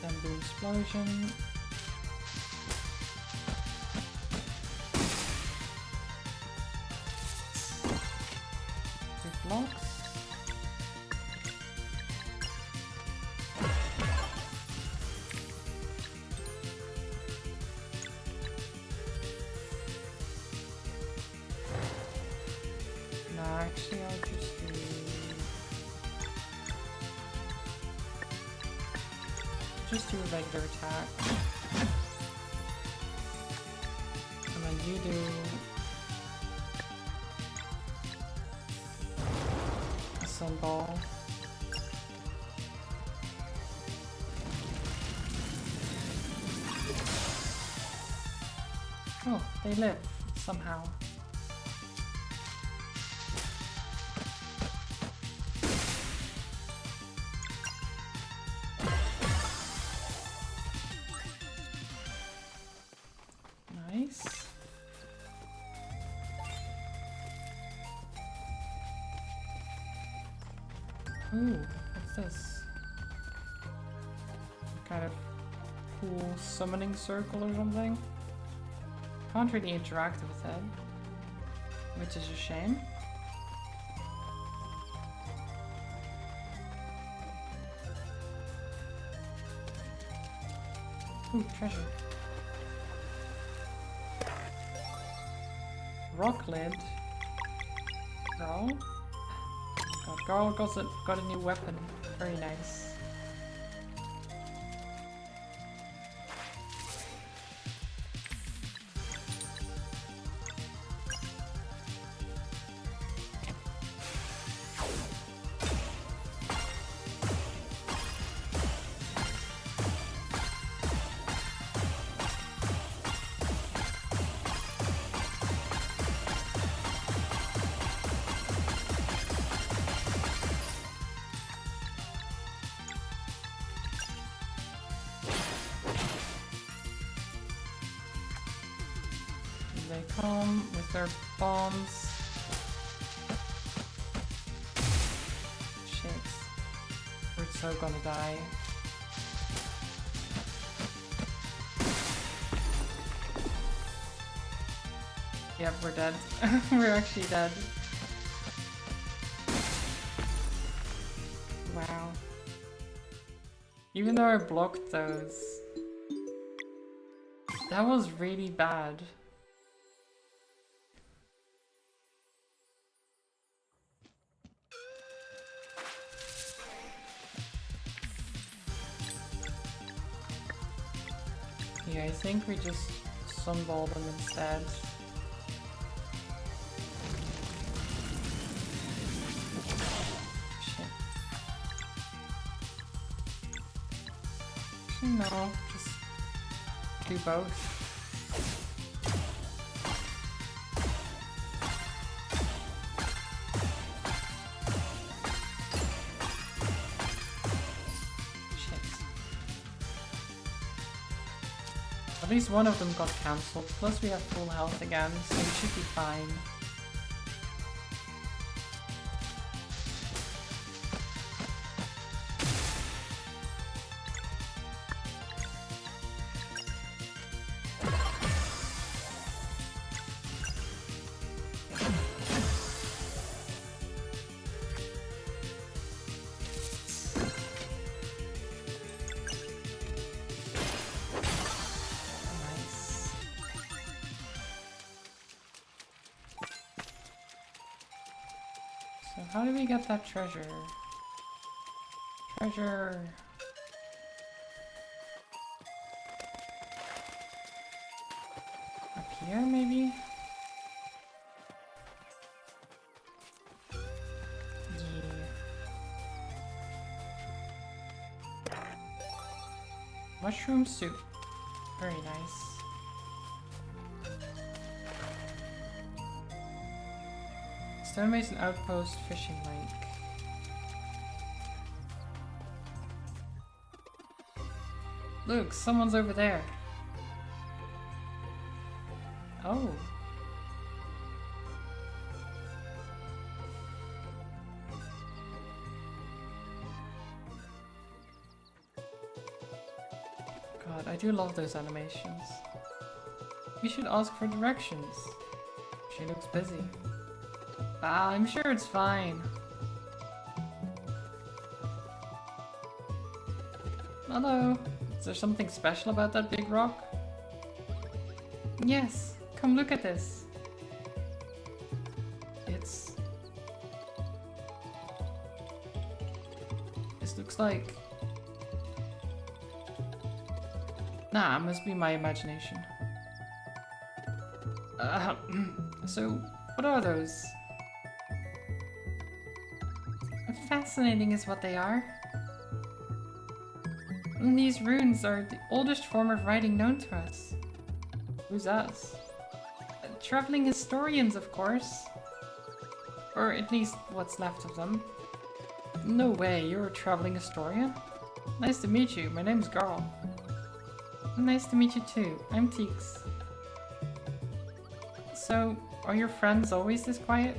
Bamboo explosion. Two blocks. No, actually I'll just do... Just do a regular attack. And then you do a sunball. Oh, they live somehow. Nice. Ooh, what's this? Some kind of cool summoning circle or something? Can't really interact with it, which is a shame. Ooh, treasure. Rock lid. Girl? God, Girl got a new weapon. Very nice. They come with their bombs. Shit. We're so gonna die. Yep, we're dead. We're actually dead. Wow. Even though I blocked those. That was really bad. Yeah, I think we just sunball them instead. Shit. No, just do both. At least one of them got cancelled, plus we have full health again, so we should be fine. So how do we get that treasure? Treasure! Up here, maybe? Yeah. Mushroom soup. Very nice. Stonemason Outpost Fishing Lake. Look, someone's over there. Oh. God, I do love those animations. We should ask for directions. She looks busy. Ah, I'm sure it's fine. Hello. Is there something special about that big rock? Yes, come look at this. This looks like... Nah, it must be my imagination. So, what are those? Fascinating is what they are. And these runes are the oldest form of writing known to us. Who's us? Traveling historians, of course. Or at least what's left of them. No way, you're a traveling historian? Nice to meet you, my name's Garl. Nice to meet you too, I'm Teeks. So, are your friends always this quiet?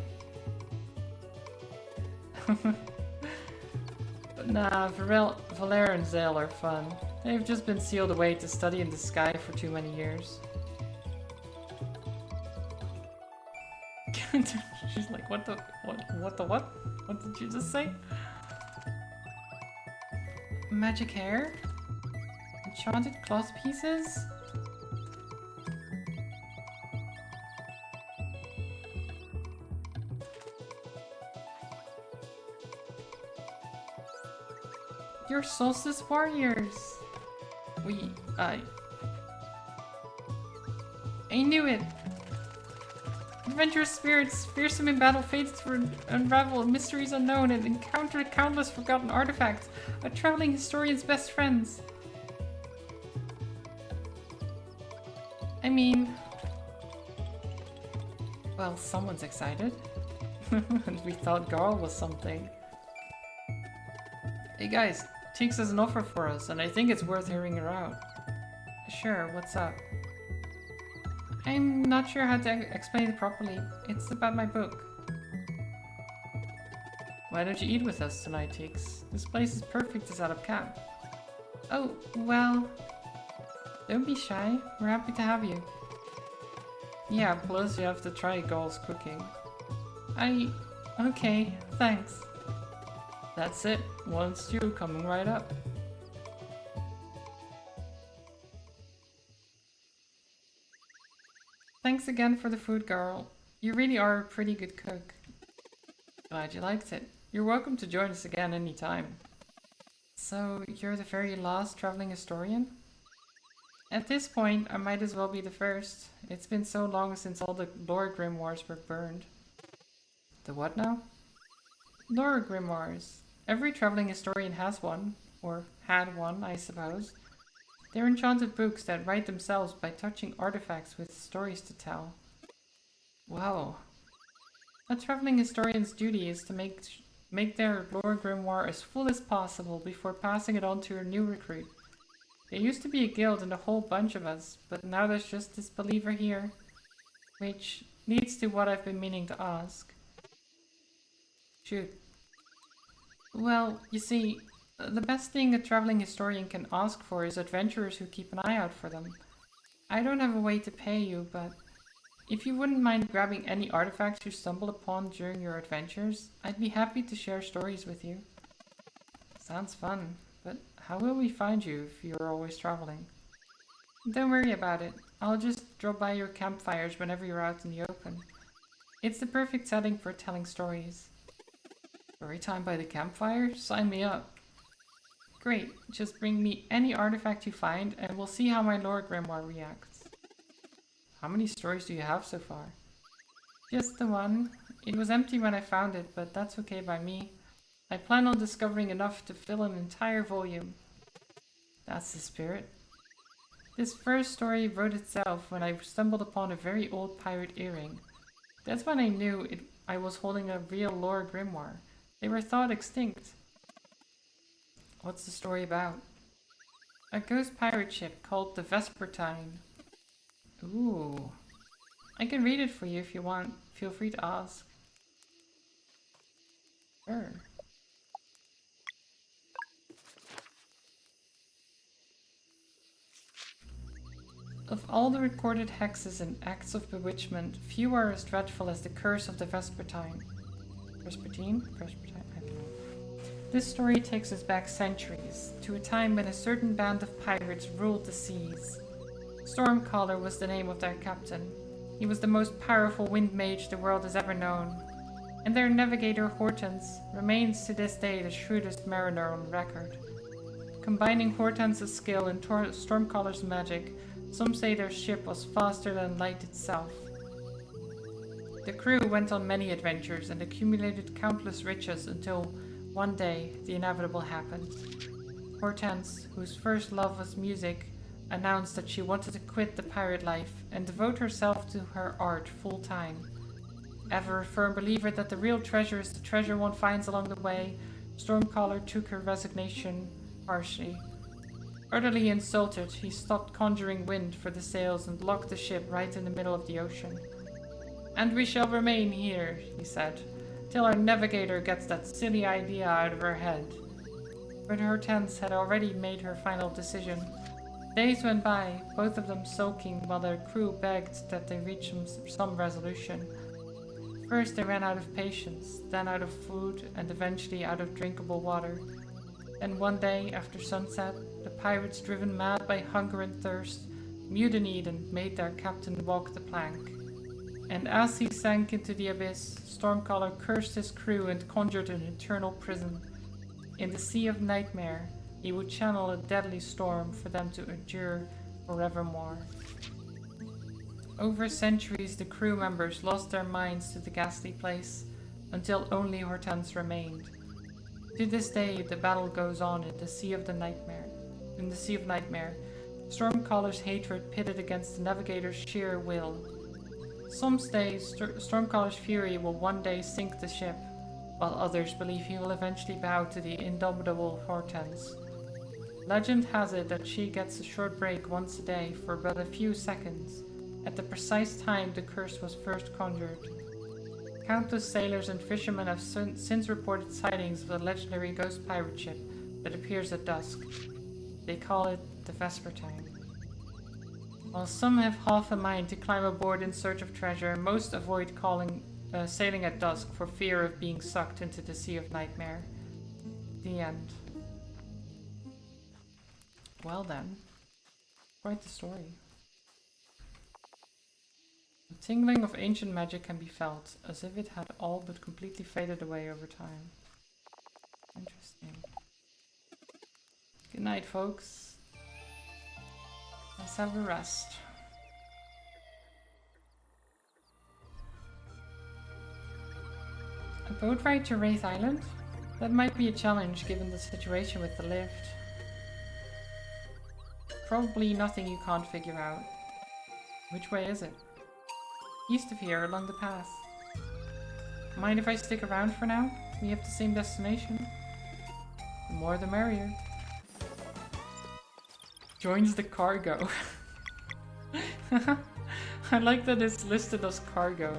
Nah, Valere and Zale are fun. They've just been sealed away to study in the sky for too many years. She's like, what? What did you just say? Magic hair? Enchanted cloth pieces? You're Solstice Warriors! I knew it! Adventurous spirits, fearsome in battle, fates to unravel, mysteries unknown, and encounter countless forgotten artifacts. A traveling historian's best friends. I mean... Well, someone's excited. And we thought Garl was something. Hey guys, Teeks has an offer for us, and I think it's worth hearing her out. Sure, what's up? I'm not sure how to explain it properly. It's about my book. Why don't you eat with us tonight, Teeks? This place is perfect to set up camp. Oh, well... Don't be shy. We're happy to have you. Yeah, plus you have to try Garl's cooking. Okay, thanks. That's it. One stew coming right up. Thanks again for the food, Garl. You really are a pretty good cook. Glad you liked it. You're welcome to join us again anytime. So, you're the very last traveling historian? At this point, I might as well be the first. It's been so long since all the lore grimoires were burned. The what now? Lore grimoires. Every traveling historian has one. Or had one, I suppose. They're enchanted books that write themselves by touching artifacts with stories to tell. Wow. A traveling historian's duty is to make their lore grimoire as full as possible before passing it on to a new recruit. There used to be a guild and a whole bunch of us, but now there's just this believer here. Which leads to what I've been meaning to ask. Shoot. Well, you see, the best thing a traveling historian can ask for is adventurers who keep an eye out for them. I don't have a way to pay you, but if you wouldn't mind grabbing any artifacts you stumble upon during your adventures, I'd be happy to share stories with you. Sounds fun, but how will we find you if you're always traveling? Don't worry about it. I'll just drop by your campfires whenever you're out in the open. It's the perfect setting for telling stories. Story time by the campfire? Sign me up. Great, just bring me any artifact you find and we'll see how my lore grimoire reacts. How many stories do you have so far? Just the one. It was empty when I found it, but that's okay by me. I plan on discovering enough to fill an entire volume. That's the spirit. This first story wrote itself when I stumbled upon a very old pirate earring. That's when I knew I was holding a real lore grimoire. They were thought extinct. What's the story about? A ghost pirate ship called the Vespertine. Ooh. I can read it for you if you want. Feel free to ask. Sure. Of all the recorded hexes and acts of bewitchment, few are as dreadful as the curse of the Vespertine. Vespertine? Vespertine? I don't know. This story takes us back centuries, to a time when a certain band of pirates ruled the seas. Stormcaller was the name of their captain. He was the most powerful wind mage the world has ever known. And their navigator Hortense remains to this day the shrewdest mariner on record. Combining Hortense's skill and Stormcaller's magic, some say their ship was faster than light itself. The crew went on many adventures and accumulated countless riches until one day the inevitable happened. Hortense, whose first love was music, announced that she wanted to quit the pirate life and devote herself to her art full time. Ever a firm believer that the real treasure is the treasure one finds along the way, Stormcaller took her resignation harshly. Utterly insulted, he stopped conjuring wind for the sails and locked the ship right in the middle of the ocean. "And we shall remain here," he said, "till our navigator gets that silly idea out of her head." But Hortense had already made her final decision. Days went by, both of them sulking while their crew begged that they reach some resolution. First they ran out of patience, then out of food, and eventually out of drinkable water. Then one day, after sunset, the pirates, driven mad by hunger and thirst, mutinied and made their captain walk the plank. And as he sank into the abyss, Stormcaller cursed his crew and conjured an eternal prison. In the Sea of Nightmare, he would channel a deadly storm for them to endure forevermore. Over centuries, the crew members lost their minds to the ghastly place, until only Hortense remained. To this day, the battle goes on in the Sea of Nightmare. Stormcaller's hatred pitted against the navigator's sheer will. Some say Stormcaller's fury will one day sink the ship, while others believe he will eventually bow to the indomitable Hortense. Legend has it that she gets a short break once a day for but a few seconds, at the precise time the curse was first conjured. Countless sailors and fishermen have since reported sightings of the legendary ghost pirate ship that appears at dusk. They call it the Vespertine. While some have half a mind to climb aboard in search of treasure, most avoid sailing at dusk for fear of being sucked into the Sea of Nightmare. The end. Well then, quite the story. The tingling of ancient magic can be felt, as if it had all but completely faded away over time. Interesting. Good night, folks. Let's have a rest. A boat ride to Wraith Island? That might be a challenge given the situation with the lift. Probably nothing you can't figure out. Which way is it? East of here, along the path. Mind if I stick around for now? We have the same destination. The more the merrier. Joins the cargo. I like that it's listed as cargo.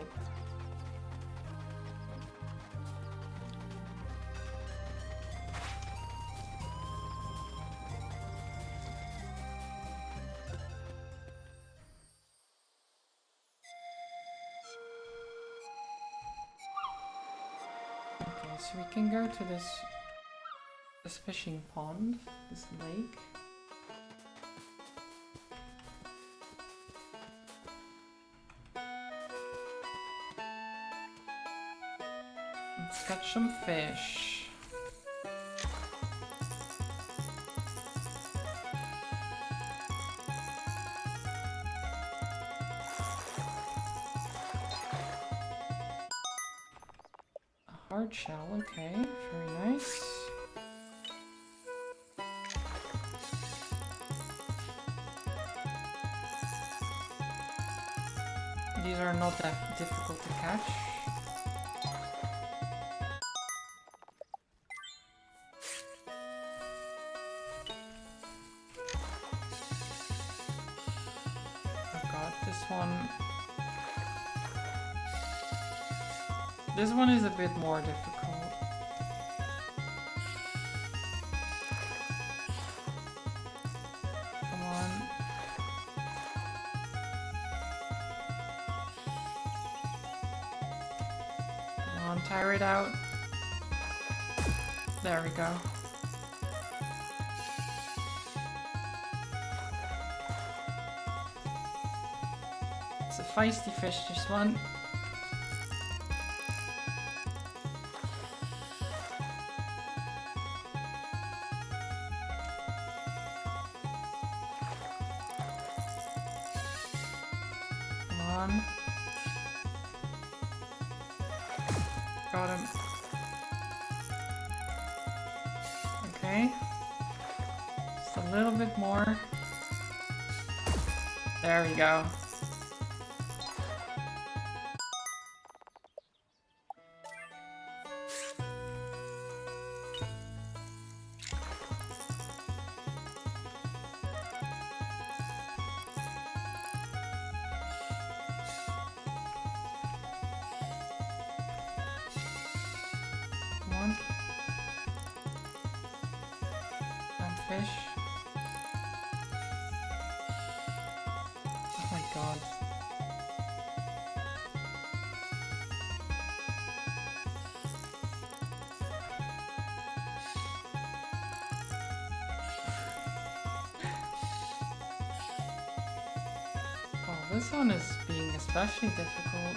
Okay, so we can go to this fishing pond, this lake. Let's catch some fish. A hard shell, okay, very nice. These are not that difficult to catch. This one is a bit more difficult. Come on. Come on, tire it out. There we go. It's a feisty fish, this one. Got him. Okay. Just a little bit more. There we go. Fish. Oh my god. Oh, this one is being especially difficult.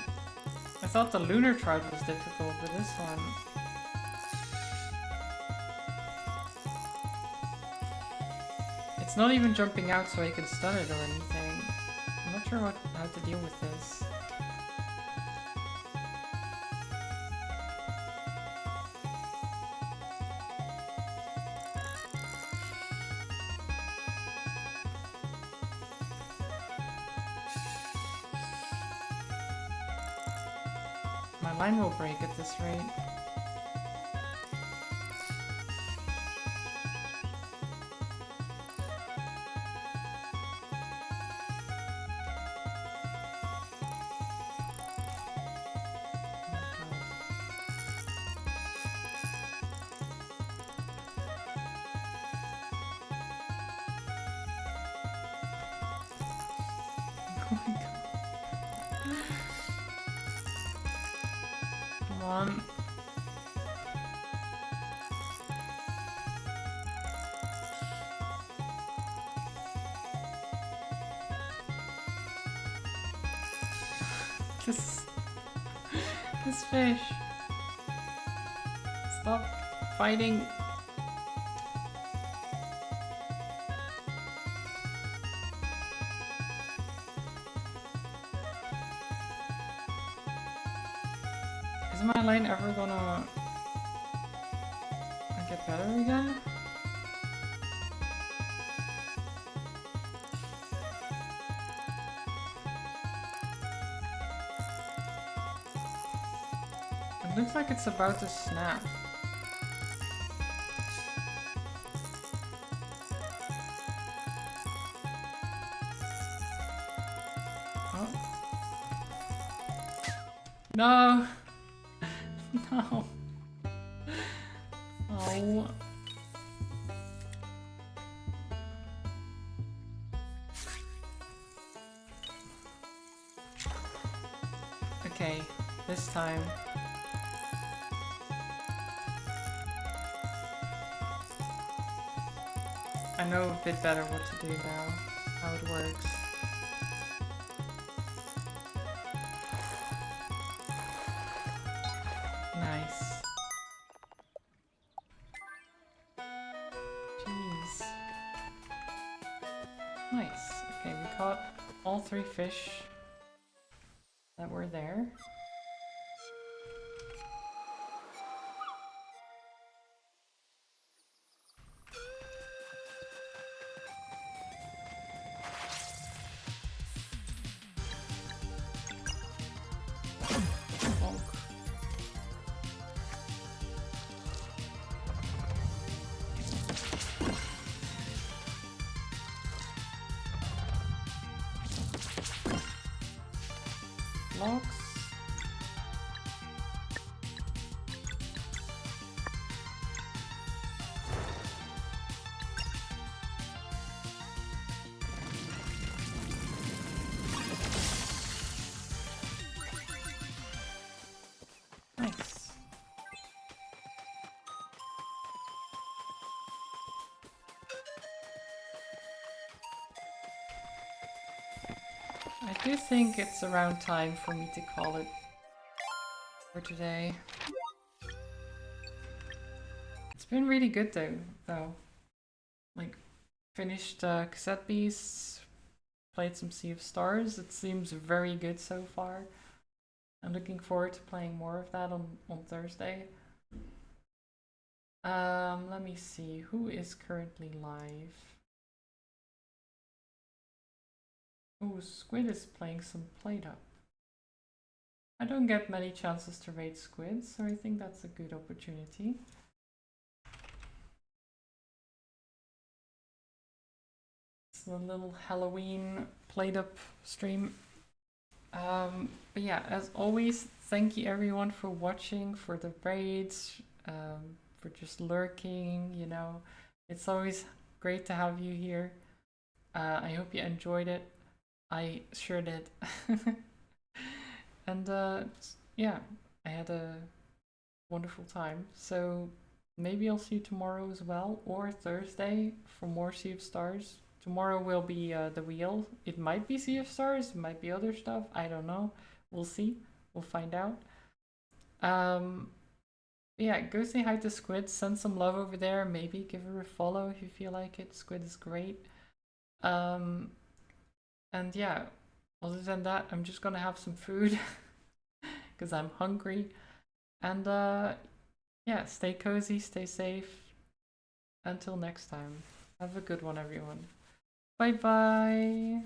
I thought the lunar trout was difficult, but this one... It's not even jumping out so I can stun it or anything. I'm not sure how to deal with this. My line will break at this rate. Oh my god. Come on. This fish. Stop fighting. Is my line ever gonna get better again? It looks like it's about to snap. Oh. No! No. Oh. Okay, this time. I know a bit better what to do now, how it works. Nice. Jeez. Nice. Okay, we caught all 3 fish that were there. Bonk. Blocks. Nice. I do think it's around time for me to call it for today. It's been really good though. Like, finished Cassette Beasts, played some Sea of Stars. It seems very good so far. I'm looking forward to playing more of that on Thursday. Let me see, who is currently live? Oh, Squid is playing some Plate-Up. I don't get many chances to raid Squid, so I think that's a good opportunity. It's a little Halloween Plate-Up stream. But yeah, as always, thank you everyone for watching, for the raids, for just lurking, you know. It's always great to have you here. I hope you enjoyed it. I sure did. And yeah, I had a wonderful time. So maybe I'll see you tomorrow as well, or Thursday for more Sea of Stars. Tomorrow will be the wheel. It might be Sea of Stars, it might be other stuff. I don't know. We'll see. We'll find out. Yeah, go say hi to Squid. Send some love over there. Maybe give her a follow if you feel like it. Squid is great. And yeah, other than that, I'm just gonna have some food because I'm hungry. And yeah, stay cozy, stay safe. Until next time, have a good one, everyone. Bye bye.